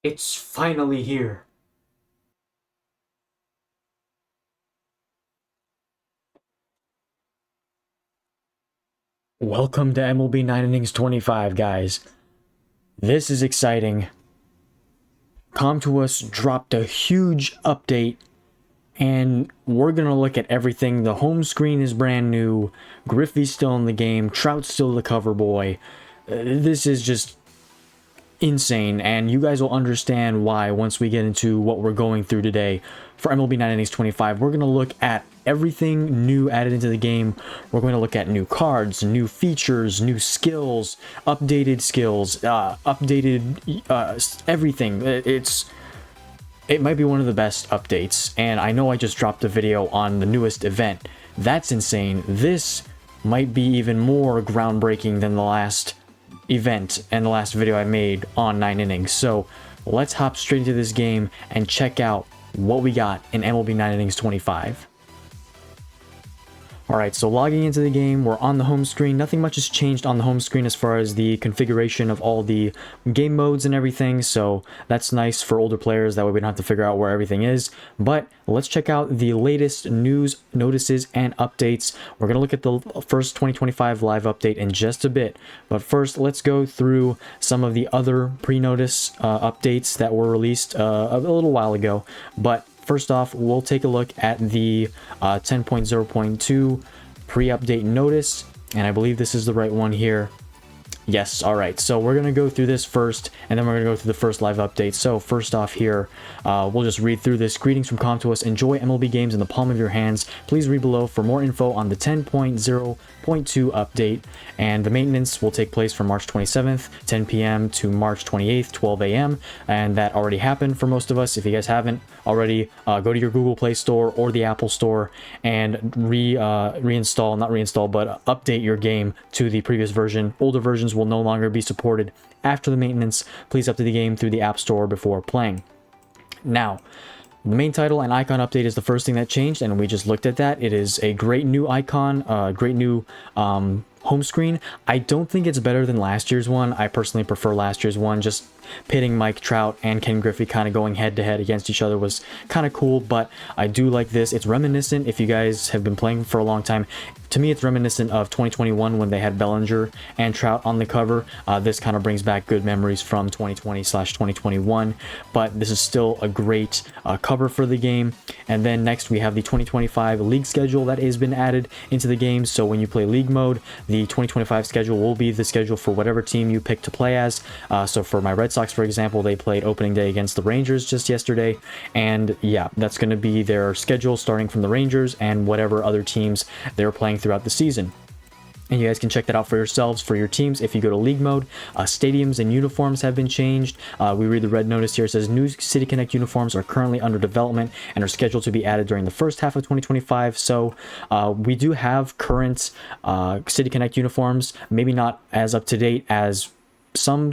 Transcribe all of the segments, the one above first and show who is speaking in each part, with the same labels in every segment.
Speaker 1: It's finally here. Welcome to MLB 9 Innings 25, guys. This is exciting. Comtuous dropped a huge update, and we're going to look at everything. The home screen is brand new. Griffey's still in the game. Trout's still the cover boy. This is just insane, and you guys will understand why once we get into what we're going through today. For MLB 9 Innings 25, we're going to look at everything new added into the game. We're going to look at new cards, new features, new skills, updated skills, everything. It might be one of the best updates, and I know I just dropped a video on the newest event. That's insane. This might be even more groundbreaking than the last event and the last video I made on 9 Innings. So let's hop straight into this game and check out what we got in MLB 9 Innings 25. Alright, so logging into the game, we're on the home screen. Nothing much has changed on the home screen as far as the configuration of all the game modes and everything, so that's nice for older players. That way we don't have to figure out where everything is. But let's check out the latest news, notices, and updates. We're going to look at the first 2025 live update in just a bit. But first, let's go through some of the other pre-notice updates that were released a little while ago. But first off, we'll take a look at the 10.0.2 pre-update notice, and I believe this is the right one here. Yes, alright, so we're going to go through this first, and then we're going to go through the first live update. So first off here, we'll just read through this. Greetings from Comtuous. Enjoy MLB games in the palm of your hands. Please read below for more info on the 10.0.2 update, and the maintenance will take place from March 27th, 10 p.m. to March 28th, 12 a.m., and that already happened for most of us. If you guys haven't already, go to your Google Play Store or the Apple Store and update your game to the previous version. Older versions will no longer be supported after the maintenance. Please update the game through the App Store before playing. Now, the main title and icon update is the first thing that changed, and we just looked at that. It is a great new icon, great new home screen. I don't think it's better than last year's one. I personally prefer last year's one. Just pitting Mike Trout and Ken Griffey kind of going head to head against each other was kind of cool, but I do like this. It's reminiscent, if you guys have been playing for a long time, to me it's reminiscent of 2021 when they had Bellinger and Trout on the cover. This kind of brings back good memories from 2020/2021, but this is still a great cover for the game. And then next we have the 2025 league schedule that has been added into the game. So when you play league mode, the 2025 schedule will be the schedule for whatever team you pick to play as. So for my Red Sox, for example, they played opening day against the Rangers just yesterday, and yeah, that's going to be their schedule starting from the Rangers and whatever other teams they're playing throughout the season. And you guys can check that out for yourselves for your teams if you go to league mode. Stadiums and uniforms have been changed. We read the red notice here. It says new City Connect uniforms are currently under development and are scheduled to be added during the first half of 2025. So we do have current City Connect uniforms, maybe not as up to date as some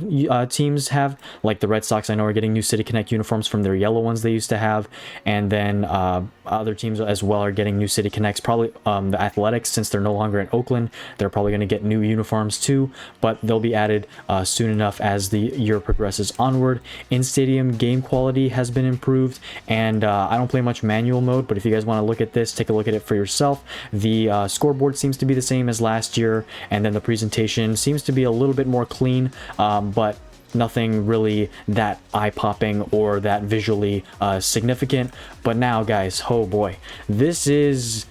Speaker 1: teams have, like the Red Sox. I know are getting new City Connect uniforms from their yellow ones they used to have, and then other teams as well are getting new City Connects. Probably the Athletics, since they're no longer in Oakland, they're probably going to get new uniforms too, but they'll be added soon enough as the year progresses onward. In-stadium game quality has been improved, and I don't play much manual mode, but if you guys want to look at this, take a look at it for yourself. The scoreboard seems to be the same as last year, and then the presentation seems to be a little bit more clean, but nothing really that eye-popping or that visually significant. But now, guys, oh boy, this is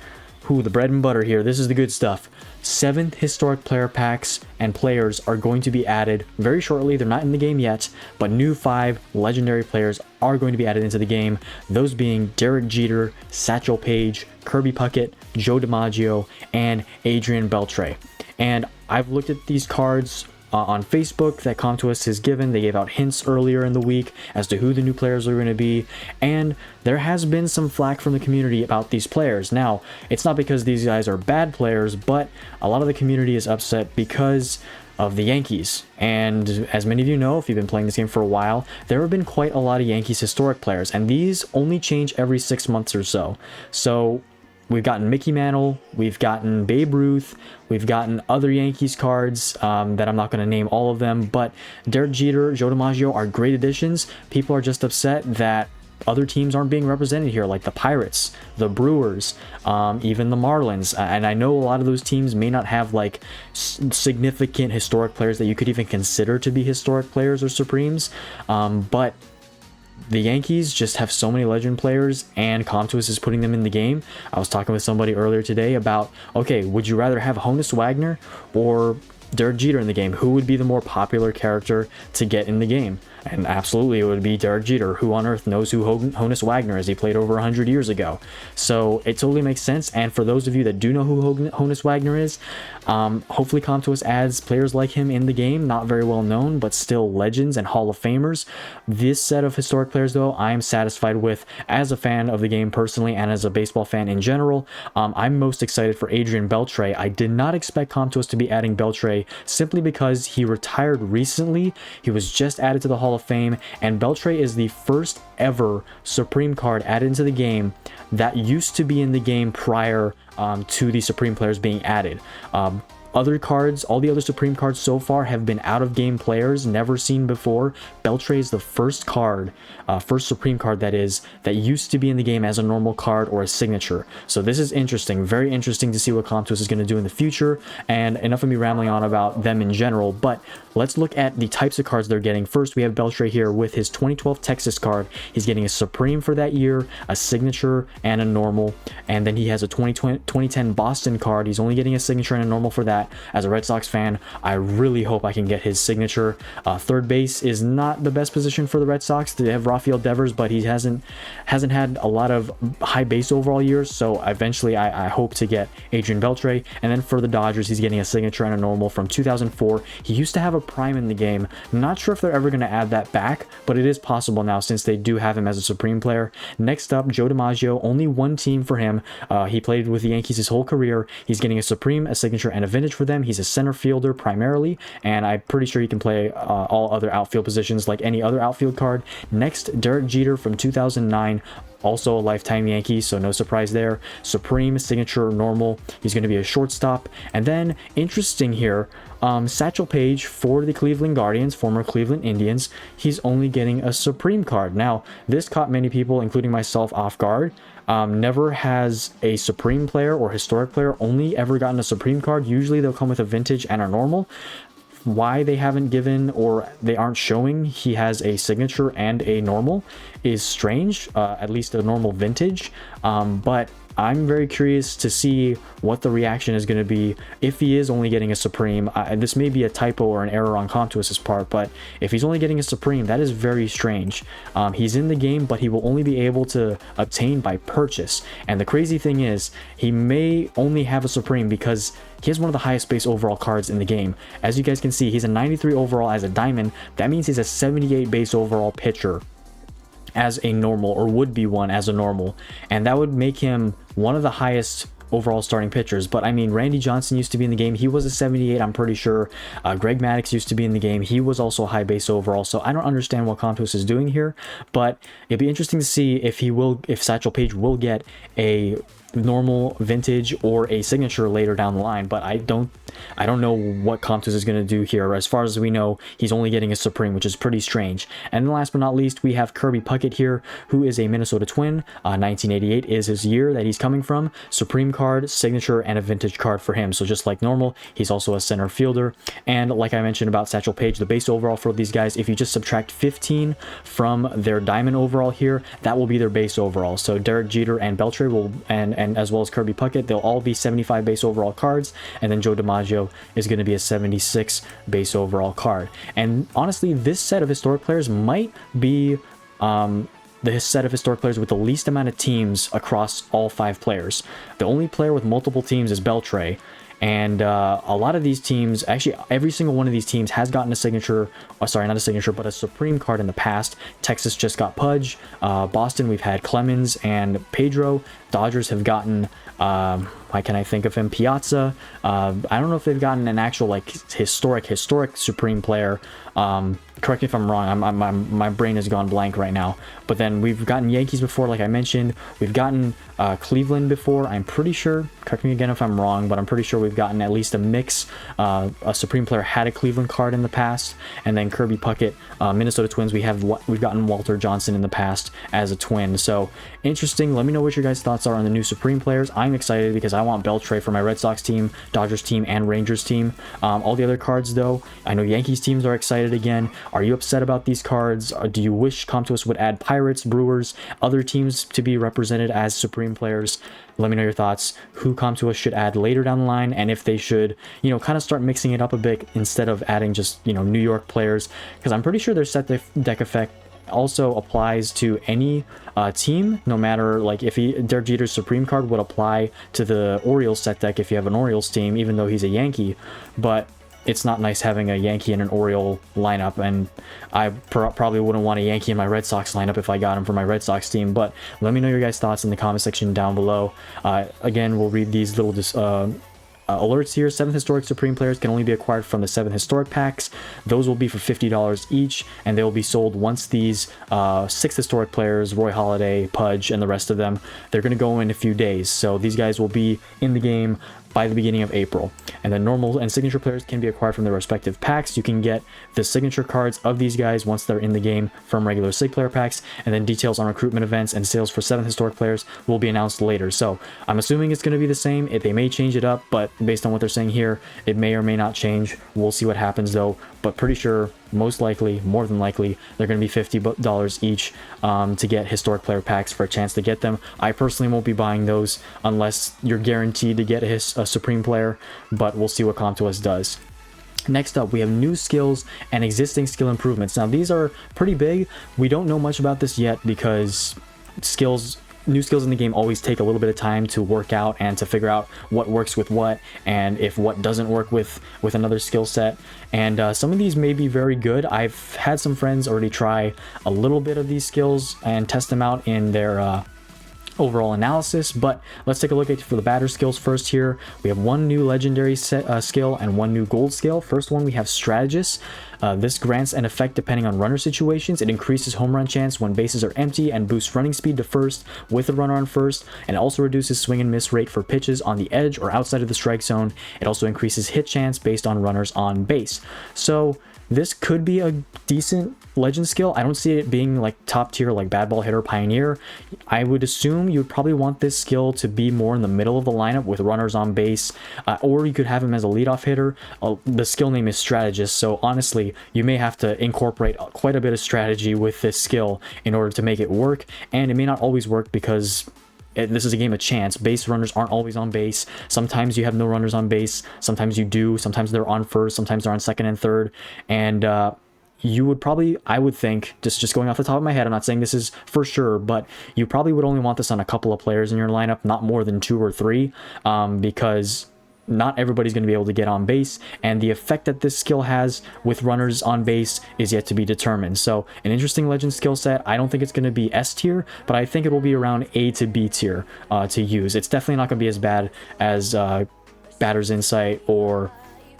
Speaker 1: the bread and butter here. This is the good stuff. 7 historic player packs and players are going to be added very shortly. They're not in the game yet, but new 5 legendary players are going to be added into the game. Those being Derek Jeter, Satchel Paige, Kirby Puckett, Joe DiMaggio, and Adrian Beltre. And I've looked at these cards on Facebook that Comtuous has given. They gave out hints earlier in the week as to who the new players are going to be, and there has been some flack from the community about these players. Now, it's not because these guys are bad players, but a lot of the community is upset because of the Yankees. And as many of you know, if you've been playing this game for a while, there have been quite a lot of Yankees historic players, and these only change every 6 months or so. So we've gotten Mickey Mantle, we've gotten Babe Ruth, we've gotten other Yankees cards that I'm not going to name all of them, but Derek Jeter, Joe DiMaggio are great additions. People are just upset that other teams aren't being represented here, like the Pirates, the Brewers, even the Marlins. And I know a lot of those teams may not have like significant historic players that you could even consider to be historic players or Supremes, but the Yankees just have so many legend players, and Comtuous is putting them in the game. I was talking with somebody earlier today about, okay, would you rather have Honus Wagner or Derek Jeter in the game? Who would be the more popular character to get in the game? And absolutely, it would be Derek Jeter. Who on earth knows who Honus Wagner is? He played over 100 years ago. So it totally makes sense. And for those of you that do know who Honus Wagner is, hopefully Comtuous adds players like him in the game. Not very well known, but still legends and Hall of Famers. This set of historic players, though, I am satisfied with as a fan of the game personally and as a baseball fan in general. I'm most excited for Adrian Beltre. I did not expect Comtuous to be adding Beltre simply because he retired recently. He was just added to the Hall of Fame, and Beltre is the first ever Supreme card added into the game that used to be in the game prior to the Supreme players being added. Other cards, all the other Supreme cards so far have been out of game players, never seen before. Beltre is the first card, first Supreme card that used to be in the game as a normal card or a signature. So this is interesting, very interesting to see what Comtuous is going to do in the future. And enough of me rambling on about them in general, but let's look at the types of cards they're getting. First, we have Beltre here with his 2012 Texas card. He's getting a Supreme for that year, a signature, and a normal. And then he has a 2010 Boston card. He's only getting a signature and a normal for that. As a Red Sox fan, I really hope I can get his signature. Third base is not the best position for the Red Sox. They have Rafael Devers, but he hasn't had a lot of high base overall years. So eventually, I hope to get Adrian Beltre. And then for the Dodgers, he's getting a signature and a normal from 2004. He used to have a prime in the game. Not sure if they're ever going to add that back, but it is possible now since they do have him as a Supreme player. Next up, Joe DiMaggio. Only one team for him. He played with the Yankees his whole career. He's getting a Supreme, a signature, and a vintage for them. He's a center fielder primarily, and I'm pretty sure he can play all other outfield positions like any other outfield card. Next, Derek Jeter from 2009. Also a lifetime Yankee, so no surprise there. Supreme, signature, normal. He's going to be a shortstop. And then, interesting here, Satchel Paige for the Cleveland Guardians, former Cleveland Indians. He's only getting a Supreme card. Now, this caught many people, including myself, off guard. Never has a Supreme player or historic player only ever gotten a Supreme card. Usually they'll come with a vintage and a normal. Why they haven't given or they aren't showing he has a signature and a normal is strange, at least a normal vintage. But I'm very curious to see what the reaction is going to be if he is only getting a Supreme. This may be a typo or an error on Comtuous' part, but if he's only getting a Supreme, that is very strange. He's in the game, but he will only be able to obtain by purchase. And the crazy thing is, he may only have a Supreme because he has one of the highest base overall cards in the game. As you guys can see, he's a 93 overall as a diamond. That means he's a 78 base overall pitcher as a normal, or would be one as a normal, and that would make him one of the highest overall starting pitchers. But I mean, Randy Johnson used to be in the game. He was a 78, I'm pretty sure. Greg Maddux used to be in the game. He was also a high base overall. So I don't understand what Comtuous is doing here, but it'd be interesting to see if Satchel Paige will get a normal, vintage, or a signature later down the line. But I don't know what Comtuous is going to do here. As far as we know, he's only getting a Supreme, which is pretty strange. And then last but not least, we have Kirby Puckett here, who is a Minnesota Twin. 1988 is his year that he's coming from. Supreme card, signature, and a vintage card for him. So just like normal, he's also a center fielder. And like I mentioned about Satchel Paige, the base overall for these guys, if you just subtract 15 from their diamond overall here, that will be their base overall. So Derek Jeter and Beltre will, and as well as Kirby Puckett, they'll all be 75 base overall cards. And then Joe DiMaggio is going to be a 76 base overall card. And honestly, this set of historic players might be the set of historic players with the least amount of teams across all 5 players. The only player with multiple teams is Beltre. And a lot of these teams, actually every single one of these teams has gotten a signature, sorry, not a signature, but a Supreme card in the past. Texas just got Pudge. Boston, we've had Clemens and Pedro. Dodgers have gotten, why can I think of him? Piazza. I don't know if they've gotten an actual like historic Supreme player. Correct me if I'm wrong. My brain has gone blank right now. But then we've gotten Yankees before, like I mentioned. We've gotten Cleveland before. I'm pretty sure. Correct me again if I'm wrong, but I'm pretty sure we've gotten at least a mix. A Supreme player had a Cleveland card in the past, and then Kirby Puckett, Minnesota Twins. We've gotten Walter Johnson in the past as a Twin. So interesting. Let me know what your guys' thoughts are on the new Supreme players. I'm excited because I want Beltre for my Red Sox team, Dodgers team, and Rangers team. All the other cards though, I know Yankees teams are excited again. Are you upset about these cards? Or do you wish Comtuos would add Pirates, Brewers, other teams to be represented as Supreme players? Let me know your thoughts. Who Comtuos should add later down the line, and if they should, kind of start mixing it up a bit instead of adding just, New York players, because I'm pretty sure their set deck effect also applies to any team, no matter like if Derek Jeter's Supreme card would apply to the Orioles set deck if you have an Orioles team, even though he's a Yankee. But it's not nice having a Yankee and an Oriole lineup, and I probably wouldn't want a Yankee in my Red Sox lineup if I got him for my Red Sox team. But let me know your guys' thoughts in the comment section down below. Again, we'll read these little alerts here. 7 historic Supreme players can only be acquired from the 7 historic packs. Those will be for $50 each, and they will be sold once these 6 historic players, Roy Halladay, Pudge, and the rest of them, they're going to go in a few days. So these guys will be in the game by the beginning of April. And then normal and signature players can be acquired from their respective packs. You can get the signature cards of these guys once they're in the game from regular sig player packs, and then details on recruitment events and sales for 7 historic players will be announced later. So I'm assuming it's going to be the same. They may change it up, but based on what they're saying here, it may or may not change. We'll see what happens though, but pretty sure, most likely, more than likely, they're going to be $50 each to get historic player packs for a chance to get them. I personally won't be buying those unless you're guaranteed to get a Supreme player, but we'll see what Comtuos does. Next up, we have new skills and existing skill improvements. Now, these are pretty big. We don't know much about this yet because new skills in the game always take a little bit of time to work out and to figure out what works with what, and if what doesn't work with another skill set. And some of these may be very good. I've had some friends already try a little bit of these skills and test them out in their overall analysis, but let's take a look at for the batter skills first here. We have 1 new legendary skill and 1 new gold skill. First one, we have strategist. This grants an effect depending on runner situations. It increases home run chance when bases are empty and boosts running speed to first with a runner on first, and also reduces swing and miss rate for pitches on the edge or outside of the strike zone. It also increases hit chance based on runners on base. So this could be a decent legend skill. I don't see it being like top tier like bad ball hitter, pioneer. I would assume you would probably want this skill to be more in the middle of the lineup with runners on base, or you could have him as a leadoff hitter. The skill name is strategist, so honestly you may have to incorporate quite a bit of strategy with this skill in order to make it work, and it may not always work because this is a game of chance. Base runners aren't always on base. Sometimes you have no runners on base, sometimes you do, sometimes they're on first, sometimes they're on second and third, and you would probably, I would think, just going off the top of my head, I'm not saying this is for sure, but you probably would only want this on a couple of players in your lineup, not more than 2 or 3, because not everybody's going to be able to get on base, and the effect that this skill has with runners on base is yet to be determined. So an interesting legend skill set. I don't think it's going to be S tier, but I think it will be around A to B tier to use. It's definitely not going to be as bad as Batter's Insight or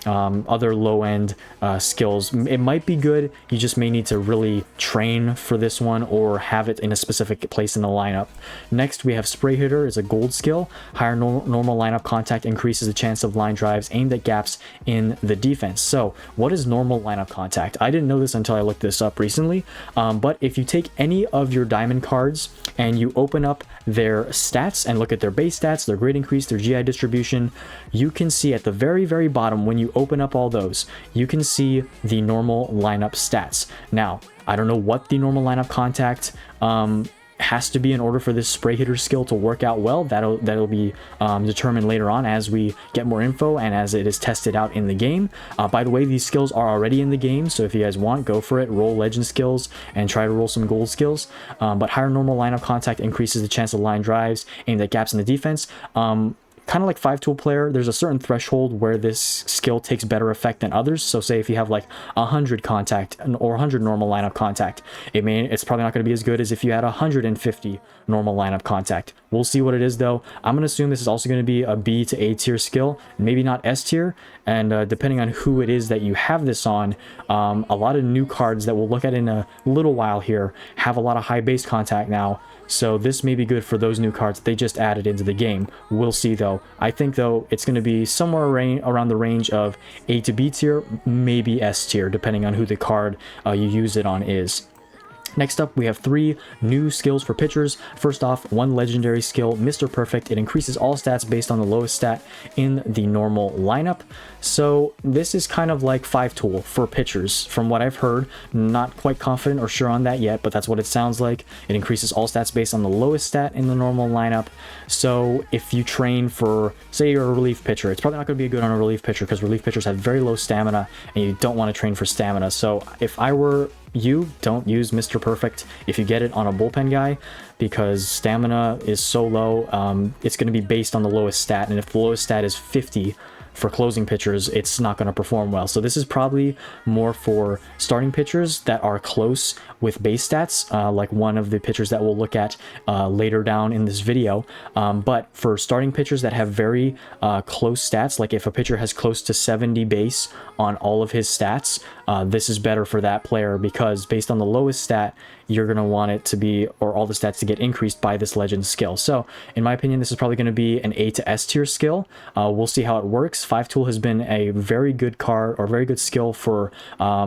Speaker 1: other low-end skills. It might be good, you just may need to really train for this one or have it in a specific place in the lineup. Next, we have Spray Hitter. Is a gold skill. Higher normal lineup contact increases the chance of line drives aimed at gaps in the defense. So what is normal lineup contact? I didn't know this until I looked this up recently, but if you take any of your diamond cards and you open up their stats and look at their base stats, their grade increase, their GI distribution, you can see at the very, very bottom, when you open up all those, you can see the normal lineup stats. Now, I don't know what the normal lineup contact has to be in order for this spray hitter skill to work out well. That'll be determined later on as we get more info and as it is tested out in the game. By the way, these skills are already in the game, so if you guys want, go for it. Roll legend skills and try to roll some gold skills. But higher normal lineup contact increases the chance of line drives aimed at gaps in the defense. kind of like 5-tool player, there's a certain threshold where this skill takes better effect than others. So say if you have like 100 contact or 100 normal lineup contact, it's probably not going to be as good as if you had 150 normal lineup contact. We'll see what it is though. I'm going to assume this is also going to be a B to A tier skill, maybe not S tier. And depending on who it is that you have this on, a lot of new cards that we'll look at in a little while here have a lot of high base contact now. So this may be good for those new cards they just added into the game. We'll see though. I think though it's going to be somewhere around the range of A to B tier, maybe S tier, depending on who the card you use it on is. Next up, we have 3 new skills for pitchers. First off, 1 legendary skill, Mr. Perfect. It increases all stats based on the lowest stat in the normal lineup. So this is kind of like 5-tool for pitchers from what I've heard. Not quite confident or sure on that yet, but that's what it sounds like. It increases all stats based on the lowest stat in the normal lineup. So if you train for, say you're a relief pitcher, it's probably not going to be good on a relief pitcher because relief pitchers have very low stamina and you don't want to train for stamina. So if I were you, don't use Mr. Perfect if you get it on a bullpen guy, because stamina is so low. It's going to be based on the lowest stat, and if the lowest stat is 50 for closing pitchers, it's not going to perform well. So this is probably more for starting pitchers that are close with base stats, like one of the pitchers that we'll look at later down in this video. But for starting pitchers that have very close stats, like if a pitcher has close to 70 base on all of his stats, this is better for that player, because based on the lowest stat, you're going to want it to be, or all the stats to get increased by this legend skill. So in my opinion, this is probably going to be an A to S tier skill. We'll see how it works. 5-tool has been a very good card, or very good skill for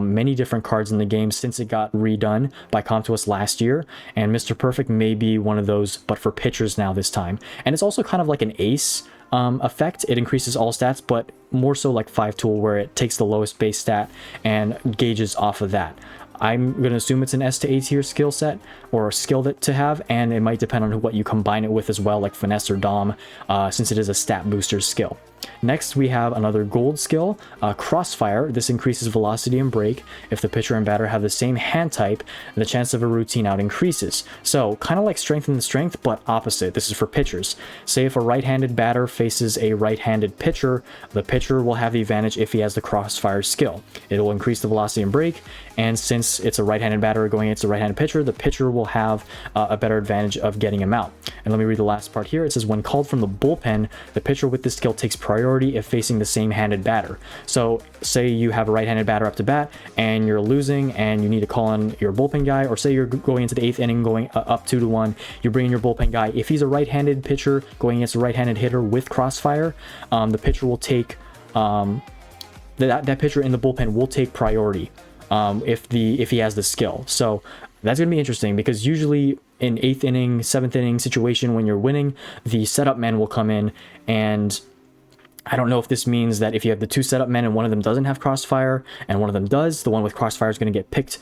Speaker 1: many different cards in the game since it got redone by Comtuous last year, and Mr. Perfect may be one of those, but for pitchers now this time. And it's also kind of like an ace effect. It increases all stats, but more so like 5-tool, where it takes the lowest base stat and gauges off of that. I'm going to assume it's an S to A tier skill set, or a skill that to have, and it might depend on what you combine it with as well, like Finesse or Dom, since it is a stat booster skill. Next, we have another gold skill, Crossfire. This increases velocity and break. If the pitcher and batter have the same hand type, the chance of a routine out increases. So kind of like Strength and Strength, but opposite. This is for pitchers. Say if a right-handed batter faces a right-handed pitcher, the pitcher will have the advantage if he has the Crossfire skill. It will increase the velocity and break, and since it's a right-handed batter going against a right-handed pitcher, the pitcher will have a better advantage of getting him out. And let me read the last part here. It says, when called from the bullpen, the pitcher with this skill takes priority if facing the same handed batter. So say you have a right-handed batter up to bat and you're losing and you need to call on your bullpen guy, or say you're going into the 8th inning going up 2-1, you're bringing your bullpen guy. If he's a right-handed pitcher going against a right-handed hitter with Crossfire, the pitcher will take that pitcher in the bullpen will take priority if he has the skill. So that's going to be interesting, because usually in 8th inning, 7th inning situation, when you're winning, the setup men will come in, and I don't know if this means that if you have the 2 setup men and one of them doesn't have Crossfire and one of them does, the one with Crossfire is going to get picked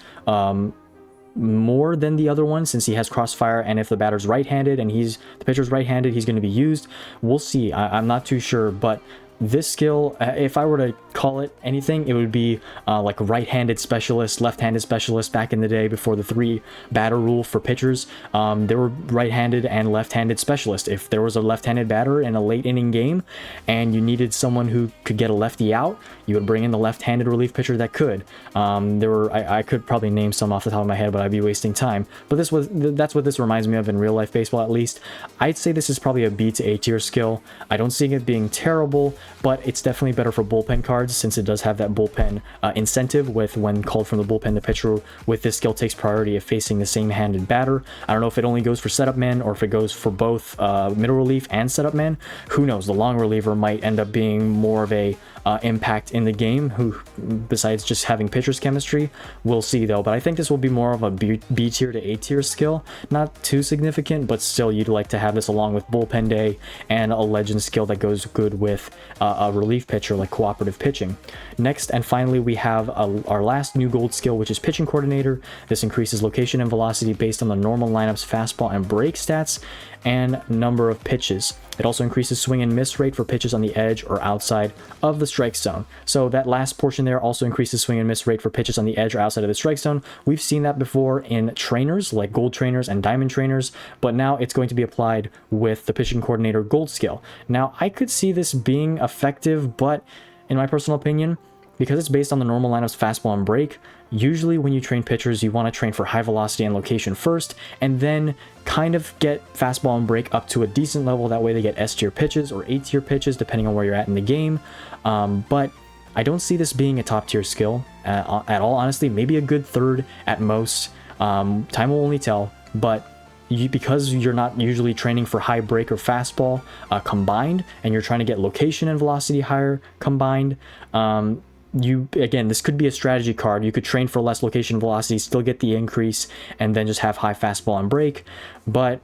Speaker 1: more than the other one, since he has Crossfire. And if the batter's right-handed and the pitcher's right-handed, he's going to be used. We'll see. I'm not too sure, but this skill, if I were to call it anything, it would be like right-handed specialist, left-handed specialist. Back in the day, before the 3 batter rule for pitchers, there were right-handed and left-handed specialists. If there was a left-handed batter in a late inning game and you needed someone who could get a lefty out, you would bring in the left-handed relief pitcher that could. I could probably name some off the top of my head, but I'd be wasting time. But that's what this reminds me of in real life baseball, at least. I'd say this is probably a B to A tier skill. I don't see it being terrible, but it's definitely better for bullpen cards, since it does have that bullpen incentive with, when called from the bullpen, the pitcher with this skill takes priority if facing the same handed batter. I don't know if it only goes for setup men or if it goes for both middle relief and setup men. Who knows? The long reliever might end up being more of a impact in the game, who besides just having pitcher's chemistry. We'll see though, but I think this will be more of a B tier to A tier skill. Not too significant, but still you'd like to have this along with bullpen day and a legend skill that goes good with a relief pitcher, like cooperative pitching. Next and finally, we have our last new gold skill, which is pitching coordinator. This increases location and velocity based on the normal lineup's fastball and break stats and number of pitches. It also increases swing and miss rate for pitches on the edge or outside of the strike zone. So that last portion there also increases swing and miss rate for pitches on the edge or outside of the strike zone. We've seen that before in trainers like gold trainers and diamond trainers, but now it's going to be applied with the pitching coordinator gold skill. Now, I could see this being effective, but in my personal opinion, because it's based on the normal lineup's fastball and break, usually when you train pitchers, you want to train for high velocity and location first, and then kind of get fastball and break up to a decent level. That way they get S tier pitches or A tier pitches, depending on where you're at in the game. But I don't see this being a top tier skill at all, honestly. Maybe a good third at most. Time will only tell, but because you're not usually training for high break or fastball combined, and you're trying to get location and velocity higher combined, again, this could be a strategy card. You could train for less location velocity, still get the increase, and then just have high fastball and break, but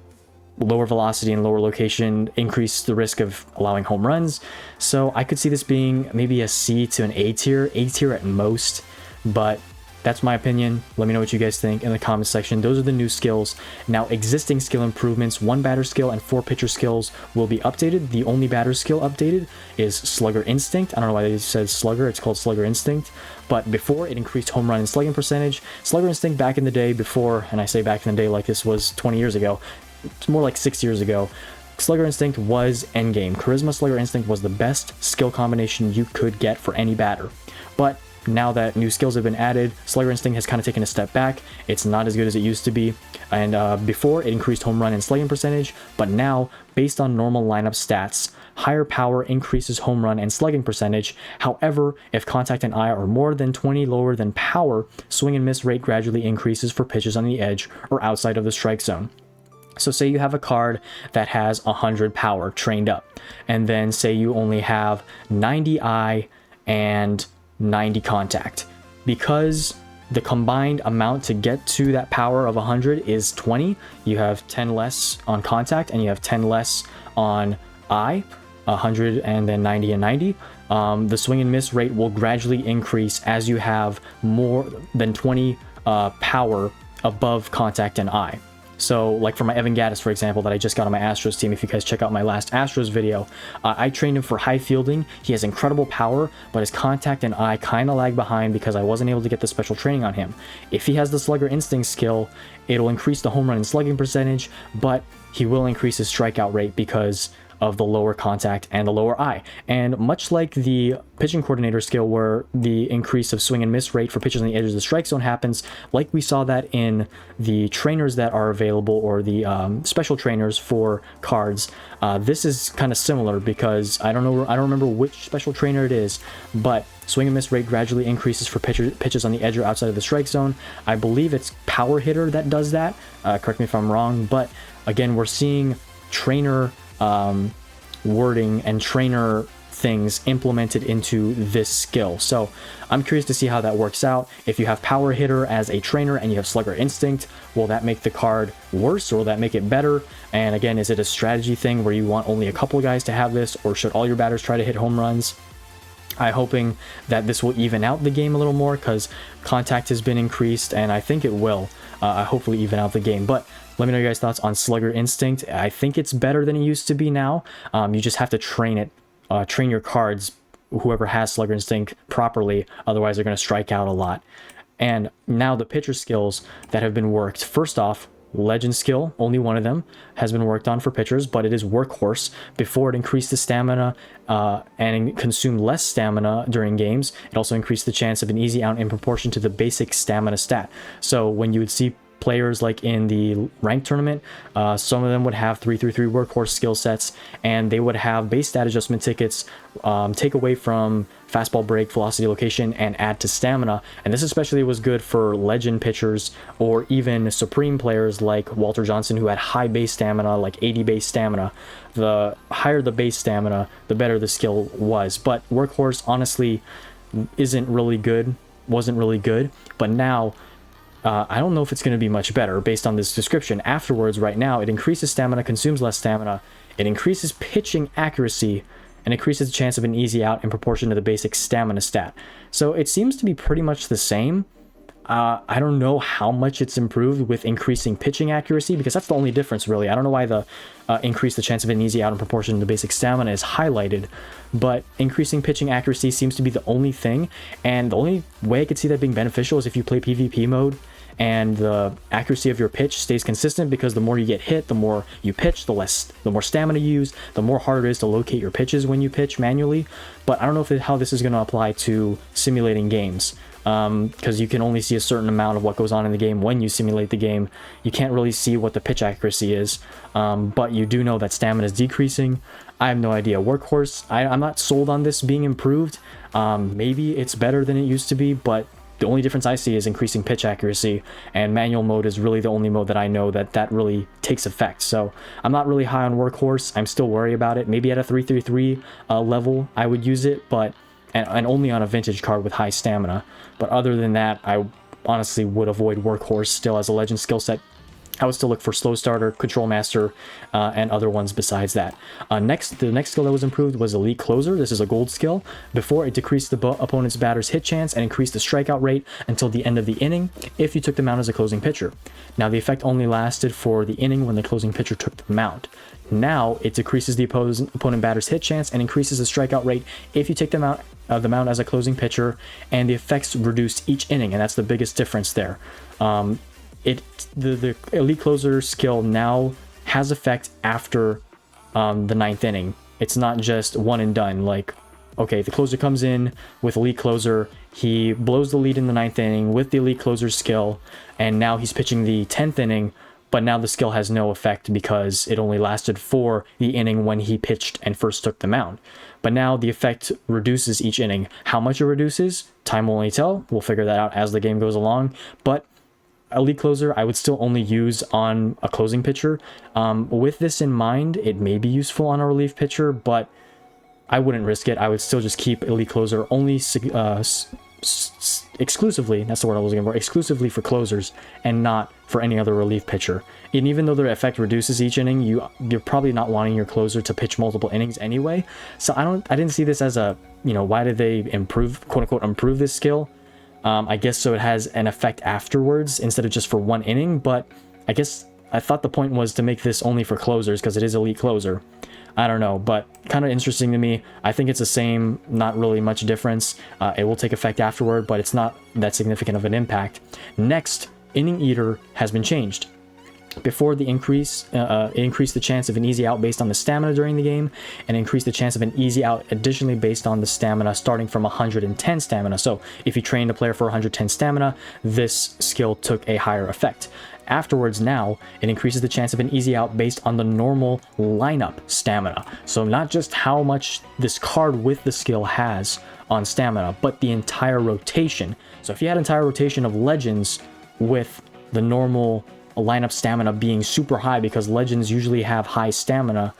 Speaker 1: lower velocity and lower location increase the risk of allowing home runs. So I could see this being maybe a C to an A tier at most, but that's my opinion. Let me know what you guys think in the comment section. Those are the new skills. Now, existing skill improvements, 1 batter skill and 4 pitcher skills will be updated. The only batter skill updated is Slugger Instinct. I don't know why they said Slugger. It's called Slugger Instinct. But before, it increased home run and slugging percentage. Slugger Instinct back in the day before, and I say back in the day like this was 20 years ago, it's more like 6 years ago, Slugger Instinct was endgame. Charisma Slugger Instinct was the best skill combination you could get for any batter. But now that new skills have been added, Slugger Instinct has kind of taken a step back. It's not as good as it used to be. And before, it increased home run and slugging percentage, but now, based on normal lineup stats, higher power increases home run and slugging percentage. However, if contact and eye are more than 20 lower than power, swing and miss rate gradually increases for pitches on the edge or outside of the strike zone. So say you have a card that has 100 power trained up, and then say you only have 90 eye and 90 contact. Because the combined amount to get to that power of 100 is 20, you have 10 less on contact and you have 10 less on eye, 100 and then 90 and 90. The swing and miss rate will gradually increase as you have more than 20 power above contact and eye. So like for my Evan Gattis, for example, that I just got on my Astros team, if you guys check out my last Astros video, I trained him for high fielding. He has incredible power, but his contact and eye kind of lag behind because I wasn't able to get the special training on him. If he has the Slugger Instinct skill, it'll increase the home run and slugging percentage, but he will increase his strikeout rate because of the lower contact and the lower eye. And much like the pitching coordinator skill, where the increase of swing and miss rate for pitches on the edges of the strike zone happens, like we saw that in the trainers that are available, or the special trainers for cards, this is kind of similar, because I don't remember which special trainer it is, but swing and miss rate gradually increases for pitches on the edge or outside of the strike zone. I believe it's Power Hitter that does that. Correct me if I'm wrong, but again, we're seeing trainer wording and trainer things implemented into this skill. So I'm curious to see how that works out. If you have Power Hitter as a trainer and you have Slugger Instinct, will that make the card worse or will that make it better? And again, is it a strategy thing where you want only a couple guys to have this, or should all your batters try to hit home runs? I'm hoping that this will even out the game a little more, because contact has been increased, and I think it will hopefully even out the game. But let me know your guys' thoughts on Slugger Instinct. I think it's better than it used to be now. You just have to train it, train your cards, whoever has Slugger Instinct, properly. Otherwise, they're going to strike out a lot. And now the pitcher skills that have been worked. First off, Legend skill, only one of them has been worked on for pitchers, but it is Workhorse. Before, it increased the stamina and consumed less stamina during games. It also increased the chance of an easy out in proportion to the basic stamina stat. So when you would see players like in the ranked tournament, some of them would have 3-3-3 Workhorse skill sets, and they would have base stat adjustment tickets, take away from fastball break, velocity, location, and add to stamina. And this especially was good for legend pitchers or even supreme players like Walter Johnson, who had high base stamina, like 80 base stamina. The higher the base stamina, the better the skill was. But Workhorse honestly wasn't really good. But now I don't know if it's going to be much better based on this description. Afterwards, right now, it increases stamina, consumes less stamina, it increases pitching accuracy, and increases the chance of an easy out in proportion to the basic stamina stat. So it seems to be pretty much the same. I don't know how much it's improved with increasing pitching accuracy, because that's the only difference really. I don't know why the increase the chance of an easy out in proportion to basic stamina is highlighted, but increasing pitching accuracy seems to be the only thing. And the only way I could see that being beneficial is if you play PvP mode and the accuracy of your pitch stays consistent, because the more you get hit, the more you pitch, the more stamina you use, the more harder it is to locate your pitches when you pitch manually. But I don't know how this is going to apply to simulating games, because you can only see a certain amount of what goes on in the game when you simulate the game. You can't really see what the pitch accuracy is, but you do know that stamina is decreasing. I have no idea. Workhorse, I'm not sold on this being improved. Maybe it's better than it used to be, but the only difference I see is increasing pitch accuracy, and manual mode is really the only mode that I know that really takes effect. So I'm not really high on Workhorse. I'm still worried about it. Maybe at a 333 level I would use it, but and only on a vintage card with high stamina. But other than that, I honestly would avoid Workhorse still as a legend skill set. I would still look for Slow Starter, Control Master, and other ones besides that. The next skill that was improved was Elite Closer. This is a gold skill. Before, it decreased the opponent's batter's hit chance and increased the strikeout rate until the end of the inning if you took the mound as a closing pitcher. Now, the effect only lasted for the inning when the closing pitcher took the mound. Now, it decreases the opponent batter's hit chance and increases the strikeout rate if you take the mound as a closing pitcher, and the effects reduce each inning, and that's the biggest difference there. The Elite Closer skill now has effect after the 9th inning. It's not just one and done. Like, okay, the closer comes in with Elite Closer, he blows the lead in the 9th inning with the Elite Closer skill, and now he's pitching the 10th inning, but now the skill has no effect because it only lasted for the inning when he pitched and first took the mound. But now the effect reduces each inning. How much it reduces, time will only tell. We'll figure that out as the game goes along. But Elite Closer, I would still only use on a closing pitcher. With this in mind, it may be useful on a relief pitcher, but I wouldn't risk it. I would still just keep Elite Closer only exclusively, that's the word I was looking for, exclusively for closers and not for any other relief pitcher. And even though their effect reduces each inning, you're probably not wanting your closer to pitch multiple innings anyway. So I didn't see this as a, why did they improve, quote unquote, improve this skill? I guess so it has an effect afterwards instead of just for one inning, but I guess I thought the point was to make this only for closers because it is Elite Closer. I don't know, but kind of interesting to me. I think it's the same, not really much difference. It will take effect afterward, but it's not that significant of an impact. Next, Inning Eater has been changed. Before the increase, it increased the chance of an easy out based on the stamina during the game, and increased the chance of an easy out additionally based on the stamina starting from 110 stamina. So if you trained a player for 110 stamina, this skill took a higher effect. Afterwards, now, it increases the chance of an easy out based on the normal lineup stamina. So not just how much this card with the skill has on stamina, but the entire rotation. So if you had an entire rotation of legends with the normal lineup stamina being super high, because legends usually have high stamina,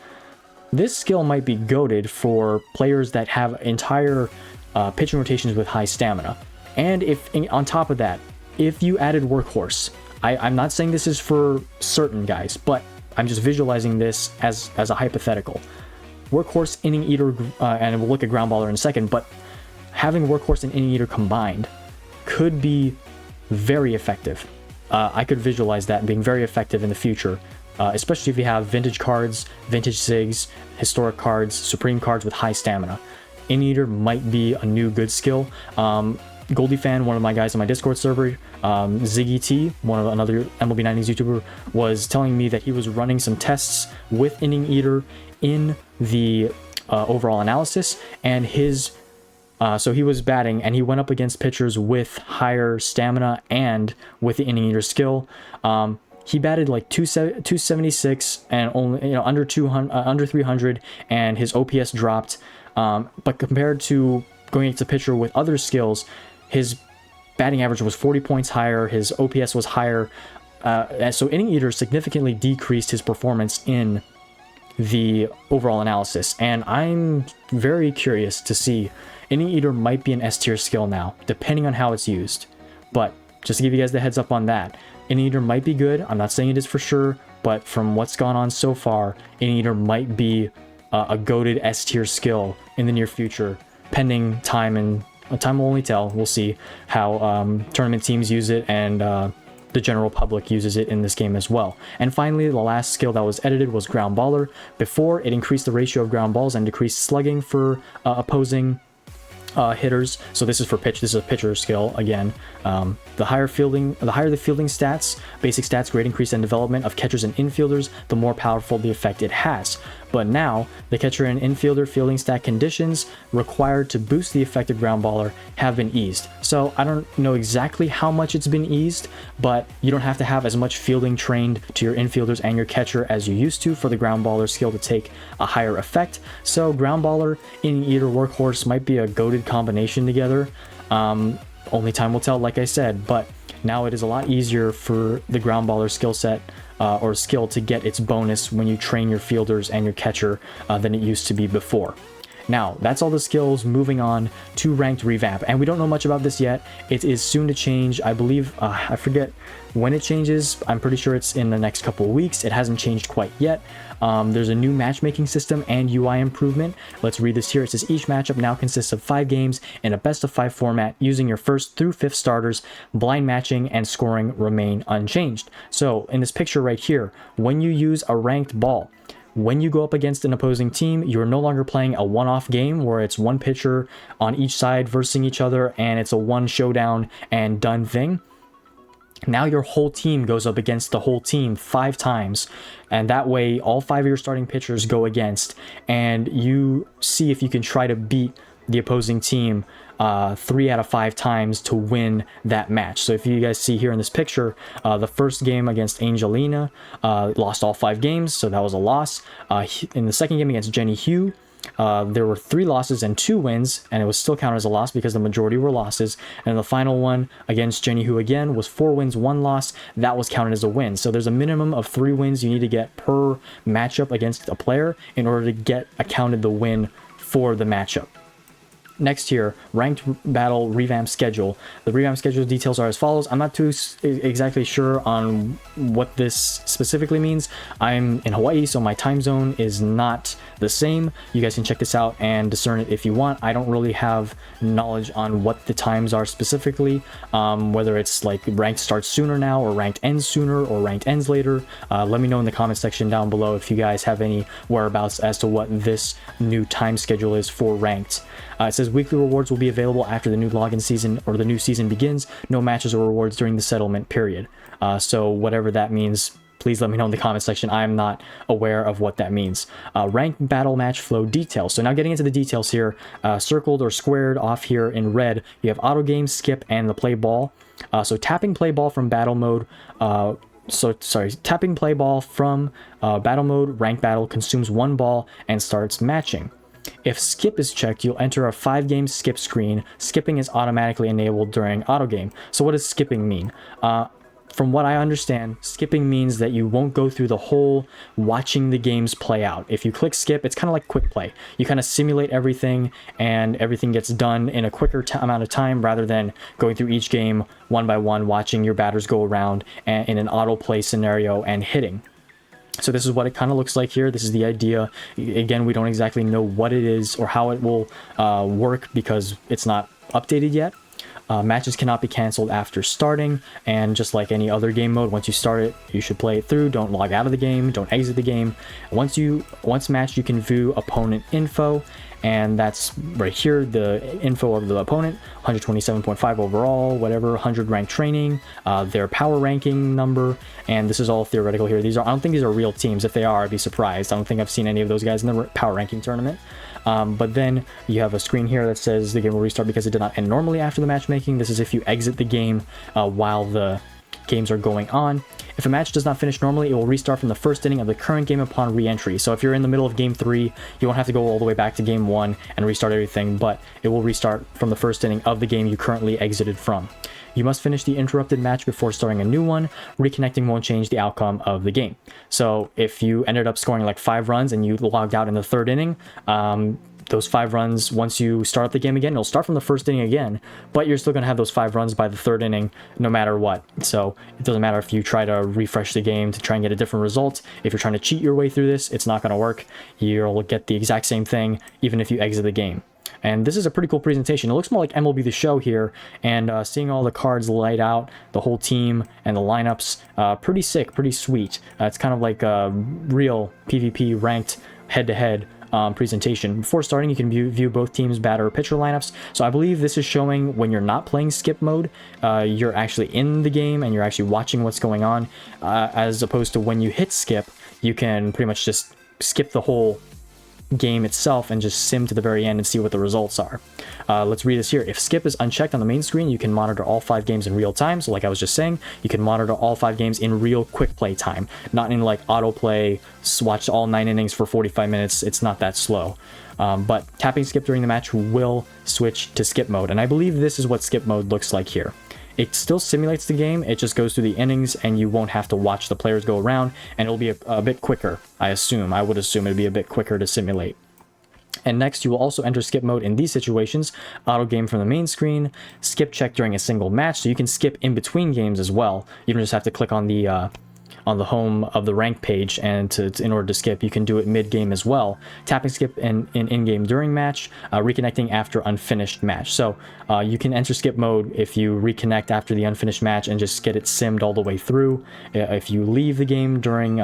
Speaker 1: this skill might be goated for players that have entire pitching rotations with high stamina. And if on top of that, if you added Workhorse, I'm not saying this is for certain guys, but I'm just visualizing this as a hypothetical. Workhorse, Inning Eater, and we'll look at Ground Baller in a second, but having Workhorse and Inning Eater combined could be very effective. I could visualize that being very effective in the future, especially if you have vintage cards, vintage SIGs, historic cards, supreme cards with high stamina. Inning Eater might be a new good skill. Goldie Fan, one of my guys on my Discord server, Ziggy T, another MLB 90s YouTuber, was telling me that he was running some tests with Inning Eater in the overall analysis, and so he was batting and he went up against pitchers with higher stamina and with the Inning Eater skill. He batted like 276 and only under 300, and his OPS dropped. But compared to going against a pitcher with other skills, his batting average was 40 points higher, his OPS was higher, and so Inning Eater significantly decreased his performance in the overall analysis. And I'm very curious to see. Inning Eater might be an S tier skill now, depending on how it's used. But just to give you guys the heads up on that, Inning Eater might be good. I'm not saying it is for sure, but from what's gone on so far, Inning Eater might be a goated S tier skill in the near future, pending time and time will only tell. We'll see how tournament teams use it, and the general public uses it in this game as well. And finally, the last skill that was edited was Ground Baller. Before, it increased the ratio of ground balls and decreased slugging for opposing hitters. So this is for pitch. This is a pitcher skill again. The higher the fielding stats, basic stats, grade increase, and development of catchers and infielders, the more powerful the effect it has. But now, the catcher and infielder fielding stat conditions required to boost the effective ground baller have been eased. So I don't know exactly how much it's been eased, but you don't have to have as much fielding trained to your infielders and your catcher as you used to for the ground baller skill to take a higher effect. So ground baller, inning eater, workhorse might be a goated combination together. Only time will tell, like I said, but now it is a lot easier for the ground baller skill set or skill to get its bonus when you train your fielders and your catcher than it used to be before. Now, that's all the skills. Moving on to ranked revamp, and we don't know much about this yet. It is soon to change. I believe, I forget when it changes. I'm pretty sure it's in the next couple of weeks. It hasn't changed quite yet. There's a new matchmaking system and UI improvement. Let's read this here. It says each matchup now consists of 5 games in a best of 5 format using your 1st through 5th starters. Blind matching and scoring remain unchanged. So in this picture right here, when you use a ranked ball, when you go up against an opposing team, you're no longer playing a one-off game where it's one pitcher on each side versing each other and it's a one showdown and done thing. Now your whole team goes up against the whole team 5 times, and that way all 5 of your starting pitchers go against, and you see if you can try to beat the opposing team 3 out of 5 times to win that match. So if you guys see here in this picture, the first game against Angelina lost all 5 games, so that was a loss. In the second game against Jenny Hugh, there were 3 losses and 2 wins, and it was still counted as a loss because the majority were losses. And the final one against Jenny Hu again was 4 wins, 1 loss. That was counted as a win. So there's a minimum of 3 wins you need to get per matchup against a player in order to get accounted the win for the matchup. Next here, ranked battle revamp schedule. The revamp schedule details are as follows. I'm not too exactly sure on what this specifically means. I'm in Hawaii, so my time zone is not the same. You guys can check this out and discern it if you want. I don't really have knowledge on what the times are specifically, whether it's like ranked starts sooner now or ranked ends sooner or ranked ends later. Let me know in the comment section down below if you guys have any whereabouts as to what this new time schedule is for ranked. It says weekly rewards will be available after the new login season or the new season begins. No matches or rewards during the settlement period. So whatever that means, please let me know in the comment section. I'm not aware of what that means. Ranked battle match flow details. So now getting into the details here, circled or squared off here in red, you have auto game, skip, and the play ball. So tapping play ball from battle mode, tapping play ball from battle mode, ranked battle consumes 1 ball and starts matching. If skip is checked, you'll enter a 5-game skip screen. Skipping is automatically enabled during auto game. So what does skipping mean? From what I understand, skipping means that you won't go through the whole watching the games play out. If you click skip, it's kind of like quick play. You kind of simulate everything and everything gets done in a quicker amount of time rather than going through each game one by one, watching your batters go around and in an auto play scenario and hitting. So this is what it kind of looks like here. This is the idea. Again, we don't exactly know what it is or how it will work because it's not updated yet. Matches cannot be canceled after starting, and just like any other game mode, once you start it, you should play it through. Don't log out of the game, don't exit the game. Once matched, you can view opponent info, and that's right here, the info of the opponent, 127.5 overall, whatever, 100 ranked training, their power ranking number, and this is all theoretical here. I don't think these are real teams. If they are, I'd be surprised. I don't think I've seen any of those guys in the power ranking tournament. But then you have a screen here that says the game will restart because it did not end normally after the matchmaking. This is if you exit the game while the games are going on. If a match does not finish normally, it will restart from the first inning of the current game upon re-entry. So if you're in the middle of game 3, you won't have to go all the way back to game 1 and restart everything, but it will restart from the first inning of the game you currently exited from. You must finish the interrupted match before starting a new one. Reconnecting won't change the outcome of the game. So if you ended up scoring like 5 runs and you logged out in the 3rd inning, those 5 runs, once you start the game again, it'll start from the first inning again, but you're still going to have those 5 runs by the 3rd inning no matter what. So it doesn't matter if you try to refresh the game to try and get a different result. If you're trying to cheat your way through this, it's not going to work. You'll get the exact same thing even if you exit the game. And this is a pretty cool presentation. It looks more like MLB The Show here, and seeing all the cards laid out, the whole team and the lineups, pretty sick, pretty sweet. It's kind of like a real PvP ranked head-to-head presentation. Before starting, you can view both teams' batter or pitcher lineups. So I believe this is showing when you're not playing skip mode, you're actually in the game and you're actually watching what's going on, as opposed to when you hit skip, you can pretty much just skip the whole game itself and just sim to the very end and see what the results are. Let's read this here. If skip is unchecked on the main screen, you can monitor all 5 games in real time. So like I was just saying, you can monitor all 5 games in real quick play time, not in like autoplay, watch all 9 innings for 45 minutes. It's not that slow. But tapping skip during the match will switch to skip mode. And I believe this is what skip mode looks like here. It still simulates the game, it just goes through the innings and you won't have to watch the players go around, and it'll be a bit quicker, I would assume it'd be a bit quicker to simulate. And next, you will also enter skip mode in these situations: auto game from the main screen, skip check during a single match, so you can skip in between games as well. You don't just have to click on the home of the rank page, and in order to skip, you can do it mid-game as well. Tapping skip in-game during match, reconnecting after unfinished match. So you can enter skip mode if you reconnect after the unfinished match and just get it simmed all the way through. If you leave the game during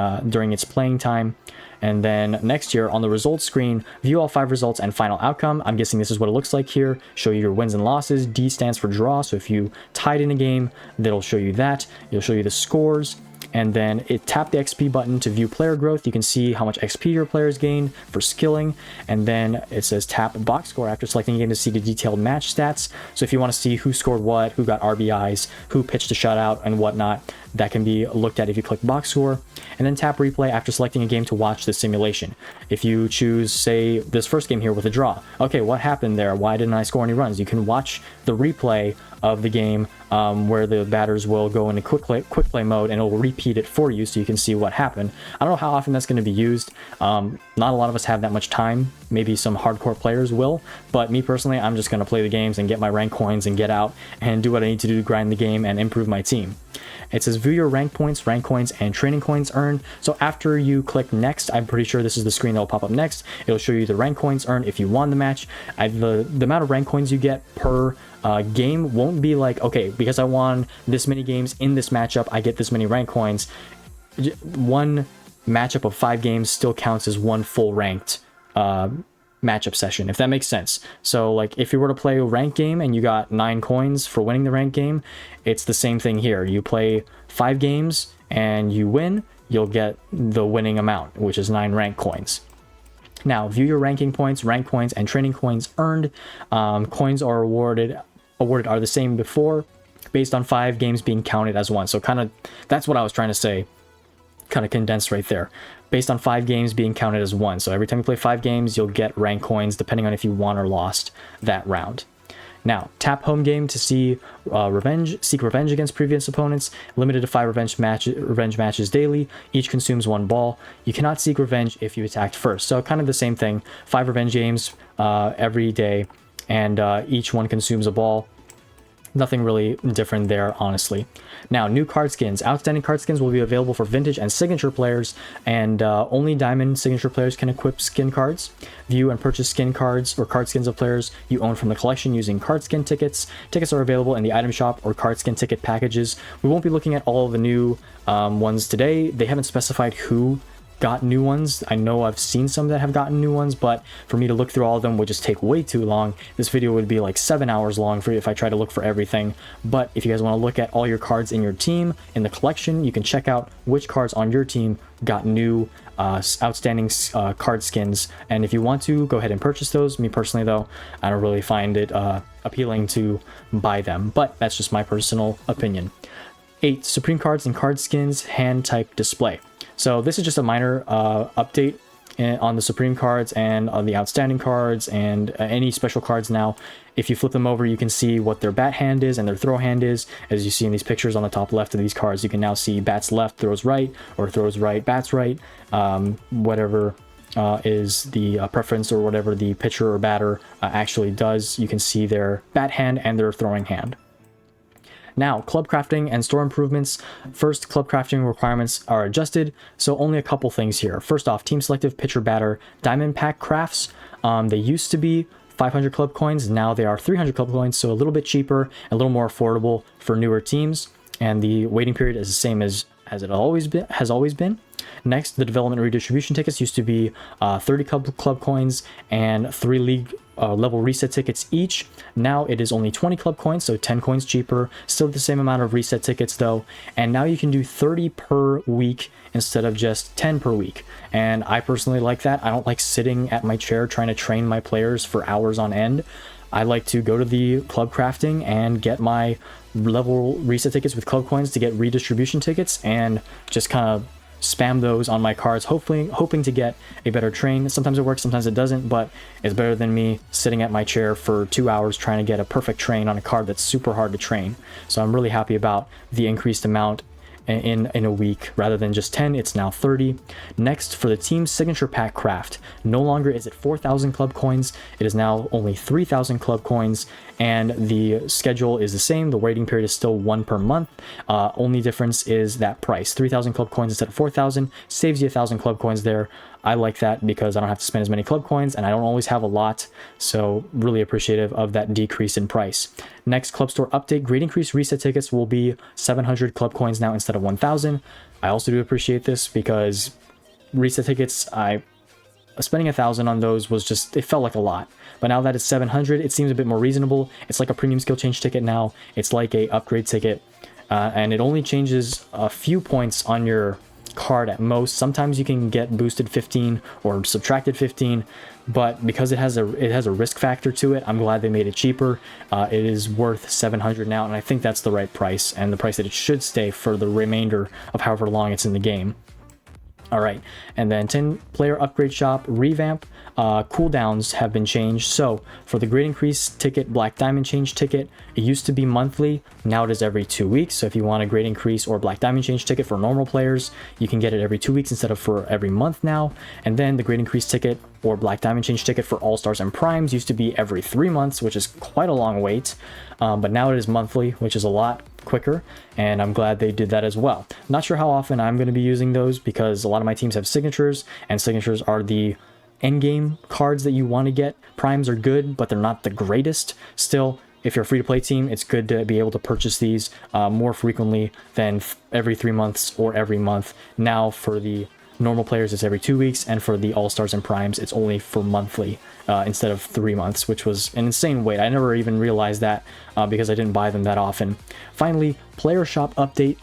Speaker 1: its playing time. And then next here on the results screen, view all 5 results and final outcome. I'm guessing this is what it looks like here. Show you your wins and losses. D stands for draw. So if you tied in a game, that'll show you that. It'll show you the scores. And then tap the XP button to view player growth. You can see how much XP your players gain for skilling. And then it says tap box score after selecting a game to see the detailed match stats. So if you want to see who scored what, who got RBIs, who pitched a shutout and whatnot, that can be looked at if you click box score. And then tap replay after selecting a game to watch the simulation. If you choose, say, this first game here with a draw, okay, what happened there? Why didn't I score any runs? You can watch the replay of the game where the batters will go into quick play mode, and it will repeat it for you so you can see what happened. I don't know how often that's going to be used. Not a lot of us have that much time. Maybe some hardcore players will, but me personally, I'm just going to play the games and get my rank coins and get out and do what I need to do to grind the game and improve my team. It says view your rank points, rank coins, and training coins earned. So after you click next, I'm pretty sure this is the screen that will pop up next. It'll show you the rank coins earned if you won the match. The amount of rank coins you get per game won't be like, okay, because I won this many games in this matchup, I get this many rank coins. One matchup of 5 games still counts as one full ranked matchup session, if that makes sense. So like if you were to play a ranked game and you got 9 coins for winning the ranked game, it's the same thing here. You play 5 games and you win, you'll get the winning amount, which is 9 rank coins. Now view your ranking points, rank coins, and training coins earned. Coins are awarded are the same before, based on 5 games being counted as one. So kind of that's what I was trying to say, kind of condensed right there. Based on 5 games being counted as one. So every time you play 5 games, you'll get rank coins depending on if you won or lost that round. Now, tap home game to see seek revenge against previous opponents. Limited to 5 revenge matches daily. Each consumes 1 ball. You cannot seek revenge if you attacked first. So kind of the same thing. 5 revenge games every day, and each one consumes a ball. Nothing really different there, honestly. Now, new card skins. Outstanding card skins will be available for vintage and signature players, and only diamond signature players can equip skin cards. View and purchase skin cards or card skins of players you own from the collection using card skin tickets. Tickets are available in the item shop or card skin ticket packages. We won't be looking at all of the new ones today. They haven't specified who got new ones. I know I've seen some that have gotten new ones, but for me to look through all of them would just take way too long. This video would be like 7 hours long for you if I try to look for everything. But if you guys want to look at all your cards in your team in the collection, you can check out which cards on your team got new outstanding card skins, and if you want to, go ahead and purchase those. Me personally though, I don't really find it appealing to buy them, but that's just my personal opinion. 8. Supreme cards and card skins hand type display. So this is just a minor update on the Supreme cards and on the outstanding cards and any special cards now. If you flip them over, you can see what their bat hand is and their throw hand is. As you see in these pictures on the top left of these cards, you can now see bats left, throws right, or throws right, bats right, whatever is the preference or whatever the pitcher or batter actually does. You can see their bat hand and their throwing hand. Now, club crafting and store improvements. First, club crafting requirements are adjusted, so only a couple things here. First off, team selective pitcher batter diamond pack crafts. They used to be 500 club coins. Now they are 300 club coins, so a little bit cheaper, a little more affordable for newer teams. And the waiting period is the same as it has always been. Next, the development redistribution tickets used to be 30 club coins and 3 league level reset tickets each. Now it is only 20 club coins, so 10 coins cheaper. Still the same amount of reset tickets though. And now you can do 30 per week instead of just 10 per week. And I personally like that. I don't like sitting at my chair trying to train my players for hours on end. I like to go to the club crafting and get my level reset tickets with club coins to get redistribution tickets and just kind of spam those on my cards, hoping to get a better train. Sometimes it works, sometimes it doesn't, but it's better than me sitting at my chair for 2 hours trying to get a perfect train on a card that's super hard to train. So I'm really happy about the increased amount in a week. Rather than just 10, it's now 30. Next, for the team signature pack craft, no longer is it 4,000 club coins, it is now only 3,000 club coins, and the schedule is the same. The waiting period is still 1 per month. Only difference is that price. 3,000 club coins instead of 4,000 saves you 1,000 club coins there. I like that because I don't have to spend as many club coins and I don't always have a lot, so really appreciative of that decrease in price. Next, club store update, grade increase reset tickets will be 700 club coins now instead of 1,000. I also do appreciate this because reset tickets, spending 1,000 on those was just, it felt like a lot. But now that it's 700, it seems a bit more reasonable. It's like a premium skill change ticket now. It's like a upgrade ticket, and it only changes a few points on your card at most. Sometimes you can get boosted 15 or subtracted 15, but because it has a risk factor to it, I'm glad they made it cheaper. It is worth 700 now, and I think that's the right price and the price that it should stay for the remainder of however long it's in the game. All right, and then 10 player upgrade shop revamp. Cooldowns have been changed. So for the grade increase ticket, black diamond change ticket, it used to be monthly. Now it is every 2 weeks. So if you want a grade increase or black diamond change ticket for normal players, you can get it every 2 weeks instead of for every month now. And then the grade increase ticket or black diamond change ticket for all stars and primes used to be every 3 months, which is quite a long wait. But now it is monthly, which is a lot quicker, and I'm glad they did that as well. Not sure how often I'm going to be using those because a lot of my teams have signatures, and signatures are the end game cards that you want to get. Primes are good, but they're not the greatest. Still, if you're a free-to-play team, it's good to be able to purchase these more frequently than every 3 months or every month. Now for the normal players, it's every 2 weeks, and for the all-stars and primes, it's only for monthly instead of 3 months, which was an insane wait. I never even realized that because I didn't buy them that often. Finally, player shop update.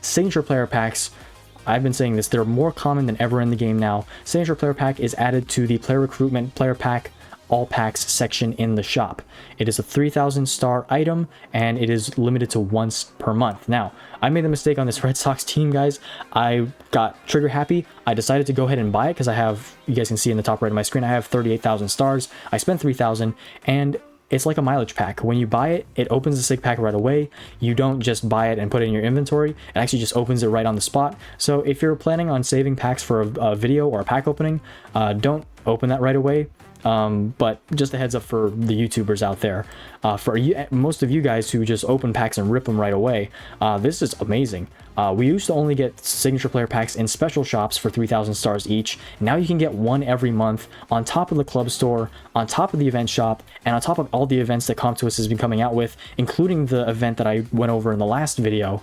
Speaker 1: Signature player packs, I've been saying this, they're more common than ever in the game now. Signature player pack is added to the player recruitment player pack all packs section in the shop. It is a 3,000 star item, and it is limited to once per month. Now, I made the mistake on this Red Sox team, guys. I got trigger happy. I decided to go ahead and buy it because I have, you guys can see in the top right of my screen, I have 38,000 stars. I spent 3,000, and it's like a mileage pack. When you buy it, it opens the sig pack right away. You don't just buy it and put it in your inventory. It actually just opens it right on the spot. So if you're planning on saving packs for a video or a pack opening, don't open that right away. But just a heads up for the YouTubers out there, for most of you guys who just open packs and rip them right away, this is amazing. We used to only get signature player packs in special shops for 3,000 stars each. Now you can get one every month on top of the club store, on top of the event shop, and on top of all the events that Comptoist has been coming out with, including the event that I went over in the last video.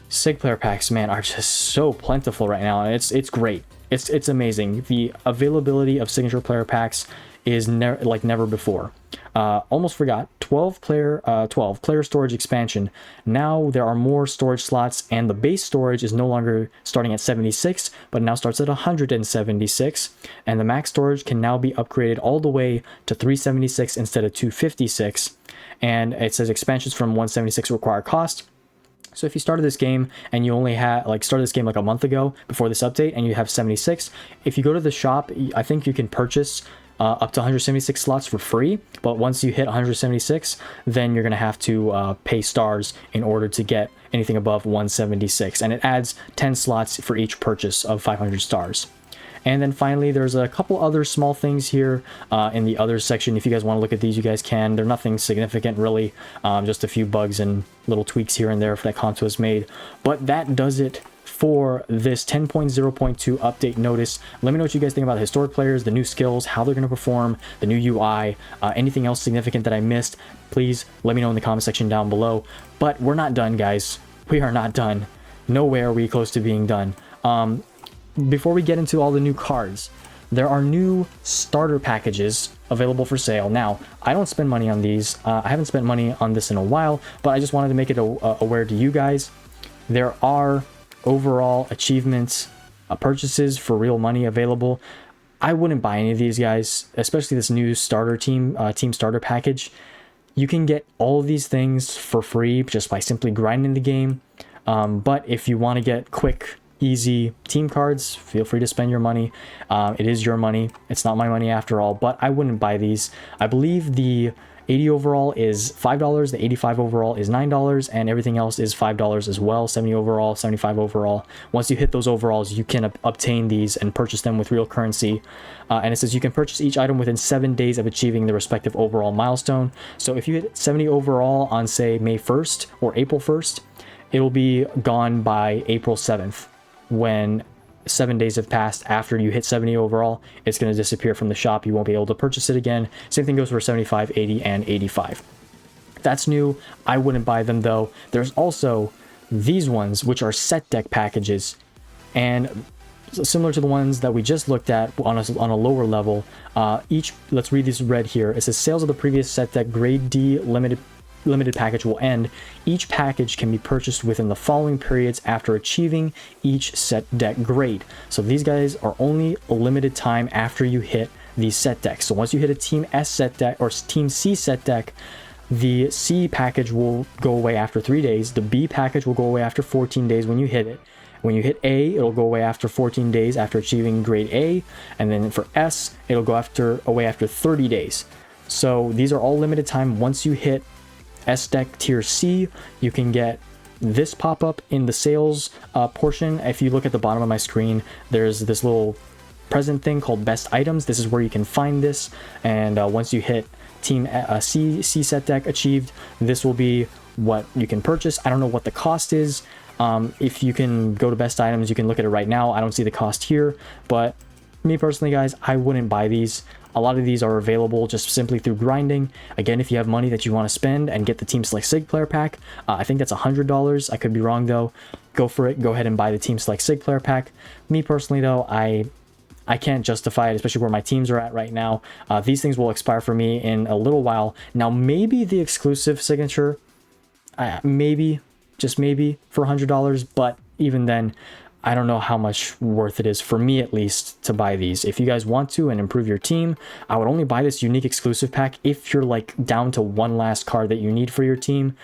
Speaker 1: Sig player packs, man, are just so plentiful right now, and it's great. It's amazing. The availability of signature player packs is like never before. Almost forgot, 12 player storage expansion. Now there are more storage slots, and the base storage is no longer starting at 76, but now starts at 176, and the max storage can now be upgraded all the way to 376 instead of 256. And it says expansions from 176 require cost. So if you started this game and you only had started this game like a month ago before this update and you have 76, if you go to the shop, I think you can purchase up to 176 slots for free, but once you hit 176, then you're going to have to pay stars in order to get anything above 176, and it adds 10 slots for each purchase of 500 stars. And then finally, there's a couple other small things here in the other section. If you guys want to look at these, you guys can. They're nothing significant, really. Just a few bugs and little tweaks here and there that Comptoist has made. But that does it for this 10.0.2 update notice. Let me know what you guys think about the historic players, the new skills, how they're going to perform, the new UI, anything else significant that I missed. Please let me know in the comment section down below. But we're not done, guys. We are not done. Nowhere are we close to being done. Before we get into all the new cards, there are new starter packages available for sale. Now, I don't spend money on these. I haven't spent money on this in a while, but I just wanted to make it aware to you guys. There are overall achievements, purchases for real money available. I wouldn't buy any of these, guys, especially this new starter team starter package. You can get all of these things for free just by simply grinding the game. But if you want to get quick, easy team cards, feel free to spend your money. It is your money. It's not my money after all, but I wouldn't buy these. I believe the 80 overall is $5, the 85 overall is $9, and everything else is $5 as well. 70 overall, 75 overall. Once you hit those overalls, you can obtain these and purchase them with real currency. And it says you can purchase each item within 7 days of achieving the respective overall milestone. So if you hit 70 overall on, say, May 1st or April 1st, it'll be gone by April 7th. When 7 days have passed after you hit 70 overall, it's going to disappear from the shop. You won't be able to purchase it again. Same thing goes for 75, 80, and 85. That's new. I wouldn't buy them though. There's also these ones, which are set deck packages, and similar to the ones that we just looked at on a lower level. Let's read this red here. It says sales of the previous set deck grade D limited package will end. Each package can be purchased within the following periods after achieving each set deck grade. So these guys are only a limited time after you hit these set decks. So once you hit a Team S set deck or Team C set deck, the C package will go away after 3 days. The B package will go away after 14 days when you hit it. When you hit A, it'll go away after 14 days after achieving grade A. And then for S, it'll go away after 30 days. So these are all limited time. Once you hit S deck tier C, you can get this pop-up in the sales portion. If you look at the bottom of my screen, there's this little present thing called best items. This is where you can find this, and once you hit Team C set deck achieved, this will be what you can purchase. I don't know what the cost is. If you can go to best items, you can look at it right now. I don't see the cost here, but me personally, guys, I wouldn't buy these. A lot of these are available just simply through grinding. Again, if you have money that you want to spend and get the Team Select Sig player pack, I think that's $100. I could be wrong though. Go for it. Go ahead and buy the Team Select Sig player pack. Me personally though, I can't justify it, especially where my teams are at right now. These things will expire for me in a little while. Now, maybe the exclusive signature, maybe, just maybe, for $100, but even then, I don't know how much worth it is, for me at least, to buy these. If you guys want to and improve your team, I would only buy this unique exclusive pack if you're like down to one last card that you need for your team,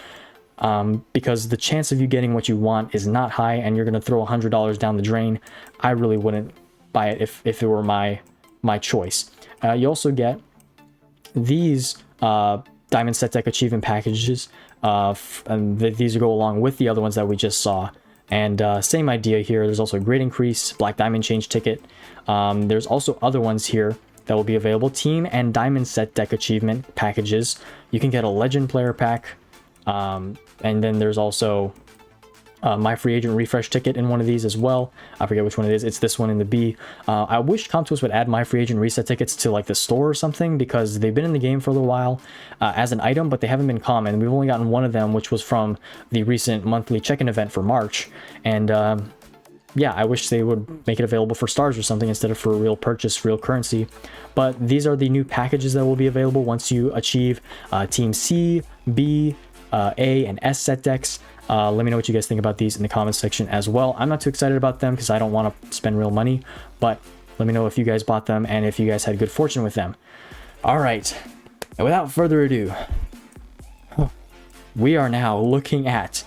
Speaker 1: because the chance of you getting what you want is not high, and you're going to throw $100 down the drain. I really wouldn't buy it if it were my choice. You also get these Diamond Set Deck Achievement packages, and these go along with the other ones that we just saw. And same idea here. There's also a grade increase, Black Diamond Change Ticket. There's also other ones here that will be available. Team and Diamond Set Deck Achievement packages. You can get a Legend Player pack. And then there's also My Free Agent Refresh Ticket in one of these as well. I forget which one it is. It's this one in the B. I wish Comtois would add My Free Agent Reset Tickets to like the store or something, because they've been in the game for a little while as an item, but they haven't been common. We've only gotten one of them, which was from the recent monthly check-in event for March. And yeah, I wish they would make it available for stars or something instead of for real purchase, real currency. But these are the new packages that will be available once you achieve Team C, B, A, and S set decks. Let me know what you guys think about these in the comments section as well. I'm not too excited about them because I don't want to spend real money, but let me know if you guys bought them and if you guys had good fortune with them. All right, and without further ado, we are now looking at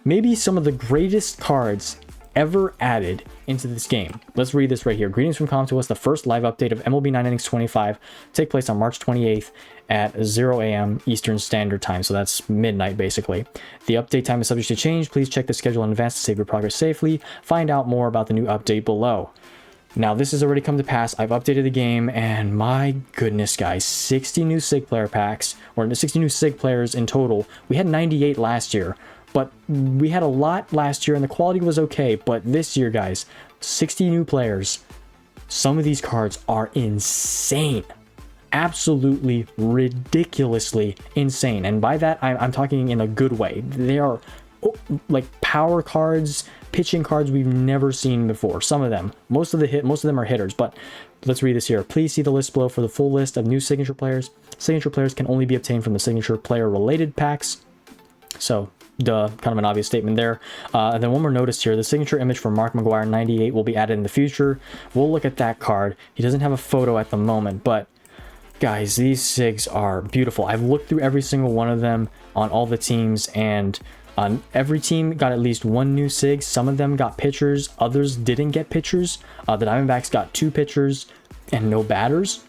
Speaker 1: maybe some of the greatest cards ever added into this game. Let's read this right here. Greetings from Comtois. The first live update of MLB 9 Innings 25 take place on March 28th at 0 a.m. Eastern Standard Time. So that's midnight, basically. The update time is subject to change. Please check the schedule in advance to save your progress safely. Find out more about the new update below. Now, this has already come to pass. I've updated the game, and my goodness, guys, 60 new SIG player packs, or 60 new SIG players in total. We had 98 last year, but we had a lot last year and the quality was okay. But this year, guys, 60 new players. Some of these cards are insane. Absolutely ridiculously insane. And by that, I'm talking in a good way. They are like power cards, pitching cards we've never seen before. Some of them, most of them are hitters. But let's read this here. Please see the list below for the full list of new signature players. Signature players can only be obtained from the signature player related packs. So, duh, kind of an obvious statement there. And then one more notice here. The signature image for Mark McGwire 98 will be added in the future. We'll look at that card. He doesn't have a photo at the moment, but guys, these SIGs are beautiful. I've looked through every single one of them on all the teams, and every team got at least one new SIG. Some of them got pitchers, others didn't get pitchers. The Diamondbacks got 2 pitchers and no batters.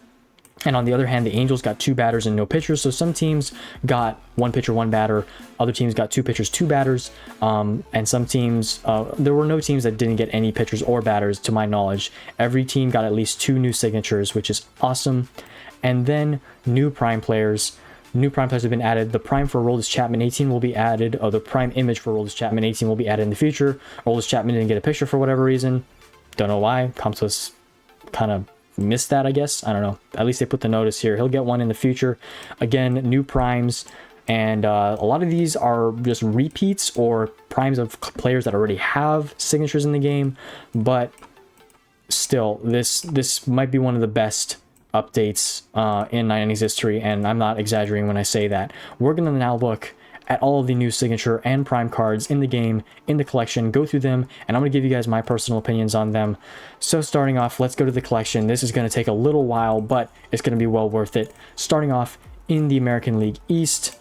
Speaker 1: And on the other hand, the Angels got 2 batters and no pitchers. So some teams got 1 pitcher, 1 batter. Other teams got 2 pitchers, 2 batters. And some teams, there were no teams that didn't get any pitchers or batters to my knowledge. Every team got at least 2 new signatures, which is awesome. And then new prime players. New prime players have been added. The prime for Aroldis Chapman 18 will be added. Or the prime image for Aroldis Chapman 18 will be added in the future. Aroldis Chapman didn't get a picture for whatever reason. Don't know why. Comtos kind of missed that, I guess. I don't know. At least they put the notice here. He'll get one in the future. Again, new primes. And a lot of these are just repeats or primes of players that already have signatures in the game. But still, this might be one of the best updates in Innings history, and I'm not exaggerating when I say that. We're going to now look at all of the new signature and prime cards in the game, in the collection, go through them, and I'm going to give you guys my personal opinions on them. So starting off, let's go to the collection. This is going to take a little while, but it's going to be well worth it. Starting off in the American League East,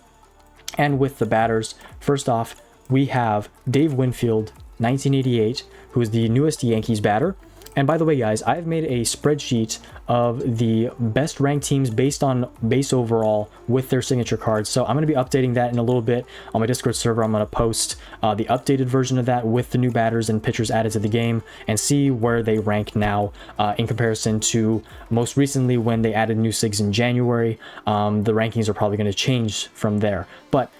Speaker 1: and with the batters, first off, we have Dave Winfield, 1988, who is the newest Yankees batter. And by the way, guys, I've made a spreadsheet of the best ranked teams based on base overall with their signature cards. So I'm going to be updating that in a little bit on my Discord server. I'm going to post the updated version of that with the new batters and pitchers added to the game and see where they rank now in comparison to most recently when they added new SIGs in January. The rankings are probably going to change from there. But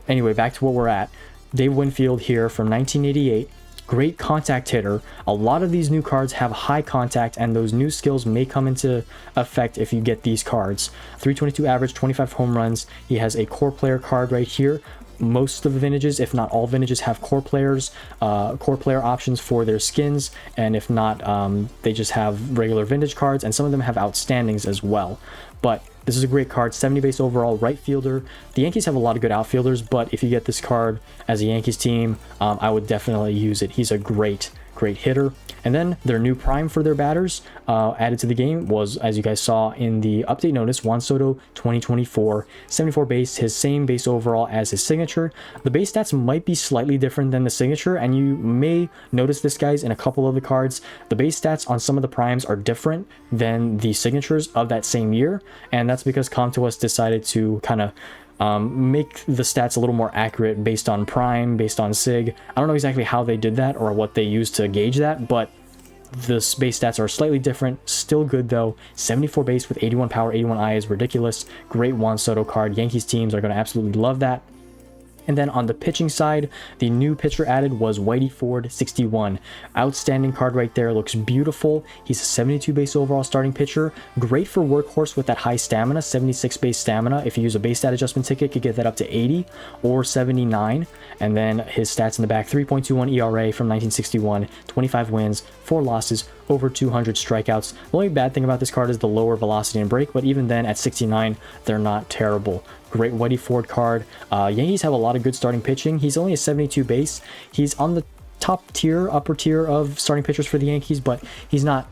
Speaker 1: anyway, back to what we're at. Dave Winfield here from 1988. Great contact hitter. A lot of these new cards have high contact, and those new skills may come into effect if you get these cards. 322 average, 25 home runs. He has a core player card right here. Most of the vintages, if not all vintages, have core player options for their skins, and if not, they just have regular vintage cards, and some of them have outstandings as well. But this is a great card. 70 base overall, right fielder. The Yankees have a lot of good outfielders, but if you get this card as a Yankees team, I would definitely use it. He's a great hitter. And then their new prime for their batters added to the game was, as you guys saw in the update notice, Juan Soto 2024, 74 base, his same base overall as his signature. The base stats might be slightly different than the signature, and you may notice this, guys, in a couple of the cards. The base stats on some of the primes are different than the signatures of that same year, and that's because Comtois decided to kind of make the stats a little more accurate based on prime, based on sig. I don't know exactly how they did that or what they used to gauge that, but the base stats are slightly different. Still good though. 74 base with 81 power, 81 eye is ridiculous. Great Juan Soto card. Yankees teams are going to absolutely love that. And then on the pitching side, the new pitcher added was Whitey Ford, 61. Outstanding card right there. Looks beautiful. He's a 72 base overall starting pitcher. Great for workhorse with that high stamina, 76 base stamina. If you use a base stat adjustment ticket, you could get that up to 80 or 79. And then his stats in the back, 3.21 ERA from 1961, 25 wins, 4 losses, over 200 strikeouts. The only bad thing about this card is the lower velocity and break, but even then at 69, they're not terrible. Great Whitey Ford card. Yankees have a lot of good starting pitching. He's only a 72 base. He's on the top tier, upper tier of starting pitchers for the Yankees, but he's not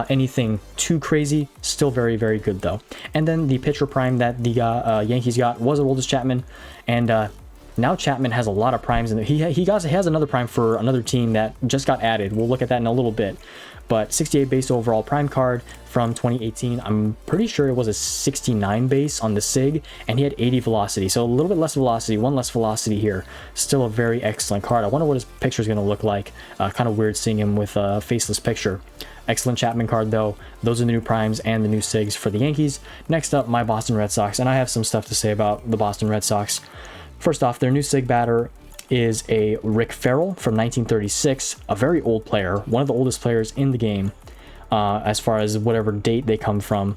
Speaker 1: anything too crazy. Still very, very good though. And then the pitcher prime that the Yankees got was Aroldis Chapman, and now Chapman has a lot of primes, and he has another prime for another team that just got added. We'll look at that in a little bit. But 68 base overall prime card from 2018. I'm pretty sure it was a 69 base on the SIG, and he had 80 velocity. So a little bit less velocity, one less velocity here. Still a very excellent card. I wonder what his picture is going to look like. Kind of weird seeing him with a faceless picture. Excellent Chapman card though. Those are the new primes and the new SIGs for the Yankees. Next up, my Boston Red Sox, and I have some stuff to say about the Boston Red Sox. First off, their new SIG batter, is a Rick Ferrell from 1936, a very old player, one of the oldest players in the game, as far as whatever date they come from.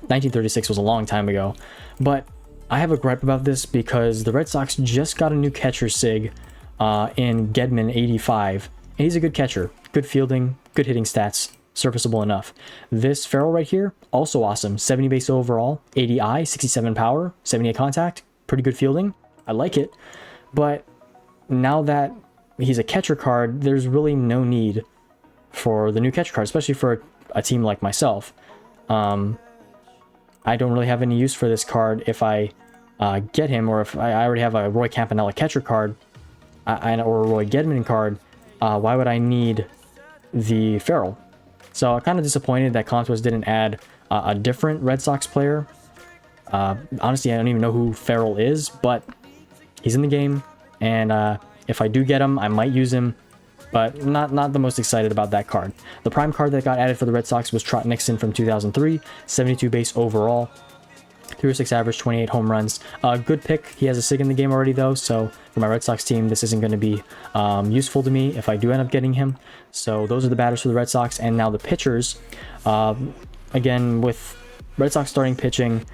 Speaker 1: 1936 was a long time ago, but I have a gripe about this because the Red Sox just got a new catcher sig in Gedman 85, and he's a good catcher, good fielding, good hitting stats, serviceable enough. This Ferrell right here, also awesome, 70 base overall, 80 eye, 67 power, 78 contact, pretty good fielding. I like it, but now that he's a catcher card, there's really no need for the new catcher card, especially for a team like myself. I don't really have any use for this card if I get him, or if I already have a Roy Campanella catcher card or a Roy Gedman card. Why would I need the Ferrell? So I'm kind of disappointed that Conquest didn't add a different Red Sox player. Honestly, I don't even know who Ferrell is, but he's in the game, and if I do get him, I might use him, but not the most excited about that card. The prime card that got added for the Red Sox was Trot Nixon from 2003, 72 base overall, 306 average, 28 home runs. Good pick. He has a SIG in the game already though, so for my Red Sox team, this isn't going to be useful to me if I do end up getting him. So those are the batters for the Red Sox, and now the pitchers. Again, with Red Sox starting pitching,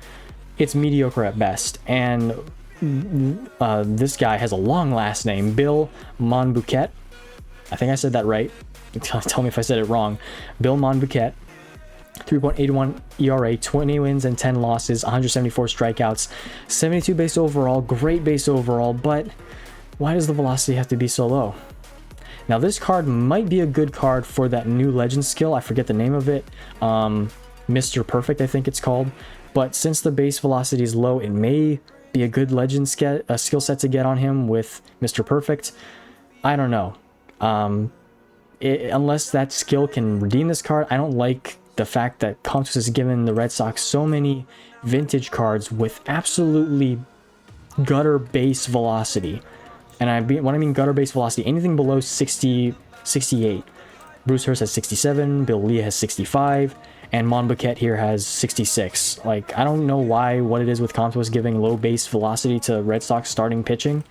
Speaker 1: it's mediocre at best, and this guy has a long last name, Bill Monbouquet. I think I said that right. Tell me if I said it wrong. Bill Monbouquet, 3.81 ERA, 20 wins and 10 losses, 174 strikeouts, 72 base overall, great base overall, but why does the velocity have to be so low? Now this card might be a good card for that new legend skill. I forget the name of it. Mr. Perfect, I think it's called. But since the base velocity is low, it may be a good legend skill set to get on him with Mr. Perfect. I don't know. Unless that skill can redeem this card, I don't like the fact that Comtus has given the Red Sox so many vintage cards with absolutely gutter base velocity. And when I mean gutter base velocity, anything below 60, 68. Bruce Hurst has 67, Bill Lee has 65, and Monbouquet here has 66. Like, I don't know what it is with Comtus giving low base velocity to Red Sox starting pitching.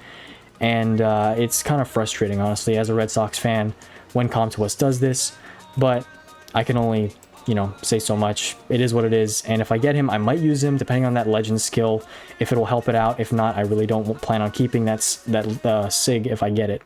Speaker 1: And it's kind of frustrating, honestly, as a Red Sox fan when Comtus does this, but I can only, say so much. It is what it is, and if I get him, I might use him depending on that legend skill, if it'll help it out. If not, I really don't plan on keeping that SIG if I get it.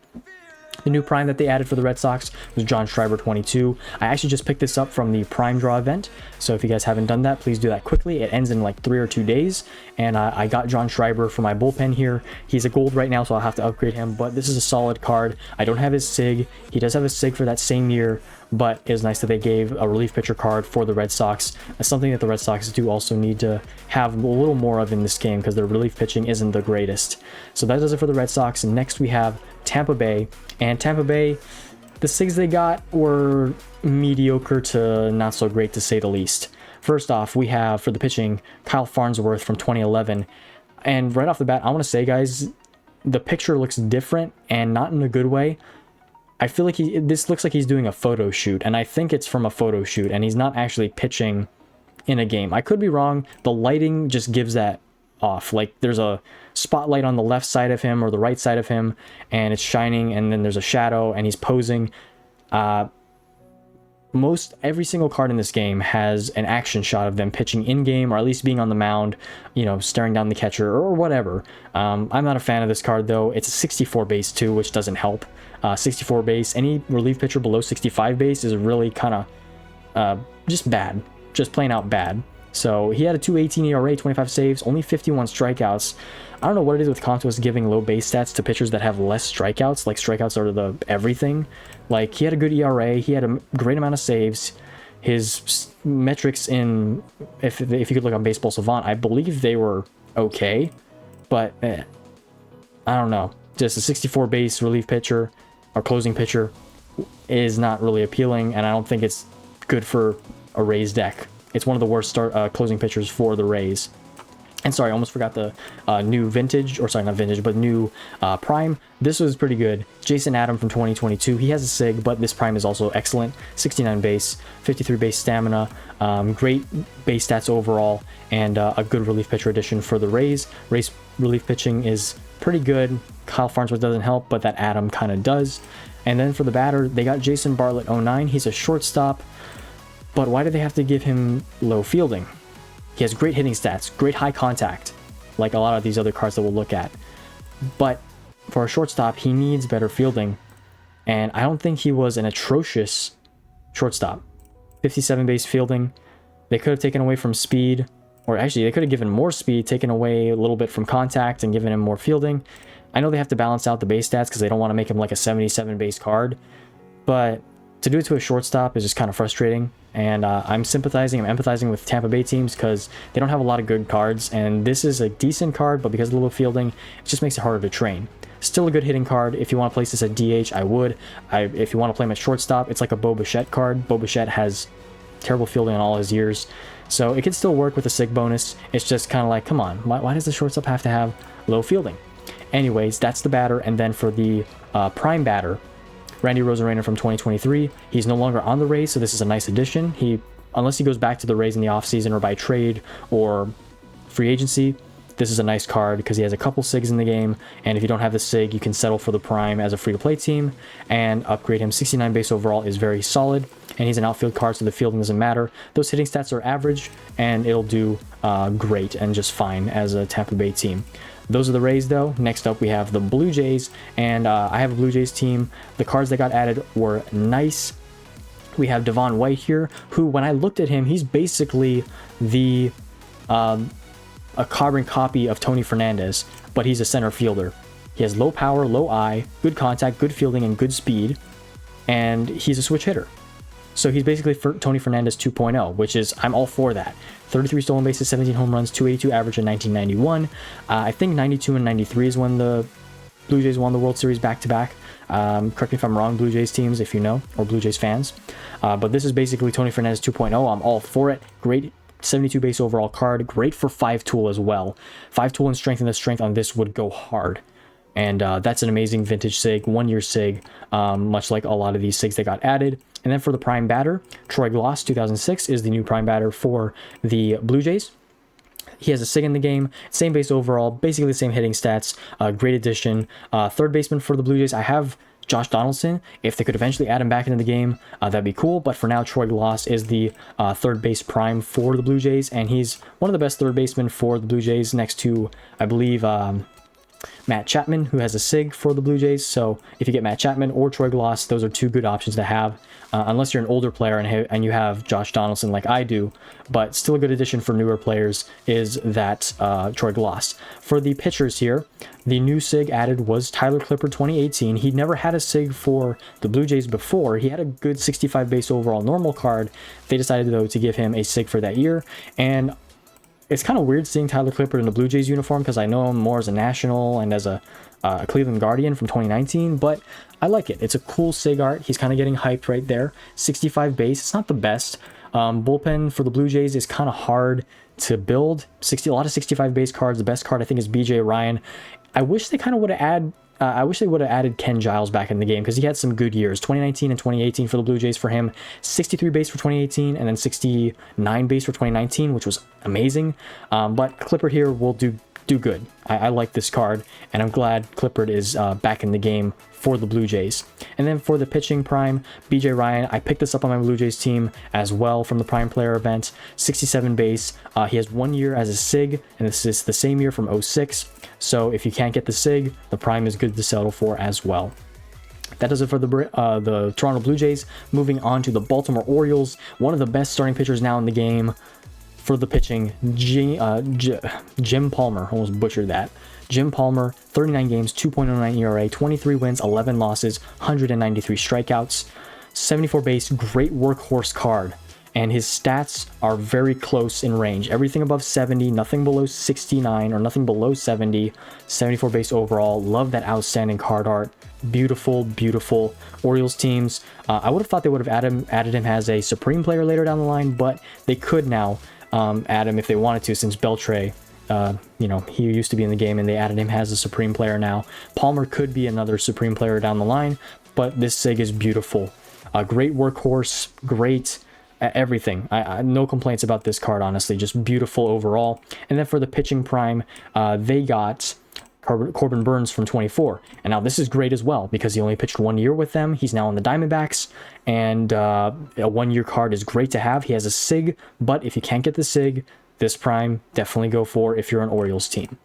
Speaker 1: The new prime that they added for the Red Sox was John Schreiber 22. I actually just picked this up from the prime draw event, so if you guys haven't done that, please do that quickly. It ends in like 3 or 2 days, and I got John Schreiber for my bullpen here. He's a gold right now, so I'll have to upgrade him, but this is a solid card. I don't have his SIG. He does have a SIG for that same year, but it was nice that they gave a relief pitcher card for the Red Sox. That's something that the Red Sox do also need to have a little more of in this game, because their relief pitching isn't the greatest. So that does it for the Red Sox. Next we have Tampa Bay, and Tampa Bay, the SIGs they got were mediocre to not so great, to say the least. First off, we have for the pitching Kyle Farnsworth from 2011, and right off the bat, I want to say, guys, the picture looks different, and not in a good way. I feel like this looks like he's doing a photo shoot, and I think it's from a photo shoot, and he's not actually pitching in a game. I could be wrong. The lighting just gives that off. Like, there's a spotlight on the left side of him or the right side of him, and it's shining, and then there's a shadow, and he's posing. Every single card in this game has an action shot of them pitching in game, or at least being on the mound, staring down the catcher or whatever. I'm not a fan of this card though. It's a 64 base too, which doesn't help. 64 base, any relief pitcher below 65 base is really kind of just bad, just plain out bad. So he had a 2.18 ERA, 25 saves, only 51 strikeouts. I don't know what it is with Contos giving low base stats to pitchers that have less strikeouts. Like, strikeouts are the everything. Like, he had a good ERA, he had a great amount of saves. His metrics in, if you could look on Baseball Savant, I believe they were okay, but I don't know. Just a 64 base relief pitcher or closing pitcher is not really appealing, and I don't think it's good for a Rays deck. It's one of the worst closing pitchers for the Rays. And sorry, I almost forgot the new vintage, or sorry, not vintage, but new prime. This was pretty good. Jason Adam from 2022. He has a SIG, but this prime is also excellent. 69 base, 53 base stamina, great base stats overall, and a good relief pitcher addition for the Rays. Rays relief pitching is pretty good. Kyle Farnsworth doesn't help, but that Adam kind of does. And then for the batter, they got Jason Bartlett 09. He's a shortstop, but why do they have to give him low fielding? He has great hitting stats, great high contact, like a lot of these other cards that we'll look at. But for a shortstop, he needs better fielding. And I don't think he was an atrocious shortstop. 57 base fielding. They could have taken away from speed, or actually they could have given more speed, taken away a little bit from contact and given him more fielding. I know they have to balance out the base stats because they don't want to make him like a 77 base card, but to do it to a shortstop is just kind of frustrating. And I'm empathizing with Tampa Bay teams because they don't have a lot of good cards, and this is a decent card, but because of the low fielding, it just makes it harder to train. Still a good hitting card. If you want to place this at DH, I would. If you want to play him at shortstop, it's like a Bo Bichette card. Bo Bichette has terrible fielding on all his years, so it can still work with a SIG bonus. It's just kind of like, come on, why does the shortstop have to have low fielding? Anyways, that's the batter. And then for the prime batter, Randy Rosarena from 2023. He's no longer on the Rays, so this is a nice addition. Unless he goes back to the Rays in the offseason or by trade or free agency, this is a nice card because he has a couple SIGs in the game, and if you don't have the SIG, you can settle for the prime as a free-to-play team and upgrade him. 69 base overall is very solid, and he's an outfield card, so the fielding doesn't matter. Those hitting stats are average, and it'll do great and just fine as a Tampa Bay team. Those are the Rays, though. Next up, we have the Blue Jays, and I have a Blue Jays team. The cards that got added were nice. We have Devon White here, who, when I looked at him, he's basically a carbon copy of Tony Fernandez, but he's a center fielder. He has low power, low eye, good contact, good fielding, and good speed, and he's a switch hitter. So he's basically Tony Fernandez 2.0, which is, I'm all for that. 33 stolen bases, 17 home runs, 282 average in 1991. I think 92 and 93 is when the Blue Jays won the World Series back-to-back. Correct me if I'm wrong, Blue Jays teams, if you know, or Blue Jays fans. But this is basically Tony Fernandez 2.0. I'm all for it. Great 72 base overall card. Great for 5-tool as well. 5-tool and strength, and the strength on this would go hard. And that's an amazing vintage SIG, 1-year SIG, much like a lot of these SIGs that got added. And then for the prime batter, Troy Gloss, 2006, is the new prime batter for the Blue Jays. He has a SIG in the game, same base overall, basically the same hitting stats, great addition. Third baseman for the Blue Jays, I have Josh Donaldson. If they could eventually add him back into the game, that'd be cool. But for now, Troy Gloss is the third base prime for the Blue Jays, and he's one of the best third basemen for the Blue Jays next to, I believe, Matt Chapman, who has a SIG for the Blue Jays. So if you get Matt Chapman or Troy Gloss, those are two good options to have, unless you're an older player and you have Josh Donaldson like I do. But still a good addition for newer players is that Troy Gloss. For the pitchers here, the new SIG added was Tyler Clippard 2018. He never had a SIG for the Blue Jays before. He had a good 65 base overall normal card. They decided, though, to give him a SIG for that year. And it's kind of weird seeing Tyler Clippard in the Blue Jays uniform because I know him more as a National and as a Cleveland Guardian from 2019, but I like it. It's a cool SIG art. He's kind of getting hyped right there. 65 base. It's not the best. Bullpen for the Blue Jays is kind of hard to build. A lot of 65 base cards. The best card I think is BJ Ryan. I wish they kind of would have added Ken Giles back in the game because he had some good years. 2019 and 2018 for the Blue Jays for him. 63 base for 2018 and then 69 base for 2019, which was amazing. But Clippard here will do good. I like this card, and I'm glad Clippard is back in the game for the Blue Jays. And then for the pitching prime, BJ Ryan, I picked this up on my Blue Jays team as well from the prime player event. 67 base. He has 1 year as a SIG, and this is the same year from 06. So if you can't get the SIG, the prime is good to settle for as well. That does it for the Toronto Blue Jays. Moving on to the Baltimore Orioles, one of the best starting pitchers now in the game. For the pitching, Jim Palmer, almost butchered that. Jim Palmer, 39 games, 2.09 ERA, 23 wins, 11 losses, 193 strikeouts, 74 base, great workhorse card. And his stats are very close in range. Everything above 70, nothing below 69, or nothing below 70. 74 base overall. Love that outstanding card art. Beautiful, beautiful. Orioles teams. I would have thought they would have added him as a Supreme player later down the line, but they could now add him if they wanted to, since Beltre, he used to be in the game and they added him as a Supreme player now. Palmer could be another Supreme player down the line, but this SIG is beautiful. Great workhorse, great everything. I no complaints about this card, honestly. Just beautiful overall. And then for the pitching prime, they got Corbin Burns from 24. And now this is great as well because he only pitched 1 year with them. He's now on the Diamondbacks, and a 1-year card is great to have. He has a SIG, but if you can't get the SIG, this prime definitely go for if you're an Orioles team.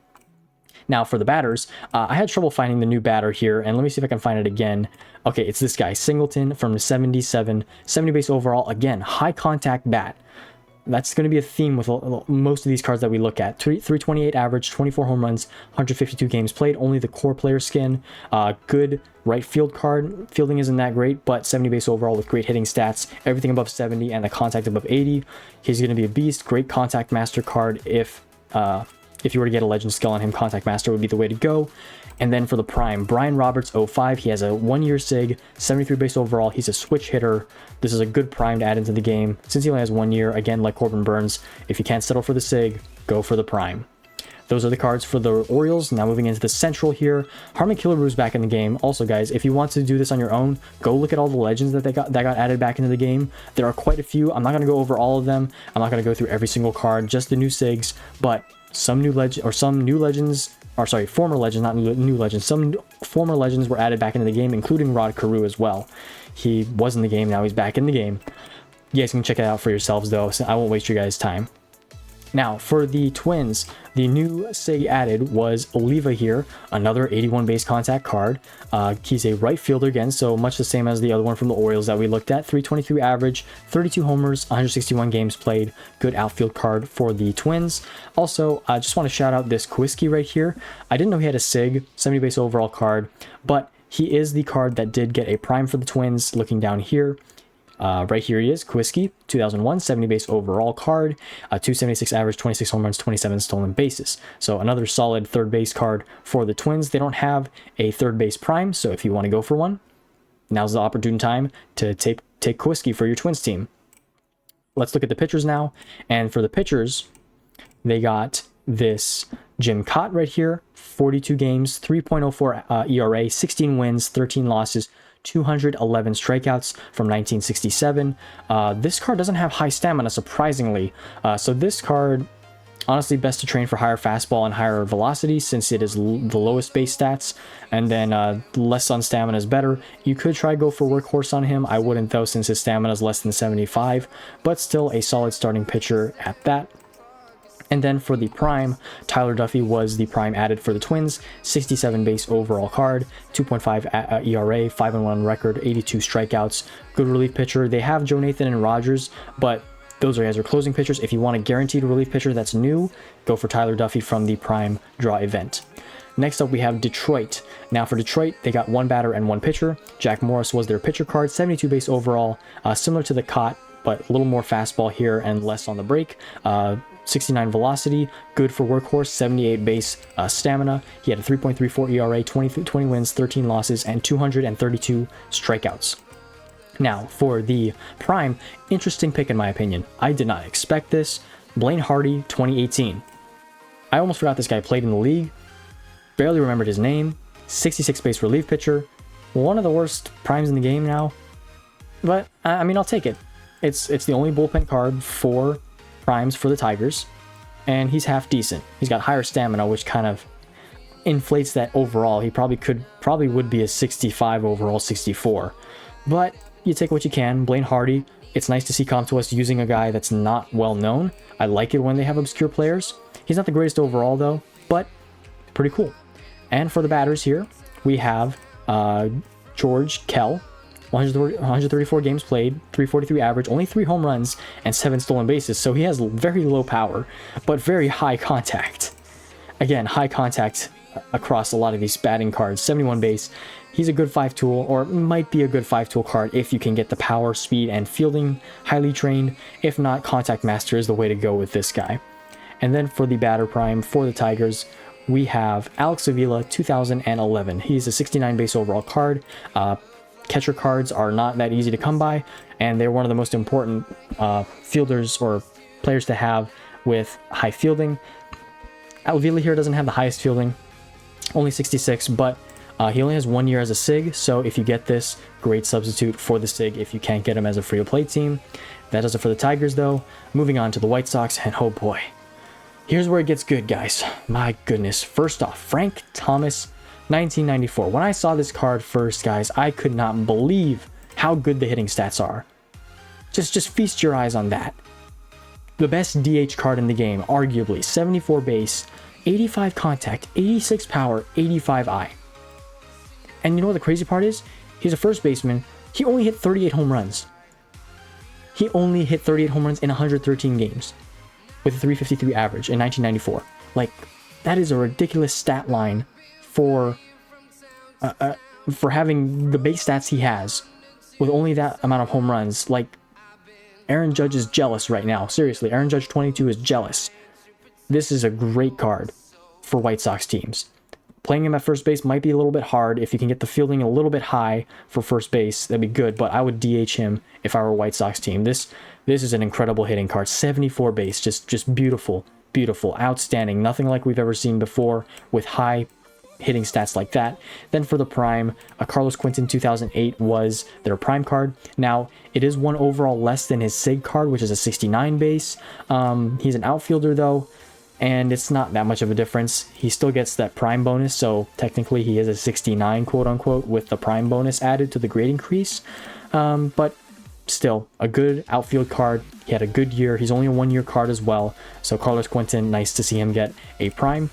Speaker 1: Now for the batters, I had trouble finding the new batter here, and let me see if I can find it again. Okay, it's this guy, Singleton from the 77, 70 base overall. Again, high contact bat. That's going to be a theme with most of these cards that we look at. 328 average, 24 home runs, 152 games played, only the core player skin. Good right field card. Fielding isn't that great, but 70 base overall with great hitting stats. Everything above 70 and the contact above 80. He's going to be a beast. Great contact master card if you were to get a legend skill on him. Contact master would be the way to go. And then for the prime, Brian Roberts 05, he has a 1-year SIG, 73 base overall. He's a switch hitter. This is a good prime to add into the game. Since he only has 1 year, again, like Corbin Burns, if you can't settle for the SIG, go for the prime. Those are the cards for the Orioles. Now moving into the Central here. Harmon Killerbrew is back in the game. Also, guys, if you want to do this on your own, go look at all the legends that got added back into the game. There are quite a few. I'm not going to go over all of them. I'm not going to go through every single card, just the new SIGs, but some new legends, or sorry, former legends, not new legends. Some former legends were added back into the game, including Rod Carew as well. He was in the game, now he's back in the game. You guys can check it out for yourselves though, so I won't waste your guys' time. Now, for the Twins, the new SIG added was Oliva here, another 81 base contact card. He's a right fielder again, so much the same as the other one from the Orioles that we looked at. 323 average, 32 homers, 161 games played. Good outfield card for the Twins. Also, I just want to shout out this Kwiatkowski right here. I didn't know he had a SIG, 70 base overall card, but he is the card that did get a prime for the Twins. Looking down here. Right here he is, Kwiatkowski, 2001, 70 base overall card, 276 average, 26 home runs, 27 stolen bases. So another solid third base card for the Twins. They don't have a third base prime, so if you want to go for one, now's the opportune time to take Kwiatkowski for your Twins team. Let's look at the pitchers now, and for the pitchers, they got this Jim Cott right here, 42 games, 3.04 ERA, 16 wins, 13 losses, 211 strikeouts from 1967. This card doesn't have high stamina, surprisingly. So this card, honestly, best to train for higher fastball and higher velocity since it is the lowest base stats. And then less on stamina is better. You could try go for workhorse on him. I wouldn't though, since his stamina is less than 75. But still a solid starting pitcher at that. And then for the prime, Tyler Duffy was the prime added for the Twins. 67 base overall card, 2.5 ERA, 5-1 record, 82 strikeouts. Good relief pitcher. They have Joe Nathan and Rogers, but those guys are closing pitchers. If you want a guaranteed relief pitcher that's new, go for Tyler Duffy from the prime draw event. Next up, we have Detroit. Now for Detroit, they got one batter and one pitcher. Jack Morris was their pitcher card, 72 base overall, similar to the Cott, but a little more fastball here and less on the break. 69 velocity, good for workhorse, 78 base stamina. He had a 3.34 ERA, 20 wins, 13 losses, and 232 strikeouts. Now, for the prime, interesting pick in my opinion. I did not expect this. Blaine Hardy, 2018. I almost forgot this guy played in the league. Barely remembered his name. 66 base relief pitcher. One of the worst primes in the game now. But, I mean, I'll take it. It's the only bullpen card for primes for the Tigers, and he's half decent. He's got higher stamina, which kind of inflates that overall. He probably would be a 65 overall, 64. But you take what you can. Blaine Hardy, it's nice to see come to us using a guy that's not well known. I like it when they have obscure players. He's not the greatest overall though, but pretty cool. And for the batters here, we have George Kell. 134 games played, 343 average, only 3 home runs, and 7 stolen bases. So he has very low power, but very high contact. Again, high contact across a lot of these batting cards. 71 base. He's a good 5-tool, or might be a good 5-tool card if you can get the power, speed, and fielding highly trained. If not, Contact Master is the way to go with this guy. And then for the batter prime for the Tigers, we have Alex Avila, 2011. He's a 69 base overall card. Catcher cards are not that easy to come by, and they're one of the most important fielders or players to have with high fielding. Avila here doesn't have the highest fielding, only 66, but he only has 1 year as a SIG, so if you get this, great substitute for the SIG if you can't get him as a free-to-play team. That does it for the Tigers, though. Moving on to the White Sox, and oh boy. Here's where it gets good, guys. My goodness. First off, Frank Thomas, 1994. When I saw this card first, guys, I could not believe how good the hitting stats are. Just feast your eyes on that. The best DH card in the game, arguably. 74 base, 85 contact, 86 power, 85 eye. And you know what the crazy part is? He's a first baseman. He only hit 38 home runs. He only hit 38 home runs in 113 games with a 353 average in 1994. Like, that is a ridiculous stat line for having the base stats he has with only that amount of home runs. Like, Aaron Judge is jealous right now. Seriously, Aaron Judge 22 is jealous. This is a great card for White Sox teams. Playing him at first base might be a little bit hard. If you can get the fielding a little bit high for first base, that'd be good, but I would DH him if I were a White Sox team. This is an incredible hitting card. 74 base, just beautiful, beautiful, outstanding. Nothing like we've ever seen before with high hitting stats like that. Then for the prime, a Carlos Quentin 2008 was their prime card. Now, it is one overall less than his SIG card, which is a 69 base. He's an outfielder though, and it's not that much of a difference. He still gets that prime bonus, so technically he is a 69, quote unquote, with the prime bonus added to the grade increase. But still, a good outfield card. He had a good year. He's only a one-year card as well. So Carlos Quentin, nice to see him get a prime.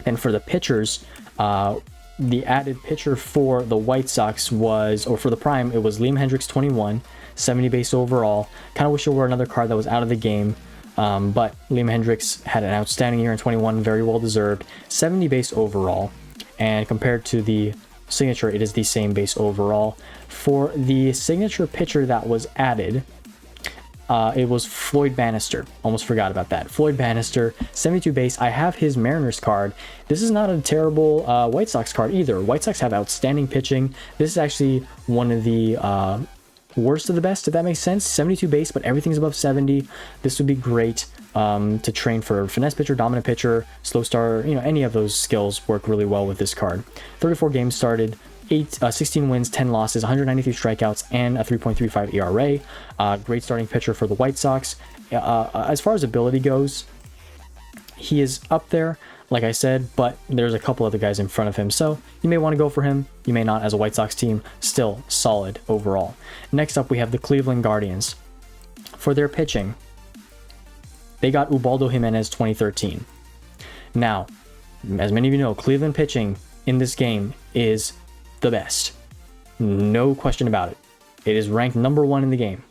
Speaker 1: And for the pitchers, the added pitcher for the White Sox was, or for the prime, it was Liam Hendricks 21, 70 base overall. Kind of wish there were another card that was out of the game. But Liam Hendricks had an outstanding year in 21, very well deserved. 70 base overall, and compared to the signature, it is the same base overall. For the signature pitcher that was added, it was Floyd Bannister. Almost forgot about that. Floyd Bannister, 72 base. I have his Mariners card. This is not a terrible White Sox card either. White Sox have outstanding pitching. This is actually one of the worst of the best, if that makes sense. 72 base, but everything's above 70. This would be great to train for finesse pitcher, dominant pitcher, slow starter. You know, any of those skills work really well with this card. 34 games started, 16 wins, 10 losses, 193 strikeouts, and a 3.35 ERA. Great starting pitcher for the White Sox. As far as ability goes, he is up there, like I said, but there's a couple other guys in front of him, so you may want to go for him. You may not as a White Sox team. Still solid overall. Next up, we have the Cleveland Guardians. For their pitching, they got Ubaldo Jimenez 2013. Now, as many of you know, Cleveland pitching in this game is the best. No question about it. It is ranked number 1 in the game.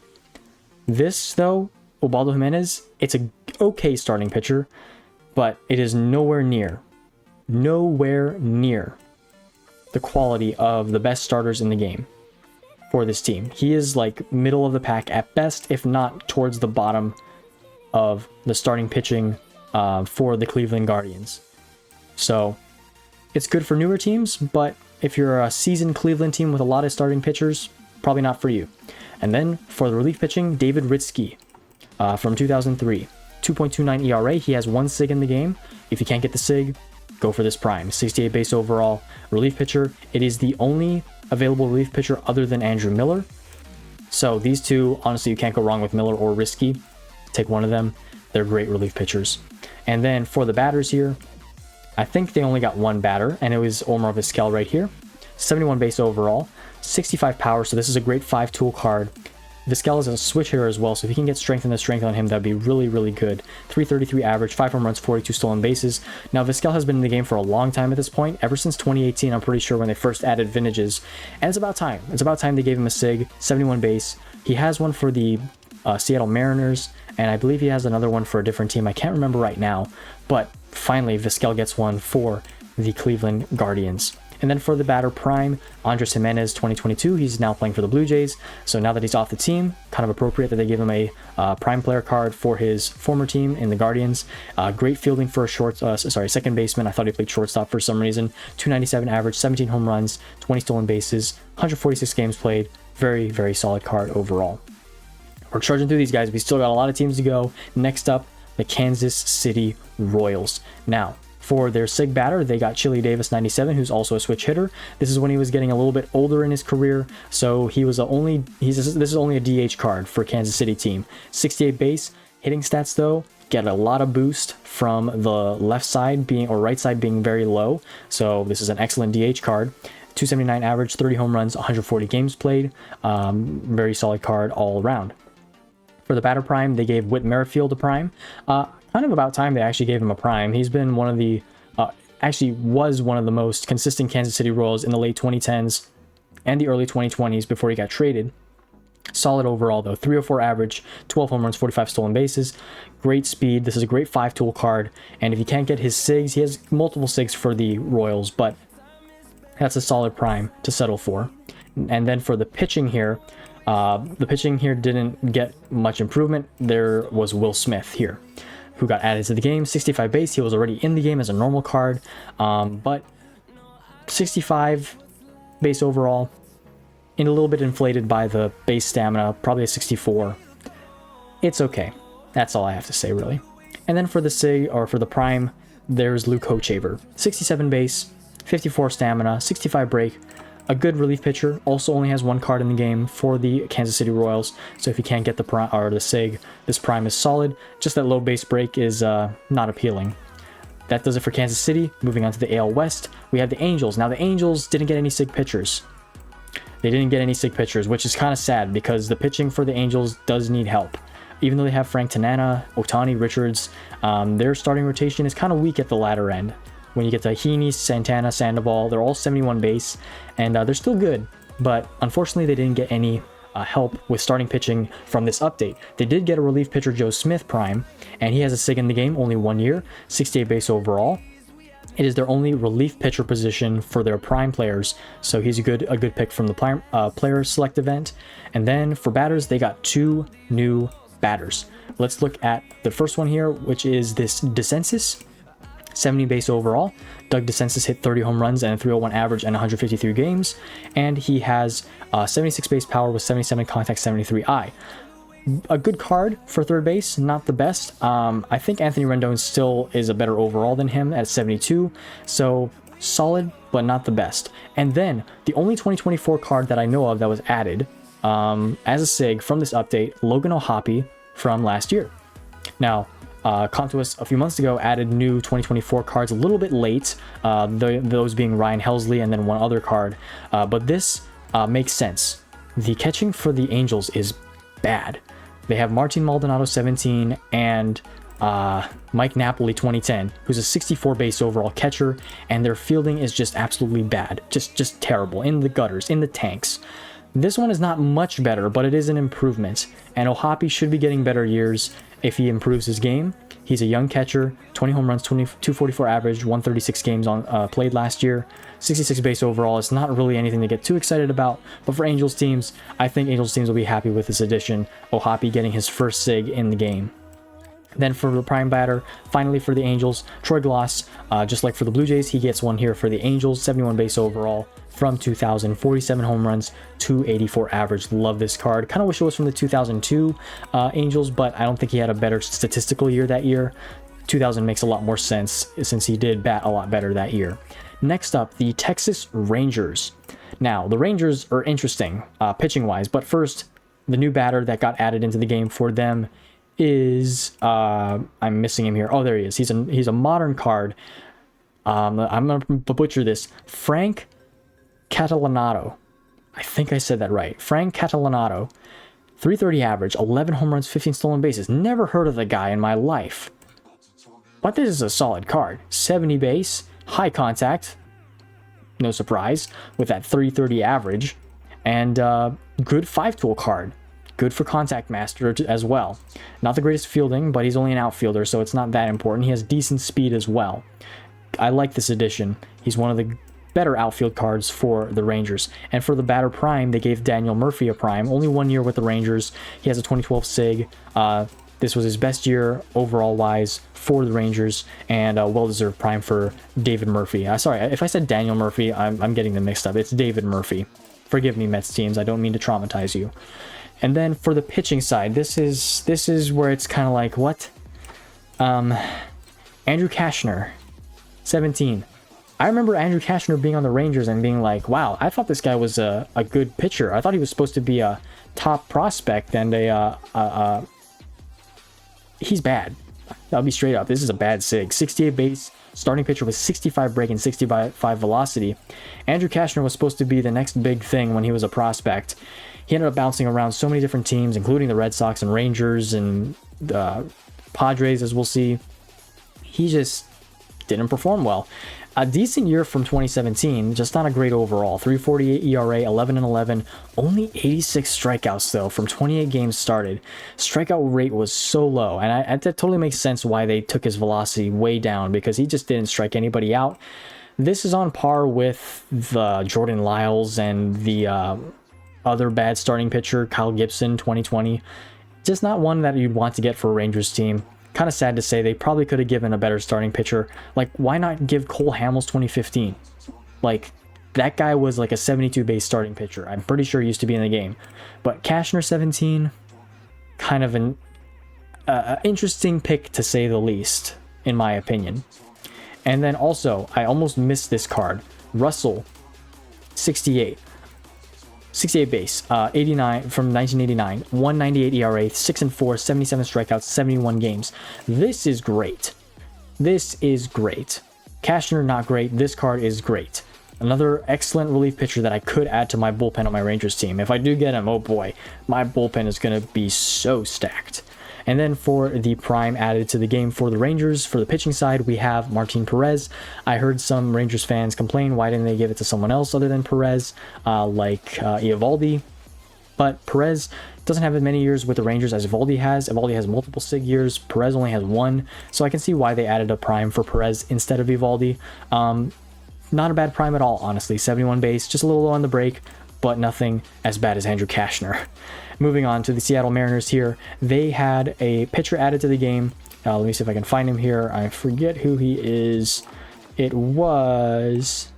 Speaker 1: This, though, Ubaldo Jimenez, it's a okay starting pitcher, but it is nowhere near the quality of the best starters in the game for this team. He is like middle of the pack at best, if not towards the bottom of the starting pitching for the Cleveland Guardians. So it's good for newer teams, but if you're a seasoned Cleveland team with a lot of starting pitchers, probably not for you. And then for the relief pitching, David Ritzky from 2003. 2.29 ERA. He has 1 SIG in the game. If you can't get the SIG, go for this prime. 68 base overall. Relief pitcher. It is the only available relief pitcher other than Andrew Miller. So these two, honestly, you can't go wrong with Miller or Risky. Take one of them. They're great relief pitchers. And then for the batters here, I think they only got one batter, and it was Omar Vizquel right here. 71 base overall. 65 power, so this is a great 5-tool card. Vizquel is a switch hitter as well, so if you can get strength on him, that'd be really, really good. 333 average, 5 home runs, 42 stolen bases. Now, Vizquel has been in the game for a long time at this point, ever since 2018, I'm pretty sure, when they first added vintages. And it's about time. It's about time they gave him a SIG, 71 base. He has one for the Seattle Mariners, and I believe he has another one for a different team. I can't remember right now, but finally, Vizquel gets one for the Cleveland Guardians. And then for the batter prime, Andres Jimenez 2022, he's now playing for the Blue Jays. So now that he's off the team, kind of appropriate that they give him a prime player card for his former team in the Guardians. Great fielding for a second baseman. I thought he played shortstop for some reason. 297 average, 17 home runs, 20 stolen bases, 146 games played. Very, very solid card overall. We're charging through these guys. We still got a lot of teams to go. Next up, the Kansas City Royals. Now, for their SIG batter, they got Chili Davis 97, who's also a switch hitter. This is when he was getting a little bit older in his career, so this is only a DH card for Kansas City team. 68 base, hitting stats though, get a lot of boost from the left side being, or right side being very low. So this is an excellent DH card. 279 average, 30 home runs, 140 games played. Very solid card all around. For the batter prime, they gave Whit Merrifield a prime. Kind of about time they actually gave him a prime. He's been one of the, actually was one of the most consistent Kansas City Royals in the late 2010s and the early 2020s before he got traded. Solid overall though, 304 average, 12 home runs, 45 stolen bases, great speed. This is a great 5-tool card, and if you can't get his SIGs, he has multiple SIGs for the Royals, but that's a solid prime to settle for. And then for the pitching here, didn't get much improvement. There was Will Smith here, who got added to the game. 65 base, he was already in the game as a normal card, but 65 base overall, and a little bit inflated by the base stamina, probably a 64. It's okay. That's all I have to say, really. And then for the SIG, or for the prime, there's Luke Hochevar. 67 base, 54 stamina, 65 break, a good relief pitcher. Also only has one card in the game for the Kansas City Royals, so if you can't get the prime or the SIG, this prime is solid. Just that low base break is not appealing. That does it for Kansas City. Moving on to the AL West, we have the Angels. Now the Angels didn't get any SIG pitchers. They didn't get any SIG pitchers, which is kind of sad because the pitching for the Angels does need help. Even though they have Frank Tanana, Ohtani, Richards, their starting rotation is kind of weak at the latter end. When you get to Heaney, Santana, Sandoval, they're all 71 base, and they're still good, but unfortunately they didn't get any help with starting pitching from this update. They did get a relief pitcher, Joe Smith prime, and he has a SIG in the game, only 1 year, 68 base overall. It is their only relief pitcher position for their prime players, so he's a good pick from the player select event. And then for batters, they got 2 new batters. Let's look at the first one here, which is this DeCensis, 70 base overall. Doug DeCensis hit 30 home runs and a 301 average in 153 games, and he has 76 base power with 77 contact, 73 eye. A good card for third base, not the best. I think Anthony Rendon still is a better overall than him at 72, so solid, but not the best. And then the only 2024 card that I know of that was added as a SIG from this update, Logan O'Hoppe from last year. Now, Contuous a few months ago added new 2024 cards a little bit late, those being Ryan Helsley and then one other card, but this makes sense. The catching for the Angels is bad. They have Martin Maldonado 17 and Mike Napoli 2010, who's a 64 base overall catcher, and their fielding is just absolutely bad, just terrible, in the gutters, in the tanks. This one is not much better, but it is an improvement, and O'Hoppe should be getting better years if he improves his game. He's a young catcher, 20 home runs, 244 average, 136 games on played last year, 66 base overall. It's not really anything to get too excited about, but for Angels teams, I think Angels teams will be happy with this addition, O'Hoppe getting his first SIG in the game. Then for the prime batter, finally for the Angels, Troy Glaus, just like for the Blue Jays, he gets one here for the Angels, 71 base overall from 2000, 47 home runs, 284 average. Love this card. Kind of wish it was from the 2002 Angels, but I don't think he had a better statistical year that year. 2000 makes a lot more sense since he did bat a lot better that year. Next up, the Texas Rangers. Now, the Rangers are interesting pitching-wise, but first, the new batter that got added into the game for them is I'm missing him here. Oh, there he is. He's a modern card. I'm gonna butcher this. Frank Catalanato. I think I said that right. Frank Catalanato. 330 average, 11 home runs, 15 stolen bases. Never heard of the guy in my life. But this is a solid card. 70 base, high contact. No surprise with that 330 average, and good 5-tool card. Good for contact master as well. Not the greatest fielding, but he's only an outfielder, so it's not that important. He has decent speed as well. I like this addition. He's one of the better outfield cards for the Rangers. And for the batter prime, they gave Daniel Murphy a prime. Only 1 year with the Rangers. He has a 2012 SIG. This was his best year overall wise for the Rangers, and a well-deserved prime for David Murphy. Sorry, if I said Daniel Murphy, I'm getting them mixed up. It's David Murphy. Forgive me, Mets teams. I don't mean to traumatize you. And then for the pitching side, this is where it's kind of like, what? Andrew Cashner, 17. I remember Andrew Cashner being on the Rangers and being like, wow, I thought this guy was a good pitcher. I thought he was supposed to be a top prospect, and he's bad. I'll be straight up. This is a bad SIG. 68 base, starting pitcher with 65 break and 65 velocity. Andrew Cashner was supposed to be the next big thing when he was a prospect. He ended up bouncing around so many different teams, including the Red Sox and Rangers and the Padres, as we'll see. He just didn't perform well. A decent year from 2017, just not a great overall. 3.48 ERA, 11-11, only 86 strikeouts though from 28 games started. Strikeout rate was so low, and that totally makes sense why they took his velocity way down, because he just didn't strike anybody out. This is on par with the Jordan Lyles and the other bad starting pitcher, Kyle Gibson, 2020. Just not one that you'd want to get for a Rangers team. Kind of sad to say. They probably could have given a better starting pitcher. Like, why not give Cole Hamels 2015? Like, that guy was like a 72 base starting pitcher. I'm pretty sure he used to be in the game. But Cashner 17, kind of an interesting pick to say the least, in my opinion. And then also, I almost missed this card. Russell, 68 base, 89 from 1989, 198 ERA, 6-4, 77 strikeouts, 71 games. This is great. This is great. Cashner, not great. This card is great. Another excellent relief pitcher that I could add to my bullpen on my Rangers team. If I do get him, oh boy, my bullpen is going to be so stacked. And then for the prime added to the game for the Rangers, for the pitching side, we have Martin Perez. I heard some Rangers fans complain, why didn't they give it to someone else other than Perez, like Eovaldi? But Perez doesn't have as many years with the Rangers as Eovaldi has. Eovaldi has multiple SIG years. Perez only has one. So I can see why they added a prime for Perez instead of Eovaldi. Not a bad prime at all, honestly. 71 base, just a little low on the break, but nothing as bad as Andrew Cashner. Moving on to the Seattle Mariners here. They had a pitcher added to the game. Let me see if I can find him here. I forget who he is. It was...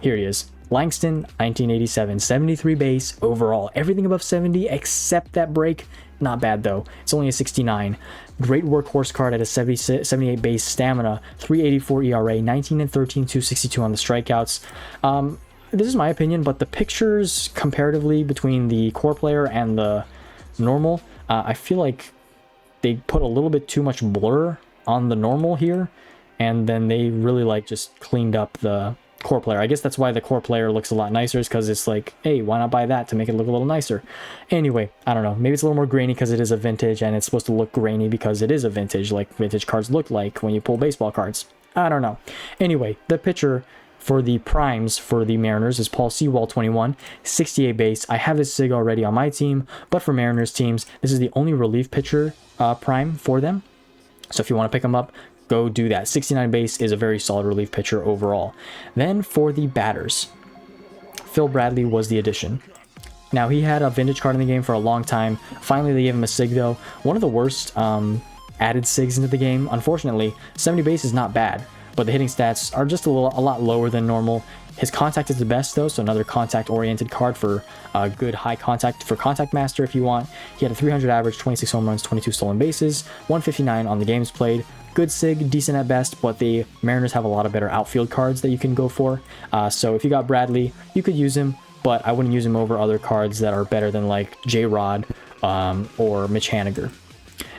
Speaker 1: here he is. Langston, 1987. 73 base overall. Everything above 70 except that break. Not bad though. It's only a 69. Great workhorse card at a 78 base stamina. 3.84 ERA. 19-13, 262 on the strikeouts. This is my opinion, but the pictures comparatively between the core player and the normal, I feel like they put a little bit too much blur on the normal here, and then they really like just cleaned up the core player. I guess that's why the core player looks a lot nicer, is because it's like, hey, why not buy that to make it look a little nicer? Anyway, I don't know. Maybe it's a little more grainy because it is a vintage, and it's supposed to look grainy because it is a vintage, like vintage cards look like when you pull baseball cards. I don't know. Anyway, the pitcher for the primes for the Mariners is Paul Sewald, 21, 68 base. I have his SIG already on my team, but for Mariners teams, this is the only relief pitcher prime for them. So if you want to pick him up, go do that. 69 base is a very solid relief pitcher overall. Then for the batters, Phil Bradley was the addition. Now, he had a vintage card in the game for a long time. Finally, they gave him a SIG, though. One of the worst added SIGs into the game. Unfortunately, 70 base is not bad, but the hitting stats are just a lot lower than normal. His contact is the best though, so another contact-oriented card for good high contact for Contact Master if you want. He had a 300 average, 26 home runs, 22 stolen bases, 159 on the games played. Good SIG, decent at best, but the Mariners have a lot of better outfield cards that you can go for. So if you got Bradley, you could use him, but I wouldn't use him over other cards that are better than like J-Rod or Mitch Haniger.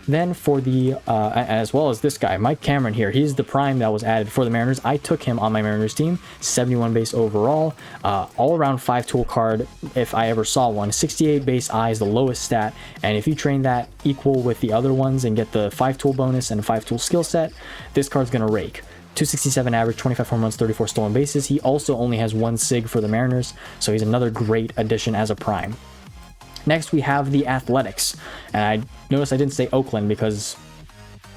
Speaker 1: Then for the, as well as this guy, Mike Cameron here, he's the prime that was added for the Mariners. I took him on my Mariners team, 71 base overall, all-around 5-tool card if I ever saw one. 68 base I is the lowest stat, and if you train that equal with the other ones and get the 5-tool bonus and 5-tool skill set, this card's going to rake. 267 average, 25 home runs, 34 stolen bases. He also only has one SIG for the Mariners, so he's another great addition as a prime. Next, we have the Athletics, and I noticed I didn't say Oakland because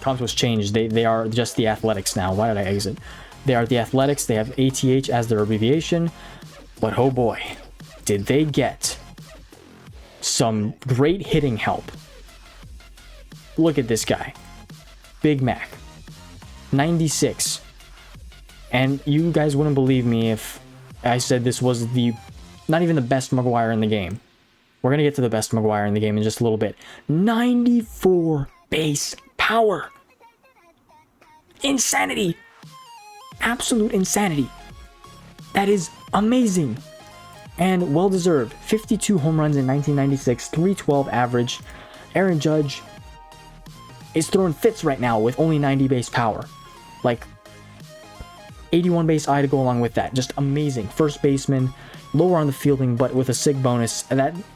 Speaker 1: comps was changed. They are just the Athletics now. Why did I exit? They are the Athletics. They have ATH as their abbreviation, but oh boy, did they get some great hitting help. Look at this guy, Big Mac, 96, and you guys wouldn't believe me if I said this was not even the best McGuire in the game. We're going to get to the best McGuire in the game in just a little bit. 94 base power. Insanity. Absolute insanity. That is amazing. And well-deserved. 52 home runs in 1996, 312 average. Aaron Judge, is throwing fits right now with only 90 base power. Like, 81 base I to go along with that. Just amazing. First baseman, lower on the fielding, but with a sig bonus.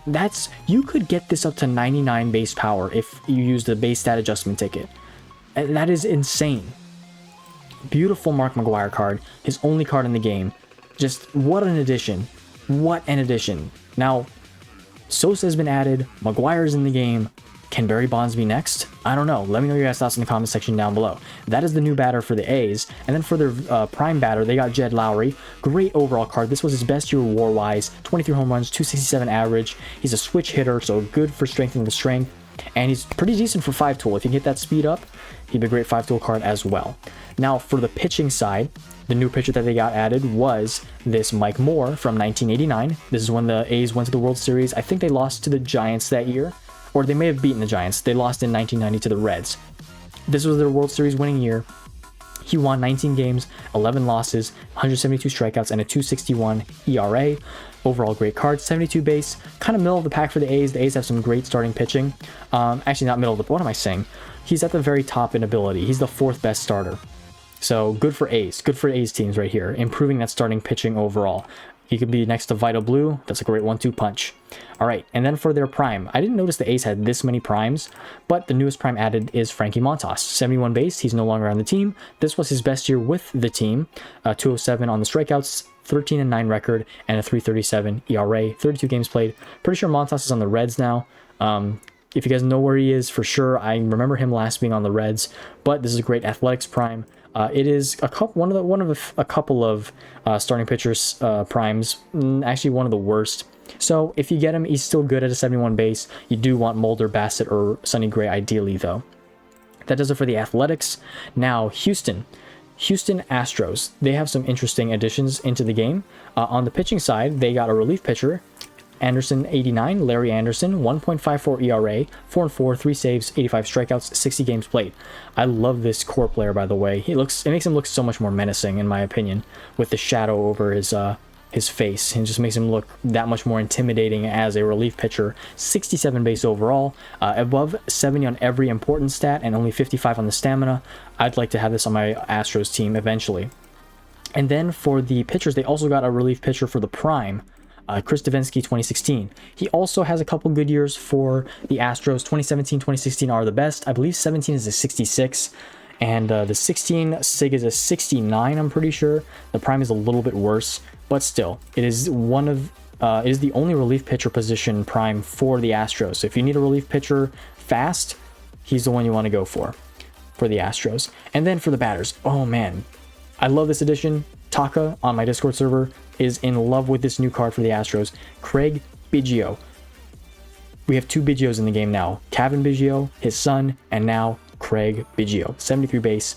Speaker 1: That's you could get this up to 99 base power if you use the base stat adjustment ticket. And that is insane. Beautiful Mark McGwire card. His only card in the game. Just what an addition. What an addition. Now, Sosa has been added. McGuire's in the game. Can Barry Bonds be next? I don't know. Let me know your guys' thoughts in the comment section down below. That is the new batter for the A's. And then for their prime batter, they got Jed Lowry. Great overall card. This was his best year war-wise. 23 home runs, 267 average. He's a switch hitter, so good for strengthening the strength. And he's pretty decent for 5-tool. If you can get that speed up, he'd be a great 5-tool card as well. Now, for the pitching side, the new pitcher that they got added was this Mike Moore from 1989. This is when the A's went to the World Series. I think they lost to the Giants that year. Or they may have beaten the Giants. They lost in 1990 to the Reds. This was their World Series winning year. He won 19 games, 11 losses, 172 strikeouts, and a 2.61 ERA. Overall, great card. 72 base, kind of middle of the pack for the A's. The A's have some great starting pitching. Actually, not middle of the... What am I saying? He's at the very top in ability. He's the 4th best starter. So, good for A's. Good for A's teams right here. Improving that starting pitching overall. He could be next to Vital Blue. That's a great 1-2 punch. All right, and then for their prime, I didn't notice the A's had this many primes, but the newest prime added is Frankie Montas. 71 base, he's no longer on the team. This was his best year with the team. 207 on the strikeouts, 13-9 record, and a 3.37 ERA. 32 games played. Pretty sure Montas is on the Reds now. If you guys know where he is, for sure, I remember him last being on the Reds, but this is a great athletics prime. It is a couple of starting pitchers primes, actually one of the worst. So if you get him, he's still good at a 71 base. You do want Mulder, Bassett, or Sonny Gray ideally, though. That does it for the athletics. Now, Houston Astros. They have some interesting additions into the game. On the pitching side, they got a relief pitcher, Anderson 89, Larry Anderson, 1.54 ERA, 4-4, 3 saves, 85 strikeouts, 60 games played. I love this core player, by the way. It makes him look so much more menacing, in my opinion, with the shadow over his face. It just makes him look that much more intimidating as a relief pitcher. 67 base overall, above 70 on every important stat, and only 55 on the stamina. I'd like to have this on my Astros team eventually. And then for the pitchers, they also got a relief pitcher for the prime. Chris Davinsky, 2016. He also has a couple good years for the Astros. 2017, 2016 are the best. I believe 17 is a 66. And the 16 SIG is a 69, I'm pretty sure. The prime is a little bit worse. But still, it is it is the only relief pitcher position prime for the Astros. So if you need a relief pitcher fast, he's the one you want to go for the Astros. And then for the batters, oh man, I love this addition. Taka on my Discord server is in love with this new card for the Astros. Craig Biggio. We have 2 Biggios in the game now. Kevin Biggio, his son, and now Craig Biggio. 73 base.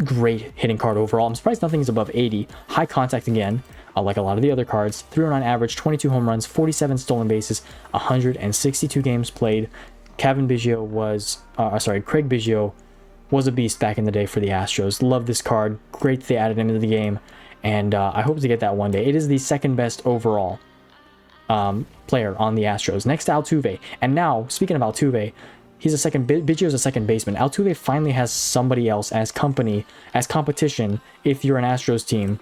Speaker 1: Great hitting card overall. I'm surprised nothing is above 80. High contact again, like a lot of the other cards. 309 average, 22 home runs, 47 stolen bases, 162 games played. Craig Biggio was a beast back in the day for the Astros. Love this card. Great that they added him into the game. And I hope to get that one day. It is the 2nd best overall player on the Astros. Next to Altuve. And now, speaking of Altuve, Biggio's a second baseman. Altuve finally has somebody else as competition if you're an Astros team.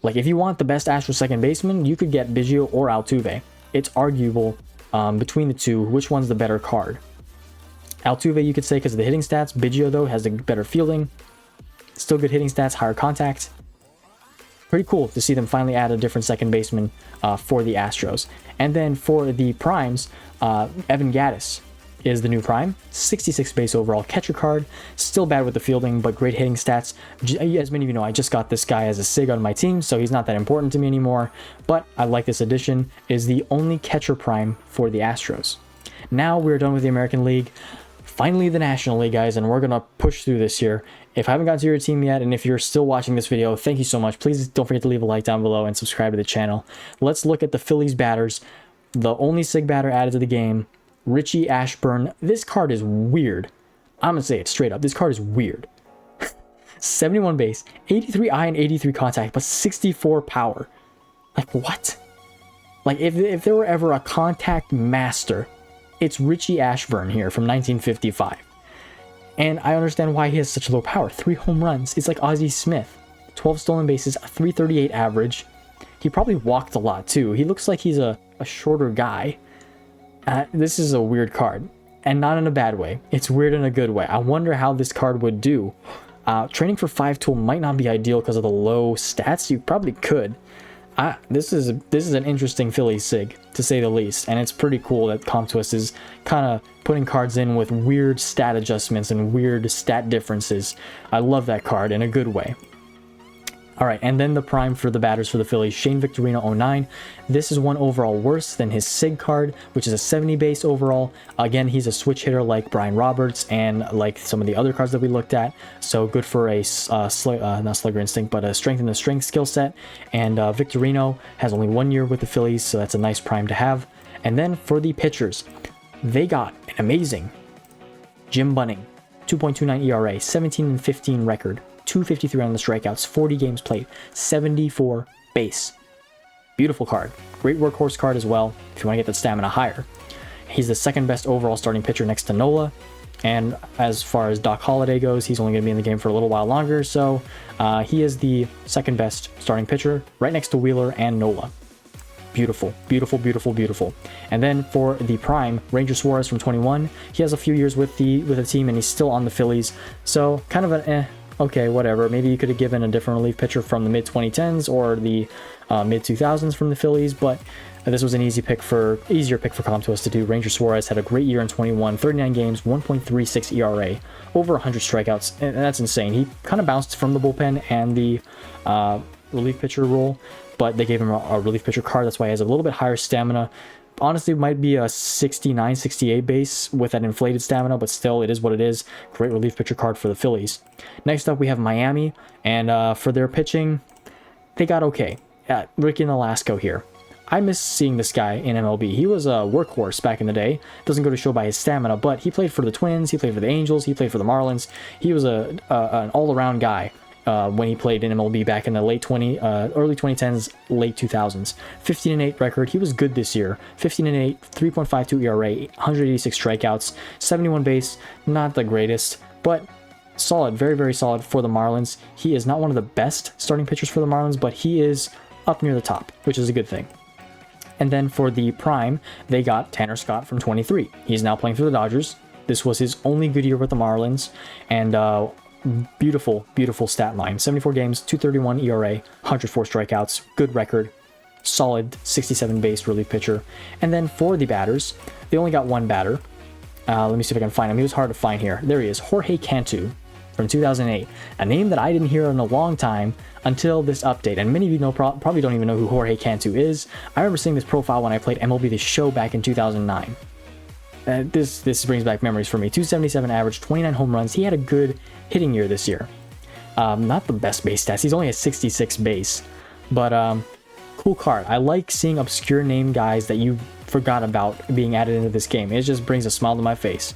Speaker 1: Like, if you want the best Astros second baseman, you could get Biggio or Altuve. It's arguable between the two, which one's the better card. Altuve, you could say, because of the hitting stats. Biggio, though, has the better fielding. Still good hitting stats, higher contact. Pretty cool to see them finally add a different second baseman for the Astros. And then for the primes, Evan Gattis is the new prime. 66 base overall catcher card. Still bad with the fielding, but great hitting stats. As many of you know, I just got this guy as a SIG on my team, so he's not that important to me anymore. But I like this addition. Is the only catcher prime for the Astros. Now we're done with the American League. Finally, the National League, guys, and we're going to push through this here. If I haven't got to your team yet, and if you're still watching this video, thank you so much. Please don't forget to leave a like down below and subscribe to the channel. Let's look at the Phillies batters. The only SIG batter added to the game, Richie Ashburn. This card is weird. I'm going to say it straight up. This card is weird. 71 base, 83 eye and 83 contact, but 64 power. Like, what? Like, if there were ever a contact master, it's Richie Ashburn here from 1955. And I understand why he has such low power. 3 home runs. It's like Ozzie Smith. 12 stolen bases, a 338 average. He probably walked a lot too. He looks like he's a shorter guy. This is a weird card. And not in a bad way. It's weird in a good way. I wonder how this card would do. Training for 5 tool might not be ideal because of the low stats. You probably could. This is an interesting Phillies sig, to say the least, and it's pretty cool that ComTwist is kind of putting cards in with weird stat adjustments and weird stat differences. I love that card in a good way. All right, and then the prime for the batters for the Phillies, Shane Victorino 09. This is one overall worse than his SIG card, which is a 70 base overall. Again, he's a switch hitter like Brian Roberts and like some of the other cards that we looked at. So good for a, not Slugger Instinct, but a strength in the strength skill set. And Victorino has only 1 year with the Phillies, so that's a nice prime to have. And then for the pitchers, they got an amazing Jim Bunning, 2.29 ERA, 17-15 record. 253 on the strikeouts, 40 games played, 74 base. Beautiful card. Great workhorse card as well, if you want to get that stamina higher. He's the second best overall starting pitcher next to Nola. And as far as Doc Holliday goes, he's only going to be in the game for a little while longer. So he is the second best starting pitcher, right next to Wheeler and Nola. Beautiful, beautiful, beautiful, beautiful. And then for the prime, Ranger Suarez from 21. He has a few years with the team and he's still on the Phillies. So kind of an okay, whatever. Maybe you could have given a different relief pitcher from the mid-2010s or the mid-2000s from the Phillies, but this was an easier pick for ComTwist to do. Ranger Suarez had a great year in 21, 39 games, 1.36 ERA, over 100 strikeouts, and that's insane. He kind of bounced from the bullpen and the relief pitcher role, but they gave him a relief pitcher card. That's why he has a little bit higher stamina. Honestly, it might be a 69, 68 base with that inflated stamina, but still, it is what it is. Great relief pitcher card for the Phillies. Next up, we have Miami, and for their pitching, they got okay. Ricky Nolasco here. I miss seeing this guy in MLB. He was a workhorse back in the day. Doesn't go to show by his stamina, but he played for the Twins, he played for the Angels, he played for the Marlins. He was an all-around guy. When he played in MLB back in the early 2010s, late 2000s. 15-8 record. He was good this year. 15-8, 3.52 ERA, 186 strikeouts, 71 base. Not the greatest, but solid, very, very solid for the Marlins. He is not one of the best starting pitchers for the Marlins, but he is up near the top, which is a good thing. And then for the prime, they got Tanner Scott from 23. He's now playing for the Dodgers. This was his only good year with the Marlins, and beautiful, beautiful stat line. 74 games, 231 ERA, 104 strikeouts, good record, solid 67 base relief pitcher. And then for the batters, they only got one batter. Let me see if I can find him. He was hard to find here. There he is, Jorge Cantu from 2008, a name that I didn't hear in a long time until this update. And many of you probably don't even know who Jorge Cantu is. I remember seeing this profile when I played MLB The Show back in 2009. This brings back memories for me. 277 average, 29 home runs. He had a good hitting year this year. Not the best base stats. He's only a 66 base. But cool card. I like seeing obscure name guys that you forgot about being added into this game. It just brings a smile to my face.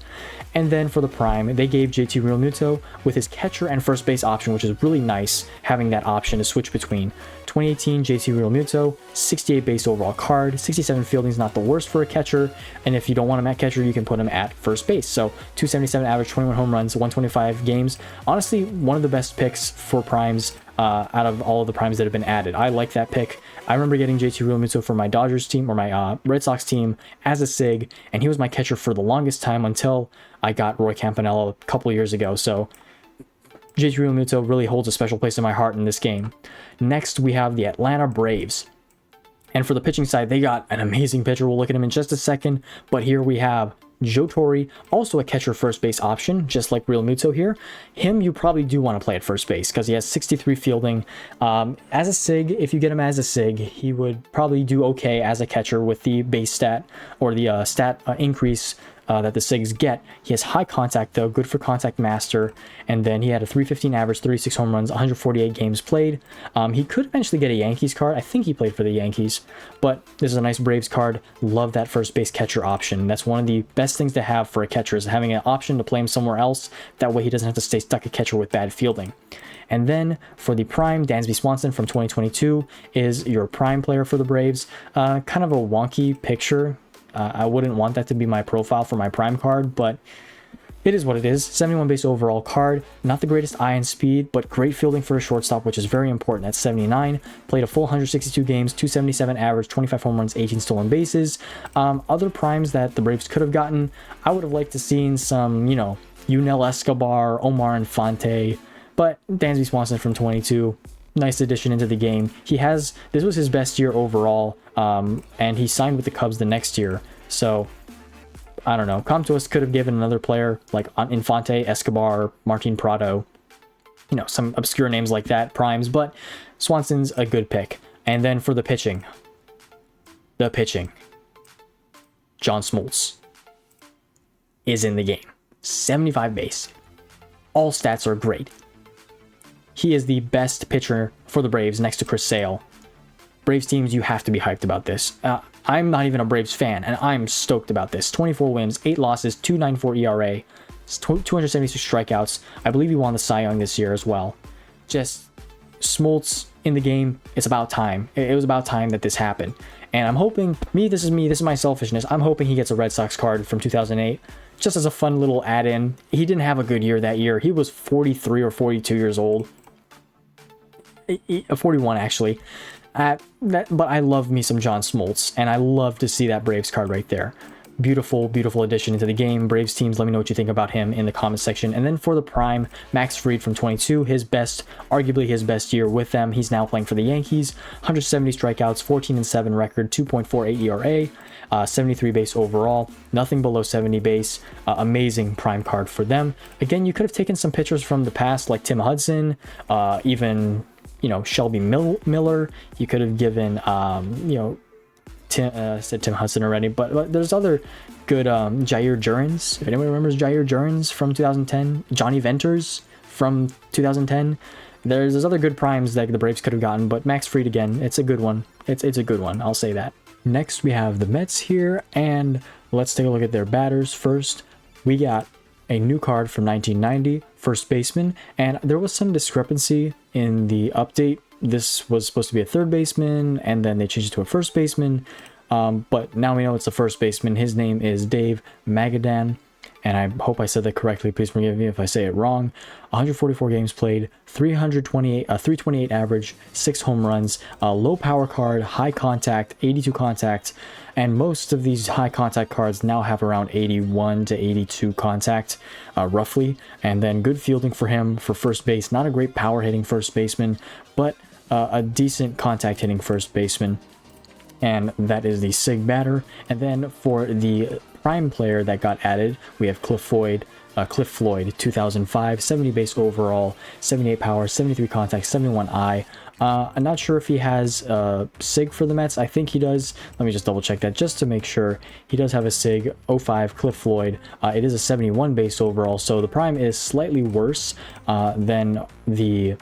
Speaker 1: And then for the prime, they gave JT Realmuto with his catcher and first base option, which is really nice having that option to switch between. 2018 JT Realmuto, 68 base overall card, 67 fielding is not the worst for a catcher, and if you don't want him at catcher, you can put him at first base. So 277 average, 21 home runs, 125 games. Honestly, one of the best picks for primes out of all of the primes that have been added. I like that pick. I remember getting JT Realmuto for my Dodgers team or my Red Sox team as a SIG, and he was my catcher for the longest time until I got Roy Campanella a couple of years ago. So JT Realmuto really holds a special place in my heart in this game. Next, we have the Atlanta Braves. And for the pitching side, they got an amazing pitcher. We'll look at him in just a second. But here we have Joe Torre, also a catcher first base option, just like Realmuto here. Him, you probably do want to play at first base because he has 63 fielding. As a SIG, if you get him as a SIG, he would probably do okay as a catcher with the base stat or the stat increase that the SIGs get. He has high contact though, good for contact master, and then he had a 315 average, 36 home runs, 148 games played. He could eventually get a Yankees card. I think he played for the Yankees, but this is a nice Braves card. Love that first base catcher option. That's one of the best things to have for a catcher, is having an option to play him somewhere else. That way he doesn't have to stay stuck at catcher with bad fielding. And then for the prime, Dansby Swanson from 2022 is your prime player for the Braves. Kind of a wonky picture. I wouldn't want that to be my profile for my prime card, but It is what it is. 71 base overall card. Not the greatest eye and speed, but great fielding for a shortstop, which is very important. At 79, played a full 162 games, 277 average, 25 home runs, 18 stolen bases. Other primes that the Braves could have gotten, I would have liked to seen some, you know, Yunel Escobar, Omar Infante, but Dansby Swanson from 22. Nice addition into the game. This was his best year overall, and he signed with the Cubs the next year. So I don't know. Comtois could have given another player like Infante, Escobar, Martin Prado, you know, some obscure names like that, primes, but Swanson's a good pick. And then for the pitching, John Smoltz is in the game. 75 base. All stats are great. He is the best pitcher for the Braves next to Chris Sale. Braves teams, you have to be hyped about this. I'm not even a Braves fan, and I'm stoked about this. 24 wins, 8 losses, 2.94 ERA, 276 strikeouts. I believe he won the Cy Young this year as well. Just Smoltz in the game. It's about time. It was about time that this happened. And I'm hoping, this is my selfishness. I'm hoping he gets a Red Sox card from 2008, just as a fun little add-in. He didn't have a good year that year. He was 43 or 42 years old. 41 actually. But I love me some John Smoltz, and I love to see that Braves card right there. Beautiful, beautiful addition into the game. Braves teams, let me know what you think about him in the comments section. And then for the prime, Max Fried from 22, arguably his best year with them. He's now playing for the Yankees. 170 strikeouts, 14-7 record, 2.48 ERA, 73 base overall, nothing below 70 base. Amazing prime card for them. Again, you could have taken some pitchers from the past like Tim Hudson, even, you know, Shelby Miller. You could have given, you know, said Tim Hudson already, but there's other good, Jair Jurrens, if anyone remembers Jair Jurrens from 2010, Johnny Venters from 2010. There's other good primes that the Braves could have gotten, but Max Fried, again, it's a good one. It's a good one, I'll say that. Next, we have the Mets here, and let's take a look at their batters first. We got a new card from 1990, first baseman, and there was some discrepancy in the update. This was supposed to be a third baseman, and then they changed it to a first baseman, but now we know it's a first baseman. His name is Dave Magadan, and I hope I said that correctly. Please forgive me if I say it wrong. 144 games played, 328 average, 6 home runs, low power card, high contact, 82 contact, and most of these high contact cards now have around 81 to 82 contact, roughly. And then good fielding for him for first base. Not a great power hitting first baseman, but a decent contact hitting first baseman. And that is the SIG batter. And then for the prime player that got added, we have Cliff Floyd, 2005, 70 base overall, 78 power, 73 contact, 71 eye. I'm not sure if he has SIG for the Mets. I think he does. Let me just double check that just to make sure. He does have a SIG, 05, Cliff Floyd. It is a 71 base overall, so the prime is slightly worse than the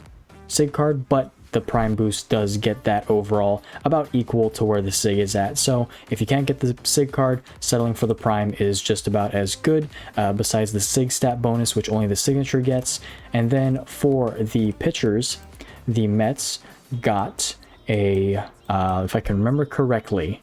Speaker 1: SIG card, but the prime boost does get that overall about equal to where the SIG is at. So if you can't get the SIG card, settling for the prime is just about as good, besides the SIG stat bonus, which only the signature gets. And then for the pitchers, the Mets got a, if I can remember correctly,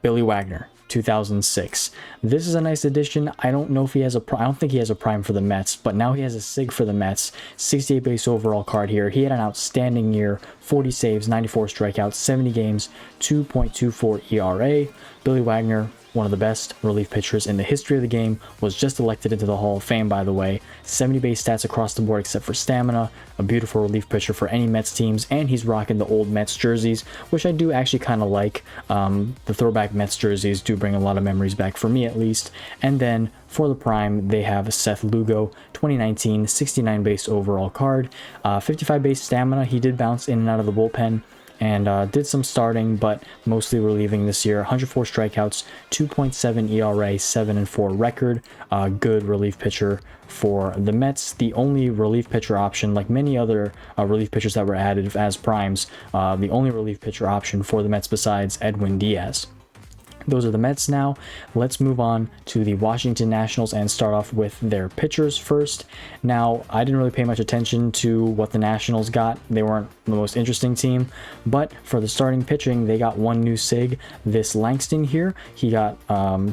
Speaker 1: Billy Wagner, 2006. This is a nice addition. I don't know if he has a I don't think he has a prime for the Mets, but now he has a SIG for the Mets. 68 base overall card here. He had an outstanding year, 40 saves, 94 strikeouts, 70 games, 2.24 ERA. Billy Wagner, one of the best relief pitchers in the history of the game, was just elected into the Hall of Fame, by the way. 70 base stats across the board except for stamina. A beautiful relief pitcher for any Mets teams, and he's rocking the old Mets jerseys, which I do actually kind of like. The throwback Mets jerseys do bring a lot of memories back, for me at least. And then for the prime, they have Seth Lugo, 2019, 69 base overall card, 55 base stamina. He did bounce in and out of the bullpen, and did some starting, but mostly relieving this year. 104 strikeouts, 2.7 ERA, 7-4 record. Good relief pitcher for the Mets. The only relief pitcher option, like many other relief pitchers that were added as primes, the only relief pitcher option for the Mets besides Edwin Diaz. those are the Mets now. Let's move on to the Washington Nationals and start off with their pitchers first. Now, I didn't really pay much attention to what the Nationals got. They weren't the most interesting team, but for the starting pitching, they got one new SIG. This Langston here, he got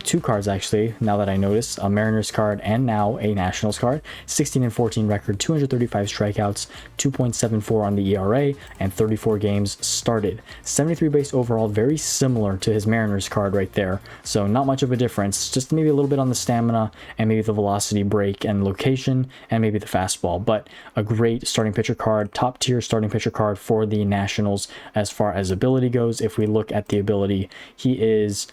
Speaker 1: 2 cards actually, now that I notice, a Mariners card and now a Nationals card. 16-14 record, 235 strikeouts, 2.74 on the ERA, and 34 games started. 73 base overall, very similar to his Mariners card right there. So not much of a difference, just maybe a little bit on the stamina and maybe the velocity, break, and location, and maybe the fastball. But a great starting pitcher card, top tier starting pitcher card for the Nationals as far as ability goes. If we look at the ability, he is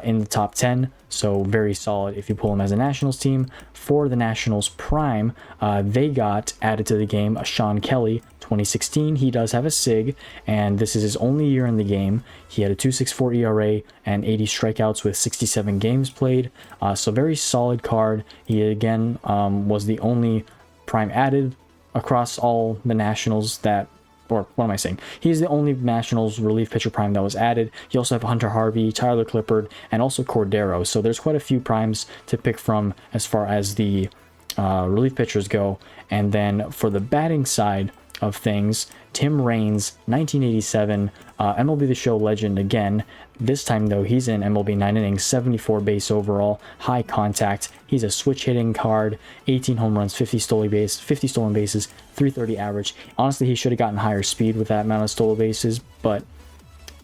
Speaker 1: in the top 10, so very solid if you pull him as a Nationals team. For the Nationals prime, they got added to the game a Sean Kelly, 2016. He does have a SIG, and this is his only year in the game. He had a 2.64 ERA and 80 strikeouts with 67 games played, so very solid card. He again was the only prime added across all the Nationals that, or what am I saying? He's the only Nationals relief pitcher prime that was added. You also have Hunter Harvey, Tyler Clippard, and also Cordero. So there's quite a few primes to pick from as far as the relief pitchers go. And then for the batting side of things, Tim Raines, 1987, MLB The Show legend again. This time though, he's in MLB 9 innings, 74 base overall, high contact. He's a switch hitting card, 18 home runs, 50 stolen bases, 330 average. Honestly, he should have gotten higher speed with that amount of stolen bases, but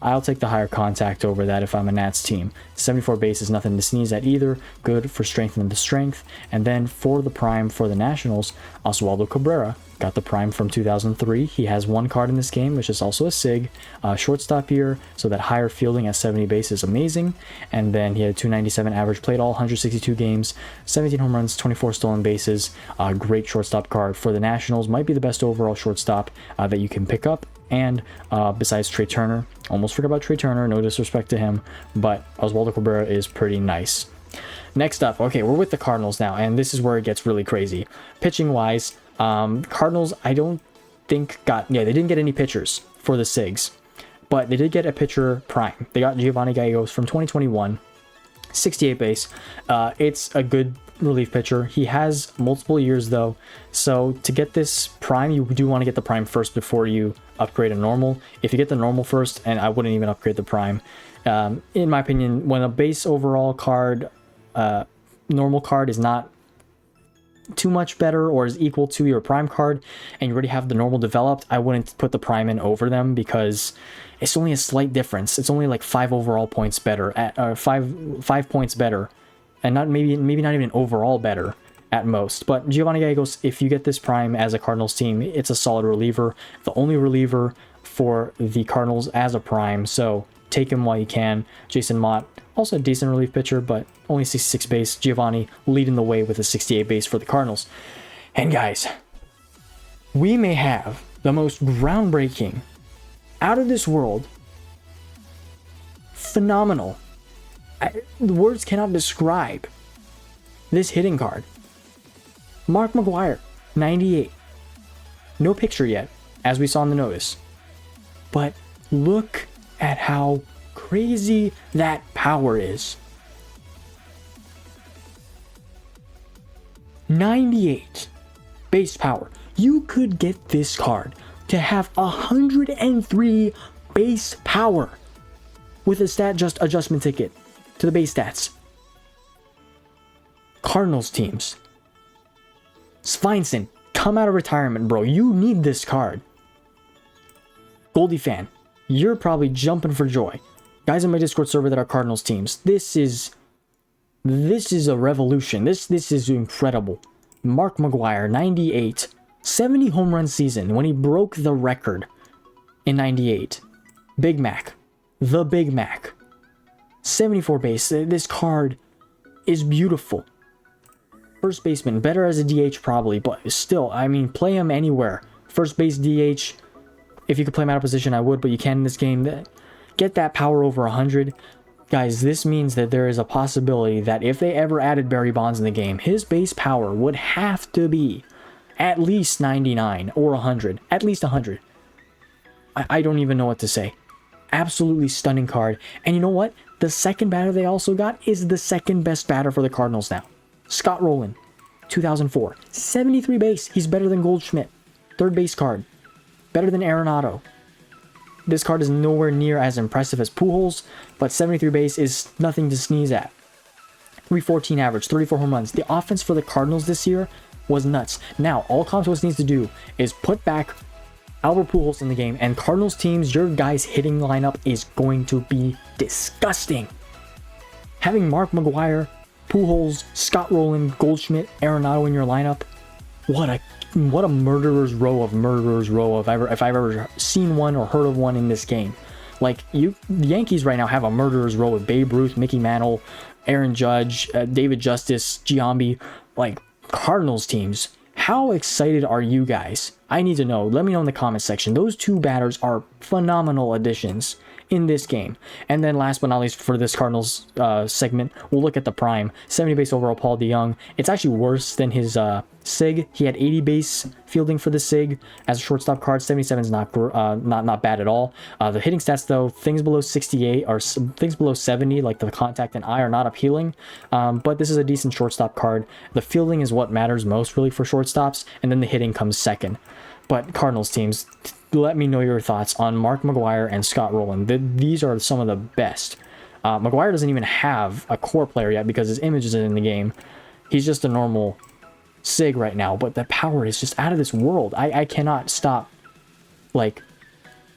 Speaker 1: I'll take the higher contact over that if I'm a Nats team. 74 base is nothing to sneeze at either. Good for strength and the strength. And then for the prime for the Nationals, Oswaldo Cabrera got the prime from 2003. He has 1 card in this game, which is also a SIG. Shortstop here, so that higher fielding at 70 base is amazing. And then he had a 297 average, played all 162 games, 17 home runs, 24 stolen bases. Great shortstop card for the Nationals. Might be the best overall shortstop that you can pick up. And besides Trey Turner, almost forgot about Trey Turner, no disrespect to him, but Oswaldo Cabrera is pretty nice. Next up, okay, we're with the Cardinals now, and this is where it gets really crazy. Pitching wise, Cardinals, I don't think they didn't get any pitchers for the SIGs, but they did get a pitcher prime. They got Giovanni Gallegos from 2021, 68 base. It's a good relief pitcher. He has multiple years though, so to get this prime, you do want to get the prime first before you upgrade a normal. If you get the normal first, and I wouldn't even upgrade the prime, in my opinion, when a base overall card, normal card is not too much better or is equal to your prime card and you already have the normal developed, I wouldn't put the prime in over them because it's only a slight difference. It's only like 5 overall points better at 5 points better, and not maybe not even overall better at most. But Giovanni Gallegos, if you get this prime as a Cardinals team, it's a solid reliever, the only reliever for the Cardinals as a prime, so take him while you can. Jason Mott, also a decent relief pitcher, but only 66 base. Giovanni leading the way with a 68 base for the Cardinals. And guys, we may have the most groundbreaking, out of this world, phenomenal, words cannot describe this hitting card. Mark McGwire, 98. No picture yet, as we saw in the notice. But look at how crazy that power is. 98 base power. You could get this card to have 103 base power with a stat adjustment ticket to the base stats. Cardinals teams, Sveinson, come out of retirement, bro. You need this card. Goldie fan, you're probably jumping for joy. Guys in my Discord server that are Cardinals teams, this is a revolution. This is incredible. Mark McGwire, 98, 70 home run season when he broke the record in 98. Big Mac, the Big Mac, 74 base. This card is beautiful. First baseman, better as a DH probably, but still, I mean, play him anywhere. First base, DH. If you could play him out of position, I would, but you can in this game. Get that power over 100. Guys, this means that there is a possibility that if they ever added Barry Bonds in the game, his base power would have to be at least 99 or 100. At least 100. I don't even know what to say. Absolutely stunning card. And you know what? The second batter they also got is the second best batter for the Cardinals now. Scott Rowland, 2004. 73 base. He's better than Goldschmidt. Third base card. Better than Arenado. This card is nowhere near as impressive as Pujols, but 73 base is nothing to sneeze at. 314 average, 34 home runs. The offense for the Cardinals this year was nuts. Now, all Comstock needs to do is put back Albert Pujols in the game, and Cardinals teams, your guys' hitting lineup is going to be disgusting. Having Mark McGwire, Pujols, Scott Rowland, Goldschmidt, Arenado in your lineup, what a murderer's row of if I've ever seen one or heard of one in this game. Like, the Yankees right now have a murderer's row with Babe Ruth, Mickey Mantle, Aaron Judge, David Justice, Giambi. Like, Cardinals teams, how excited are you guys? I need to know. Let me know in the comment section. Those two batters are phenomenal additions in this game. And then last but not least for this Cardinals segment, we'll look at the prime. 70 base overall Paul DeJong. It's actually worse than his SIG. He had 80 base fielding for the SIG as a shortstop card. 77 is not bad at all. The hitting stats though, things below 68 or things below 70 like the contact and eye are not appealing. But this is a decent shortstop card. The fielding is what matters most really for shortstops, and then the hitting comes second. But Cardinals teams, let me know your thoughts on Mark McGwire and Scott Rowland. These are some of the best. McGwire doesn't even have a core player yet because his image isn't in the game. He's just a normal SIG right now, but the power is just out of this world. I cannot stop, like,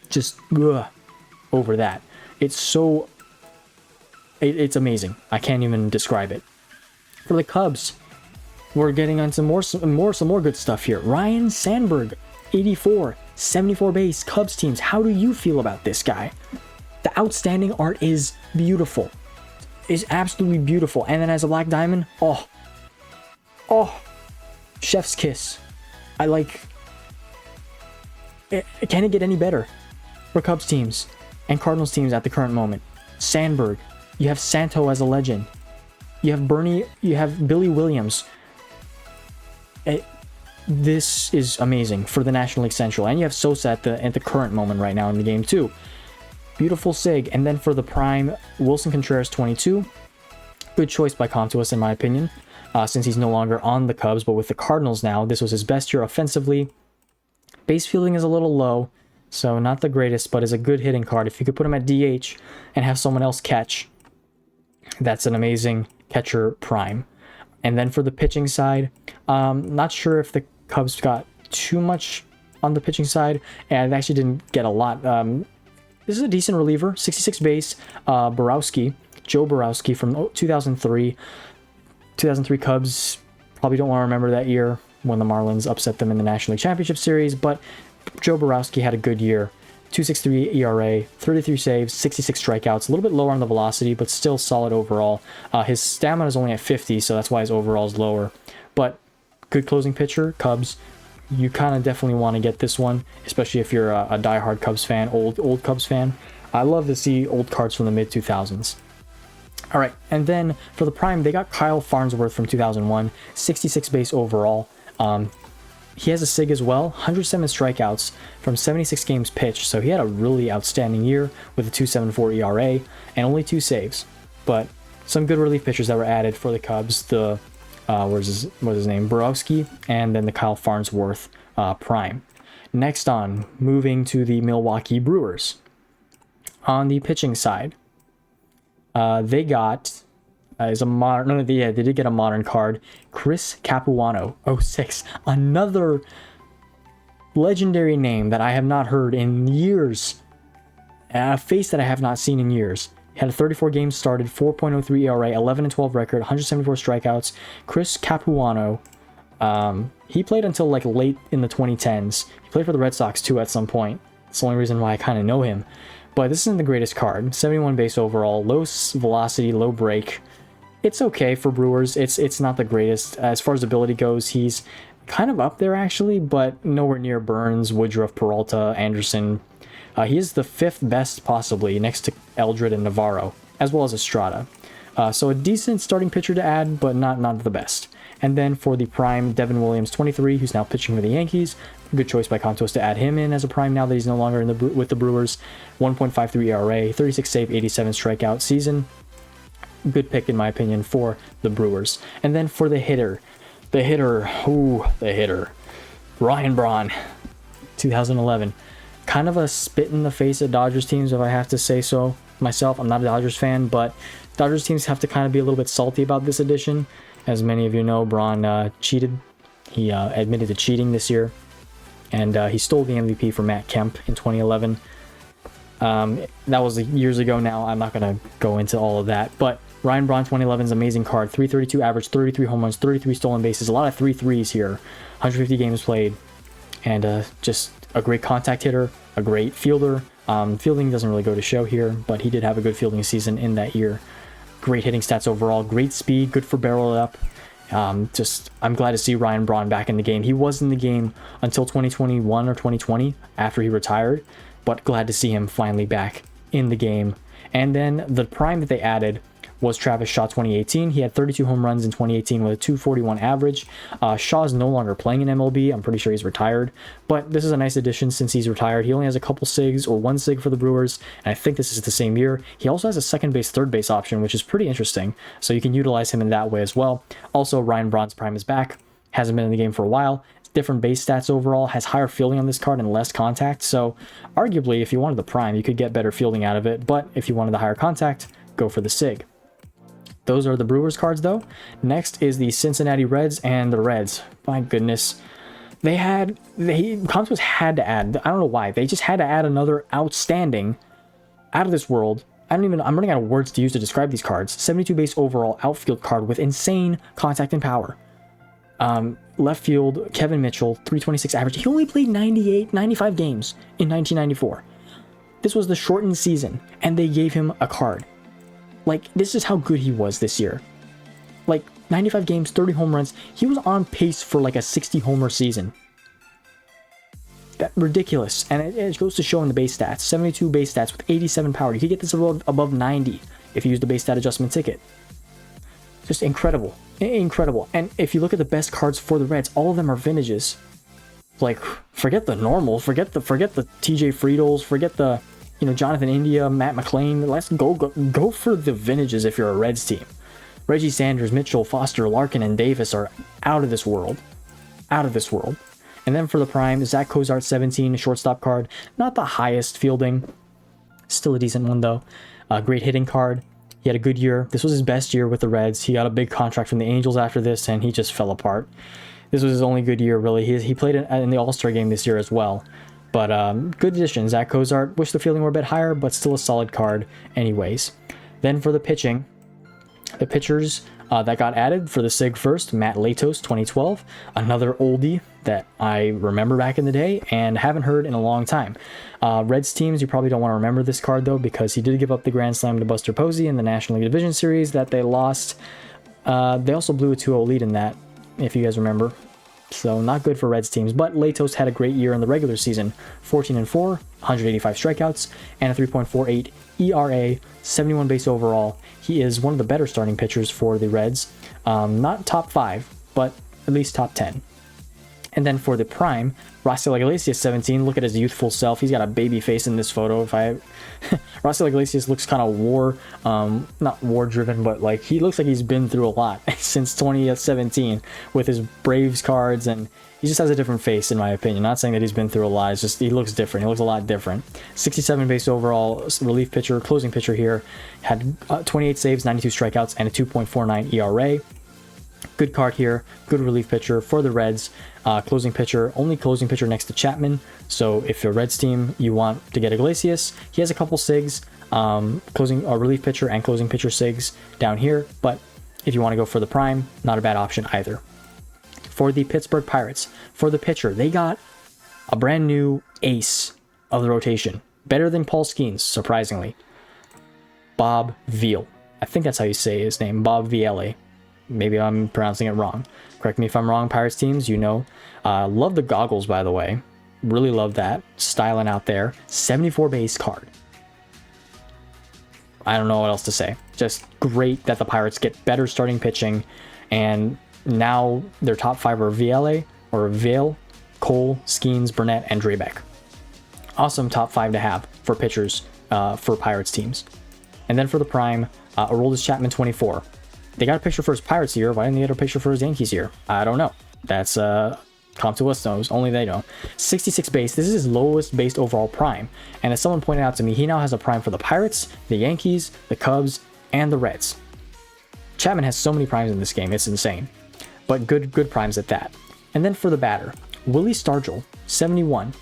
Speaker 1: just over that. It's so... It's amazing. I can't even describe it. For the Cubs, we're getting on some more good stuff here. Ryan Sandberg, 84, 74 base, Cubs teams. How do you feel about this guy? The outstanding art is beautiful. It's absolutely beautiful. And then as a black diamond, oh, chef's kiss. I like it. Can it get any better for Cubs teams and Cardinals teams at the current moment? Sandberg, you have Santo as a legend. You have Bernie, you have Billy Williams. This is amazing for the National League Central, and you have Sosa at the current moment right now in the game too. Beautiful SIG. And then for the prime, Wilson Contreras, 22. Good choice by Comtois in my opinion, since he's no longer on the Cubs, but with the Cardinals now. This was his best year offensively. Base fielding is a little low, so not the greatest, but is a good hitting card. If you could put him at DH and have someone else catch, that's an amazing catcher prime. And then for the pitching side, not sure if the Cubs got too much on the pitching side, and they actually didn't get a lot. This is a decent reliever, 66 base, Joe Borowski from 2003. 2003 Cubs, probably don't want to remember that year when the Marlins upset them in the National League Championship Series, but Joe Borowski had a good year. 2.63 ERA, 33 saves, 66 strikeouts, a little bit lower on the velocity, but still solid overall. His stamina is only at 50, so that's why his overall is lower. But good closing pitcher, Cubs. You kind of definitely want to get this one, especially if you're a diehard Cubs fan, old Cubs fan. I love to see old cards from the mid-2000s. All right, and then for the prime, they got Kyle Farnsworth from 2001, 66 base overall. He has a SIG as well, 107 strikeouts from 76 games pitched, so he had a really outstanding year with a 2.74 ERA and only 2 saves. But some good relief pitchers that were added for the Cubs, the what's his name, Borowski, and then the Kyle Farnsworth prime. Next on, moving to the Milwaukee Brewers. On the pitching side, they got is a modern. They did get a modern card. Chris Capuano, 06, another legendary name that I have not heard in years. A face that I have not seen in years. He had 34 games started, 4.03 ERA, 11-12 record, 174 strikeouts. Chris Capuano. He played until like late in the 2010s. He played for the Red Sox too at some point. It's the only reason why I kind of know him. But this isn't the greatest card. 71 base overall, low velocity, low break. It's okay for Brewers. It's not the greatest. As far as ability goes, he's kind of up there actually, but nowhere near Burns, Woodruff, Peralta, Anderson. He is the 5th best possibly, next to Eldred and Navarro, as well as Estrada. So a decent starting pitcher to add, but not the best. And then for the prime, Devin Williams, 23, who's now pitching for the Yankees. Good choice by Contos to add him in as a prime now that he's no longer with the Brewers. 1.53 ERA, 36 save, 87 strikeout season. Good pick in my opinion for the Brewers. And then for the hitter, Ryan Braun, 2011. Kind of a spit in the face at Dodgers teams, if I have to say so myself. I'm not a Dodgers fan, but Dodgers teams have to kind of be a little bit salty about this addition. As many of you know, Braun cheated. He admitted to cheating this year, and he stole the MVP from Matt Kemp in 2011. That was years ago now. I'm not going to go into all of that, but Ryan Braun 2011 is an amazing card. 332 average, 33 home runs, 33 stolen bases, a lot of 3-3s here, 150 games played, and just a great contact hitter, a great fielder. Fielding doesn't really go to show here, but he did have a good fielding season in that year. Great hitting stats overall, great speed, good for barrel up. I'm glad to see Ryan Braun back in the game. He was in the game until 2021 or 2020 after he retired, but glad to see him finally back in the game. And then the prime that they added was Travis Shaw 2018. He had 32 home runs in 2018 with a 241 average. Shaw is no longer playing in MLB. I'm pretty sure he's retired, but this is a nice addition since he's retired. He only has a couple SIGs or one SIG for the Brewers, and I think this is the same year. He also has a second base, third base option, which is pretty interesting, so you can utilize him in that way as well. Also, Ryan Braun's prime is back. Hasn't been in the game for a while. Different base stats overall, has higher fielding on this card and less contact, so arguably if you wanted the prime, you could get better fielding out of it, but if you wanted the higher contact, go for the SIG. Those are the Brewers cards though. Next is the Cincinnati Reds and the Reds. My goodness. Contos had to add, I don't know why, they just had to add another outstanding, out of this world, I'm running out of words to use to describe these cards. 72 base overall outfield card with insane contact and power. Left field, Kevin Mitchell, 326 average. He only played 95 games in 1994. This was the shortened season, and they gave him a card. Like, this is how good he was this year. Like, 95 games, 30 home runs. He was on pace for like a 60 homer season. That ridiculous. And it goes to show in the base stats. 72 base stats with 87 power. You could get this above 90 if you use the base stat adjustment ticket. Just incredible. Incredible. And if you look at the best cards for the Reds, all of them are vintages. Like, forget the normal, forget the TJ Friedels, forget the Jonathan India, Matt McClain. Let's go for the vintages if you're a Reds team. Reggie Sanders, Mitchell, Foster, Larkin, and Davis are out of this world. Out of this world. And then for the prime, Zach Cozart 17, a shortstop card. Not the highest fielding. Still a decent one though. Great hitting card. He had a good year. This was his best year with the Reds. He got a big contract from the Angels after this, and he just fell apart. This was his only good year, really. He played in the All-Star game this year as well. But good addition, Zach Cozart. Wish the fielding were a bit higher, but still a solid card anyways. Then for the pitching, the pitchers that got added for the SIG first, Matt Latos, 2012. Another oldie that I remember back in the day and haven't heard in a long time. Reds teams, you probably don't want to remember this card though, because he did give up the Grand Slam to Buster Posey in the National League Division Series that they lost. They also blew a 2-0 lead in that, if you guys remember. So not good for Reds teams, but Latos had a great year in the regular season. 14-4, 185 strikeouts, and a 3.48 ERA, 71 base overall. He is one of the better starting pitchers for the Reds. Not top 5, but at least top 10. And then for the prime, Raisel Iglesias 17. Look at his youthful self. He's got a baby face in this photo. Raisel Iglesias looks kind of not war driven, but like he looks like he's been through a lot since 2017 with his Braves cards, and he just has a different face in my opinion. Not saying that he's been through a lot. It's just he looks different. He looks a lot different. 67 base overall, relief pitcher, closing pitcher here. Had 28 saves, 92 strikeouts, and a 2.49 ERA. Good card here. Good relief pitcher for the Reds. Closing pitcher, only closing pitcher next to Chapman. So if you're a Reds team, you want to get Iglesias. He has a couple SIGs, relief pitcher and closing pitcher SIGs down here. But if you want to go for the prime, not a bad option either. For the Pittsburgh Pirates, for the pitcher, they got a brand new ace of the rotation. Better than Paul Skeens, surprisingly. Bob Veal. I think that's how you say his name, Bob Viele. Maybe I'm pronouncing it wrong. Correct me if I'm wrong, Pirates teams, you know. Love the goggles, by the way. Really love that. Styling out there. 74 base card. I don't know what else to say. Just great that the Pirates get better starting pitching, and now their top 5 are VLA or Vale, Cole, Skeens, Burnett, and Drabek. Awesome top 5 to have for pitchers for Pirates teams. And then for the prime, Aroldis Chapman 24. They got a picture for his Pirates here. Why didn't they get a picture for his Yankees here? I don't know. That's come to us knows. Only they know. 66 base. This is his lowest based overall prime. And as someone pointed out to me, he now has a prime for the Pirates, the Yankees, the Cubs, and the Reds. Chapman has so many primes in this game. It's insane. But good primes at that. And then for the batter, Willie Stargell, 71.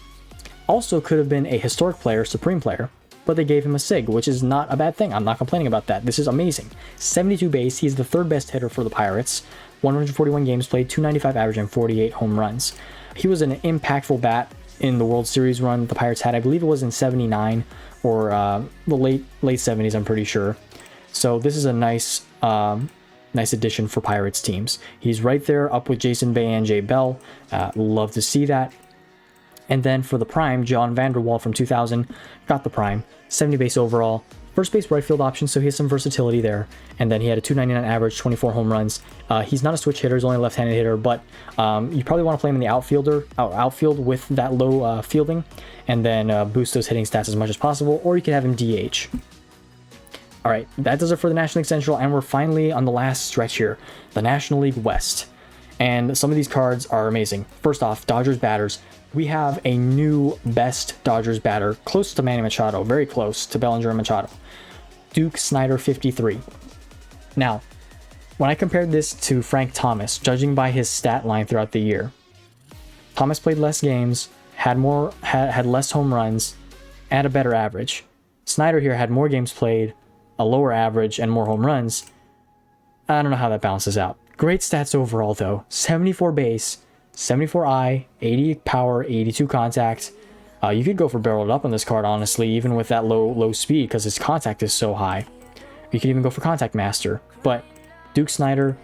Speaker 1: Also could have been a historic player, supreme player, but they gave him a SIG, which is not a bad thing. I'm not complaining about that. This is amazing. 72 base. He's the 3rd best hitter for the Pirates. 141 games played, 295 average, and 48 home runs. He was an impactful bat in the World Series run the Pirates had. I believe it was in 79 or the late 70s, I'm pretty sure. So this is a nice addition for Pirates teams. He's right there up with Jason Bay and Jay Bell. Love to see that. And then for the prime, John Vanderwall from 2000 got the prime. 70 base overall. First base right field option, so he has some versatility there. And then he had a 299 average, 24 home runs. He's not a switch hitter, he's only a left-handed hitter, but you probably want to play him in the outfield with that low fielding, and then boost those hitting stats as much as possible, or you can have him DH. All right, that does it for the National League Central, and we're finally on the last stretch here, the National League West. And some of these cards are amazing. First off, Dodgers batters. We have a new best Dodgers batter, close to Manny Machado, very close to Bellinger and Machado. Duke Snider, 53. Now, when I compared this to Frank Thomas, judging by his stat line throughout the year, Thomas played less games, had less home runs, and a better average. Snider here had more games played, a lower average, and more home runs. I don't know how that balances out. Great stats overall, though. 74 base, 74 eye, 80 power, 82 contact. You could go for barreled up on this card, honestly, even with that low speed, because his contact is so high. You could even go for Contact Master. But Duke Snider,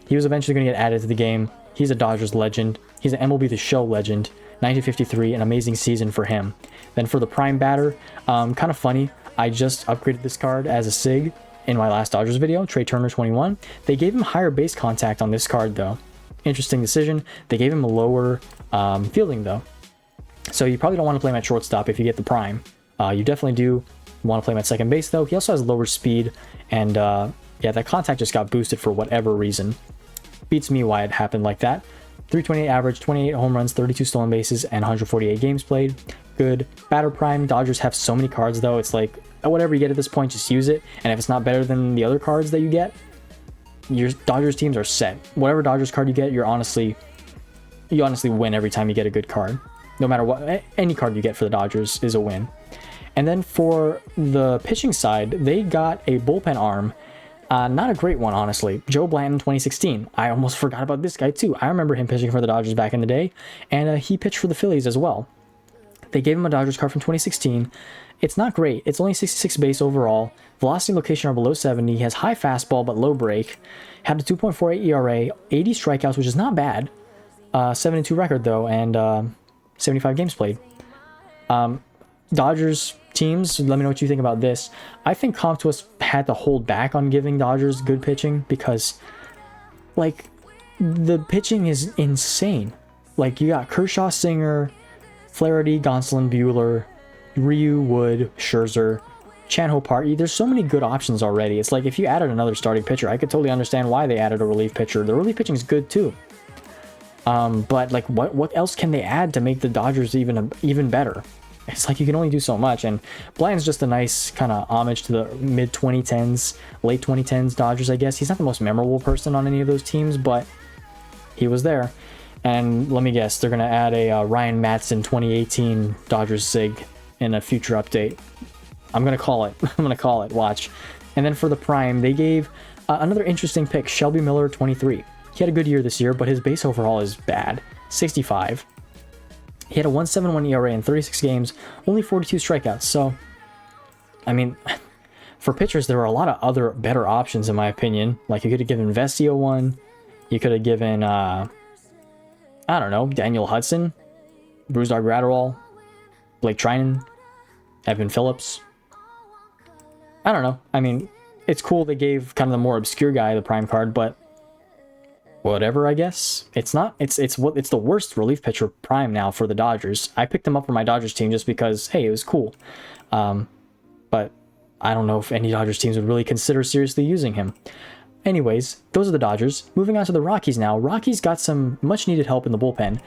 Speaker 1: he was eventually going to get added to the game. He's a Dodgers legend. He's an MLB The Show legend. 1953, an amazing season for him. Then for the prime batter, kind of funny. I just upgraded this card as a SIG in my last Dodgers video, Trey Turner 21. They gave him higher base contact on this card, though. Interesting decision. They gave him a lower fielding, though. So you probably don't want to play him at shortstop if you get the prime. You definitely do want to play him at second base, though. He also has lower speed, and yeah, that contact just got boosted for whatever reason. Beats me why it happened like that. 328 average, 28 home runs, 32 stolen bases, and 148 games played. Good. Batter prime. Dodgers have so many cards, though. It's like, whatever you get at this point, just use it. And if it's not better than the other cards that you get, your Dodgers teams are set. Whatever Dodgers card you get, you honestly win every time you get a good card. No matter what, any card you get for the Dodgers is a win. And then for the pitching side, they got a bullpen arm. Not a great one, honestly. Joe Blanton, 2016. I almost forgot about this guy, too. I remember him pitching for the Dodgers back in the day, and he pitched for the Phillies as well. They gave him a Dodgers card from 2016. It's not great. It's only 66 base overall. Velocity and location are below 70. He has high fastball, but low break. Had a 2.48 ERA, 80 strikeouts, which is not bad. 7-2 record, though, and 75 games played. Dodgers teams, let me know what you think about this. I think Comtois had to hold back on giving Dodgers good pitching because, like, the pitching is insane. Like, you got Kershaw, Singer, Flaherty, Gonsolin, Buehler, Ryu, Wood, Scherzer, Chan-Ho Park. There's so many good options already. It's like if you added another starting pitcher, I could totally understand why they added a relief pitcher. The relief pitching is good too. But like, what else can they add to make the Dodgers even better? It's like you can only do so much, and Bland's just a nice kind of homage to the mid-2010s, late 2010s Dodgers, I guess. He's not the most memorable person on any of those teams, but he was there. And let me guess, they're going to add a Ryan Matson 2018 Dodgers SIG in a future update. I'm going to call it. I'm going to call it. Watch. And then for the prime, they gave another interesting pick, Shelby Miller 23. He had a good year this year, but his base overall is bad. 65. He had a 1.71 ERA in 36 games, only 42 strikeouts. So, I mean, for pitchers, there were a lot of other better options, in my opinion. Like, you could have given Vestio one. You could have given, I don't know, Daniel Hudson, Brusdar Graterol, Blake Trinan, Evan Phillips. I don't know. I mean, it's cool they gave kind of the more obscure guy the prime card, but whatever, I guess. It's not, it's the worst relief pitcher prime now for the Dodgers. I picked him up for my Dodgers team just because, hey, it was cool. But I don't know if any Dodgers teams would really consider seriously using him. Anyways, those are the Dodgers. Moving on to the Rockies now. Rockies got some much needed help in the bullpen.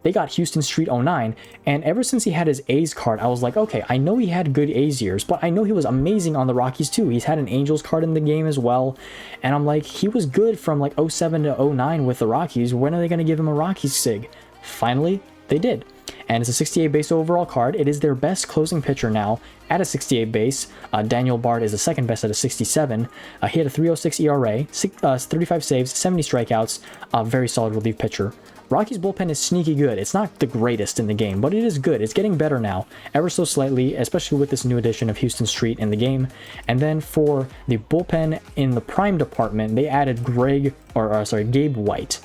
Speaker 1: They got Houston Street 09, and ever since he had his A's card, I was like, okay, I know he had good A's years, but I know he was amazing on the Rockies too. He's had an Angels card in the game as well, and I'm like, he was good from like 07 to 09 with the Rockies. When are they going to give him a Rockies sig? Finally, they did. And it's a 68 base overall card. It is their best closing pitcher now at a 68 base. Daniel Bard is the second best at a 67. He had a 3.06 ERA, 35 saves, 70 strikeouts. Very solid relief pitcher. Rockies bullpen is sneaky good. It's not the greatest in the game, but it is good. It's getting better now, ever so slightly, especially with this new addition of Houston Street in the game. And then for the bullpen in the prime department, they added Gabe White.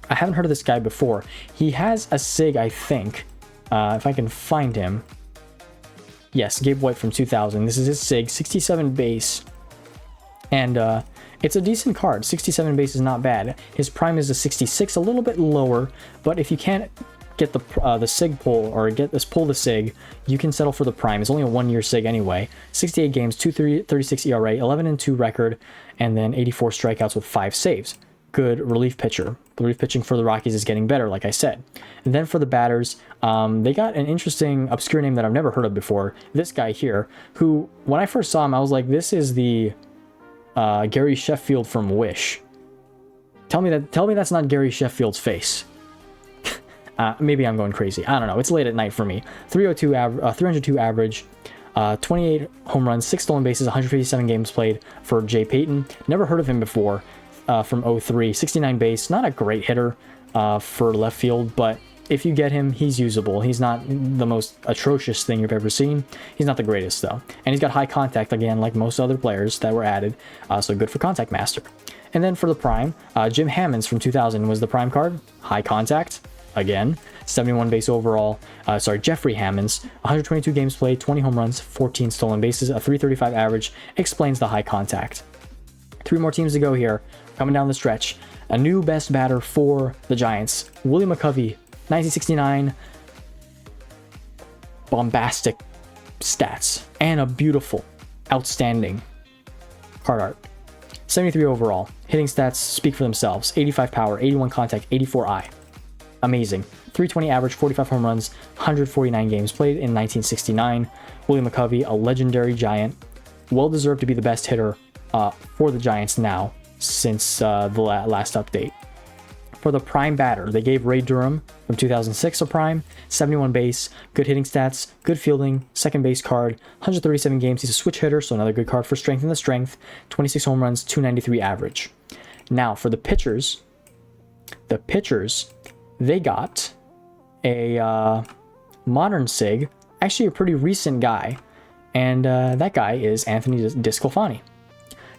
Speaker 1: I haven't heard of this guy before. He has a sig, I think, if I can find him. Yes, Gabe White from 2000. This is his sig, 67 base. And it's a decent card. 67 base is not bad. His prime is a 66, a little bit lower, but if you can't get the sig pull or pull the sig, you can settle for the prime. It's only a 1-year sig anyway. 68 games, 2.36 ERA, 11-2 record, and then 84 strikeouts with 5 saves. Good relief pitcher. The relief pitching for the Rockies is getting better, like I said. And then for the batters, they got an interesting obscure name that I've never heard of before. This guy here, who when I first saw him, I was like, this is the Gary Sheffield from Wish. Tell me that's not Gary Sheffield's face. Maybe I'm going crazy. I don't know. It's late at night for me. 302 average, 28 home runs, 6 stolen bases, 157 games played for Jay Payton. Never heard of him before. From 03, 69 base. Not a great hitter for left field, but if you get him, he's usable. He's not the most atrocious thing you've ever seen. He's not the greatest, though. And he's got high contact, again, like most other players that were added. So good for Contact Master. And then for the prime, Jim Hammonds from 2000 was the prime card. High contact, again. 71 base overall. Jeffrey Hammonds. 122 games played, 20 home runs, 14 stolen bases, a 335 average. Explains the high contact. 3 more teams to go here. Coming down the stretch. A new best batter for the Giants. Willie McCovey. 1969, bombastic stats and a beautiful, outstanding card art. 73 overall. Hitting stats speak for themselves. 85 power, 81 contact, 84 eye. Amazing. 320 average, 45 home runs, 149 games played in 1969. Willie McCovey, a legendary Giant. Well deserved to be the best hitter for the Giants now since the last update. For the prime batter, they gave Ray Durham from 2006 a prime, 71 base, good hitting stats, good fielding, second base card, 137 games. He's a switch hitter, so another good card for strength in the strength, 26 home runs, 293 average. Now, for the pitchers, they got a modern sig, actually a pretty recent guy, and that guy is Anthony DeSclafani.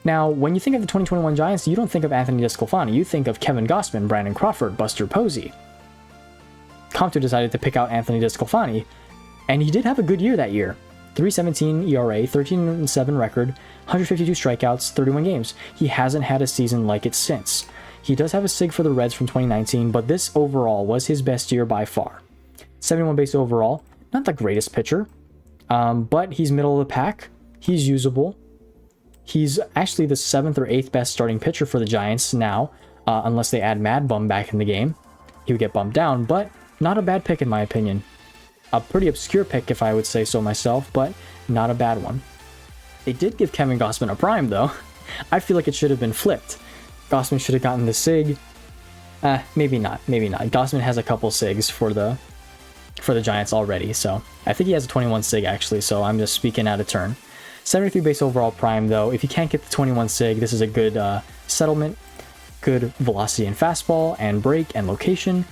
Speaker 1: Now, when you think of the 2021 Giants, you don't think of Anthony DeSclafani. You think of Kevin Gausman, Brandon Crawford, Buster Posey. Compto decided to pick out Anthony DeSclafani, and he did have a good year that year. 3.17 ERA, 13-7 record, 152 strikeouts, 31 games. He hasn't had a season like it since. He does have a sig for the Reds from 2019, but this overall was his best year by far. 71 base overall, not the greatest pitcher, but he's middle of the pack. He's usable. He's actually the 7th or 8th best starting pitcher for the Giants now, unless they add Mad Bum back in the game. He would get bumped down, but not a bad pick in my opinion. A pretty obscure pick if I would say so myself, but not a bad one. They did give Kevin Gausman a prime though. I feel like it should have been flipped. Gausman should have gotten the sig. Maybe not. Gausman has a couple sigs for the Giants already, so I think he has a 21 sig actually, so I'm just speaking out of turn. 73 base overall prime though. If you can't get the 21 sig, this is a good settlement. Good velocity and fastball and break and location.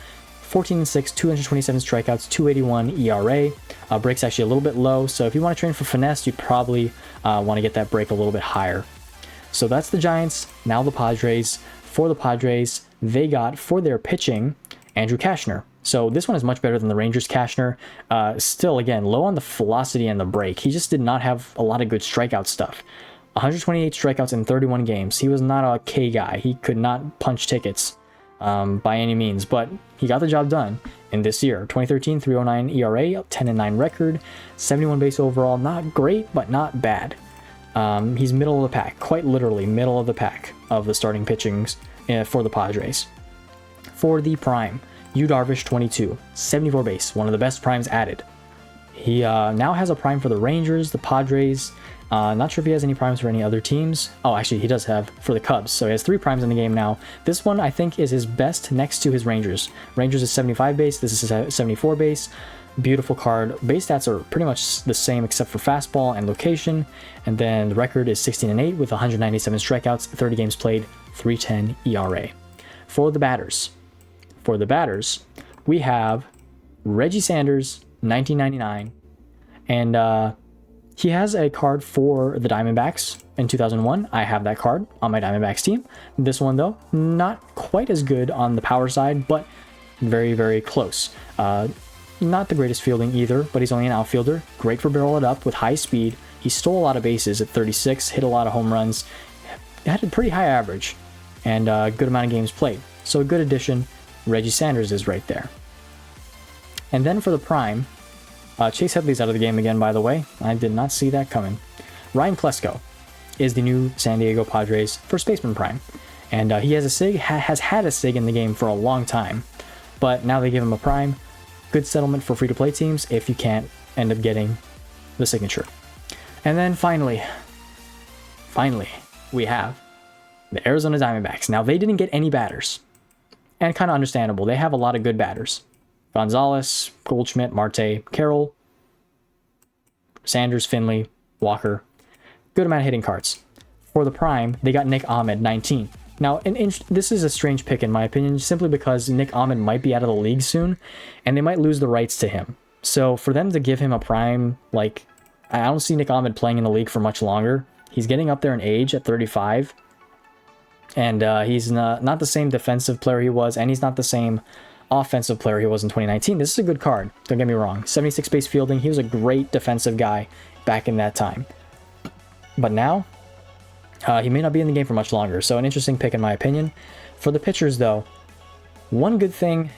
Speaker 1: 14-6, 227 strikeouts, 281 ERA. Break's actually a little bit low, so if you want to train for finesse, you probably want to get that break a little bit higher. So that's the Giants. Now the Padres. For the Padres, they got for their pitching Andrew Cashner. So this one is much better than the Rangers Cashner. Still, again, low on the velocity and the break. He just did not have a lot of good strikeout stuff. 128 strikeouts in 31 games. He was not a K guy. He could not punch tickets by any means, but he got the job done in this year. 2013, 3.09 ERA, 10-9 record, 71 base overall. Not great, but not bad. He's middle of the pack, quite literally middle of the pack of the starting pitchings for the Padres. For the prime, Yu Darvish, 22, 74 base, one of the best primes added. He now has a prime for the Rangers, the Padres. Not sure if he has any primes for any other teams. Oh, actually, he does have for the Cubs. So he has 3 primes in the game now. This one, I think, is his best next to his Rangers. Rangers is 75 base. This is 74 base. Beautiful card. Base stats are pretty much the same except for fastball and location. And then the record is 16-8 with 197 strikeouts, 30 games played, 3.10 ERA. For the batters, we have Reggie Sanders, 1999, and he has a card for the Diamondbacks in 2001. I have that card on my Diamondbacks team. This one, though, not quite as good on the power side, but very, very close. Not the greatest fielding either, but he's only an outfielder. Great for barrel it up with high speed. He stole a lot of bases at 36, hit a lot of home runs, had a pretty high average, and a good amount of games played. So a good addition. Reggie Sanders is right there. And then for the prime, Chase Headley's out of the game again, by the way. I did not see that coming. Ryan Klesko is the new San Diego Padres first baseman prime. And he has a SIG, has had a SIG in the game for a long time. But now they give him a prime. Good settlement for free-to-play teams if you can't end up getting the signature. And then finally, we have the Arizona Diamondbacks. Now, they didn't get any batters. And kind of understandable. They have a lot of good batters. Gonzalez, Goldschmidt, Marte, Carroll, Sanders, Finley, Walker. Good amount of hitting cards. For the prime, they got Nick Ahmed, 19. Now, this is a strange pick in my opinion, simply because Nick Ahmed might be out of the league soon, and they might lose the rights to him. So for them to give him a prime, like, I don't see Nick Ahmed playing in the league for much longer. He's getting up there in age at 35, and he's not the same defensive player he was, and he's not the same offensive player he was in 2019. This is a good card, don't get me wrong. 76 base fielding, he was a great defensive guy back in that time. But now, he may not be in the game for much longer, so an interesting pick in my opinion. For the pitchers, though, one good thing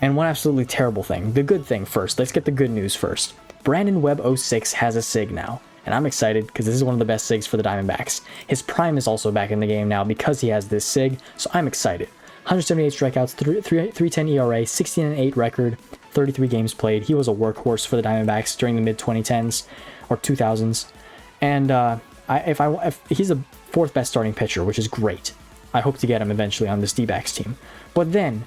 Speaker 1: and one absolutely terrible thing. The good thing first. Let's get the good news first. Brandon Webb 06 has a SIG now, and I'm excited because this is one of the best SIGs for the Diamondbacks. His prime is also back in the game now because he has this SIG, so I'm excited. 178 strikeouts, 3.10 ERA, 16-8 record, 33 games played. He was a workhorse for the Diamondbacks during the mid-2010s or 2000s, and if he's a 4th best starting pitcher, which is great. I hope to get him eventually on this D-backs team. But then,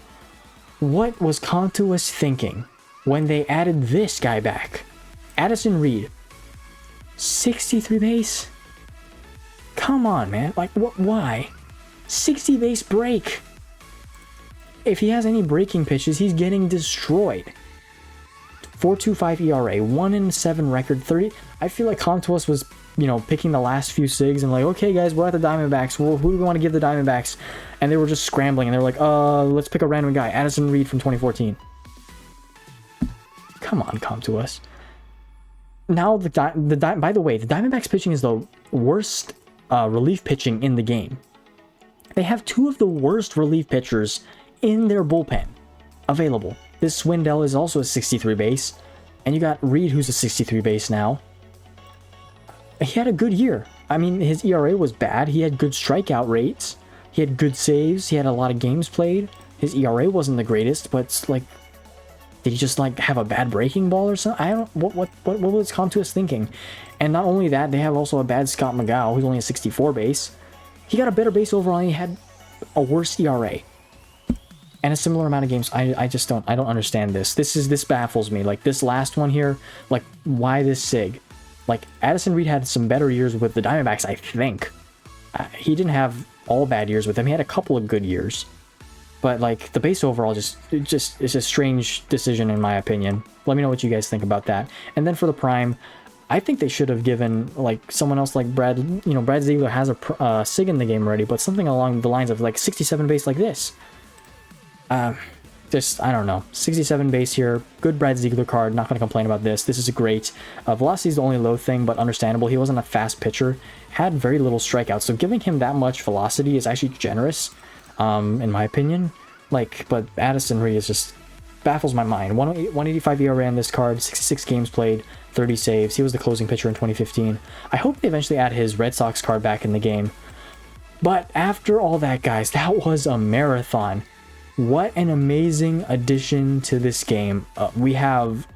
Speaker 1: what was Contuas thinking when they added this guy back? Addison Reed, 63 base? Come on, man. Like, why? 60 base break. If he has any breaking pitches, he's getting destroyed. 4.25 ERA, 1-7 record, 30. I feel like Contuas was, picking the last few SIGs and like, okay, guys, we're at the Diamondbacks. Well, who do we want to give the Diamondbacks? And they were just scrambling, and they were like, let's pick a random guy. Addison Reed from 2014. Come on, Contuas. Now, by the way, the Diamondbacks pitching is the worst relief pitching in the game. They have 2 of the worst relief pitchers in their bullpen available. This Swindell is also a 63 base, and you got Reed, who's a 63 base now. He had a good year. I mean, his ERA was bad. He had good strikeout rates. He had good saves. He had a lot of games played. His ERA wasn't the greatest, but it's like, did he just like have a bad breaking ball or something? I don't. What was Contuas thinking? And not only that, they have also a bad Scott McGough, who's only a 64 base. He got a better base overall, and he had a worse ERA. And a similar amount of games. I don't understand this. This baffles me. Like this last one here, like why this SIG? Like Addison Reed had some better years with the Diamondbacks, I think. He didn't have all bad years with them. He had a couple of good years. But like the base overall it's a strange decision in my opinion. Let me know what you guys think about that. And then for the prime, I think they should have given like someone else like Brad Ziegler has a SIG in the game already, but something along the lines of like 67 base like this. just, I don't know, 67 base here. Good Brad Ziegler card. Not going to complain about this. This is a great. Velocity is the only low thing, but understandable. He wasn't a fast pitcher. Had very little strikeouts, so giving him that much velocity is actually generous, in my opinion. Like, but Addison Reed is just baffles my mind. 185 ERA on this card, 66 games played, 30 saves. He was the closing pitcher in 2015. I hope they eventually add his Red Sox card back in the game. But after all that, guys, that was a marathon. What an amazing addition to this game. We have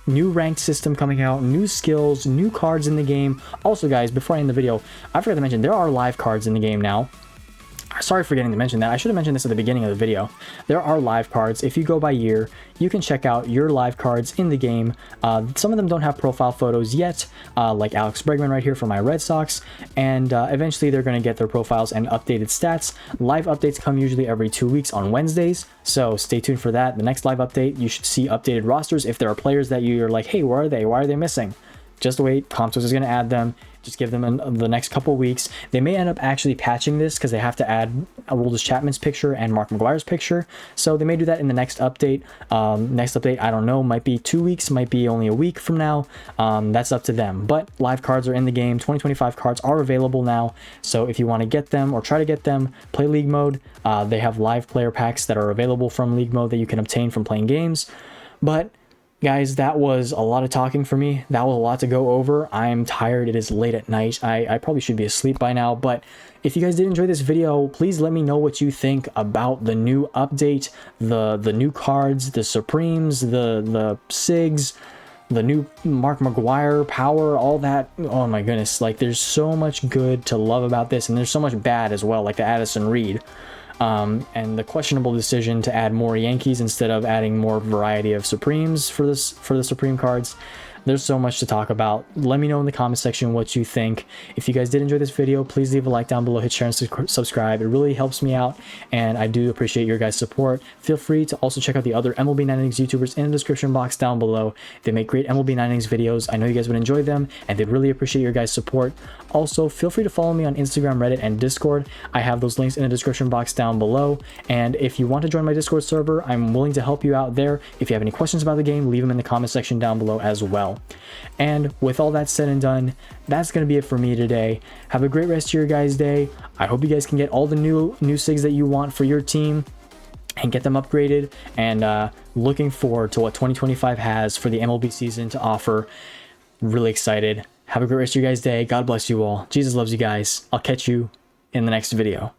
Speaker 1: new ranked system coming out, new skills, new cards in the game. Also, guys, before I end the video, I forgot to mention there are live cards in the game now. Sorry for forgetting to mention that. I should have mentioned this at the beginning of the video. There are live cards. If you go by year, you can check out your live cards in the game. Some of them don't have profile photos yet, like Alex Bregman right here for my Red Sox, and eventually they're going to get their profiles and updated stats. Live updates come usually every 2 weeks on Wednesdays, so stay tuned for that. The next live update, you should see updated rosters. If there are players that you're like, hey, where are they? Why are they missing? Just wait. Comtos is going to add them. Just give them the next couple weeks. They may end up actually patching this because they have to add Aroldis Chapman's picture and Mark McGwire's picture. So they may do that in the next update. Next update, I don't know, might be 2 weeks, might be only a week from now. That's up to them. But live cards are in the game. 2025 cards are available now. So if you want to get them or try to get them, play League Mode. They have live player packs that are available from League Mode that you can obtain from playing games. But guys, that was a lot of talking for me. That was a lot to go over. I'm tired. It is late at night. I probably should be asleep by now. But if you guys did enjoy this video, please let me know what you think about the new update, the new cards, the Supremes, the SIGs, the new Mark McGwire power, all that. Oh my goodness. Like, there's so much good to love about this, and there's so much bad as well, like the Addison Reed. And the questionable decision to add more Yankees instead of adding more variety of Supremes for the Supreme cards. There's so much to talk about. Let me know in the comment section what you think. If you guys did enjoy this video, please leave a like down below, hit share and subscribe. It really helps me out, and I do appreciate your guys' support. Feel free to also check out the other MLB 9 Innings YouTubers in the description box down below. They make great MLB 9 Innings videos. I know you guys would enjoy them, and they'd really appreciate your guys' support. Also, feel free to follow me on Instagram, Reddit, and Discord. I have those links in the description box down below. And if you want to join my Discord server, I'm willing to help you out there. If you have any questions about the game, leave them in the comment section down below as well. And with all that said and done, that's going to be it for me today. Have a great rest of your guys' day. I hope you guys can get all the new SIGs that you want for your team and get them upgraded. And looking forward to what 2025 has for the MLB season to offer. Really excited. Have a great rest of your guys' day. God bless you all. Jesus loves you guys. I'll catch you in the next video.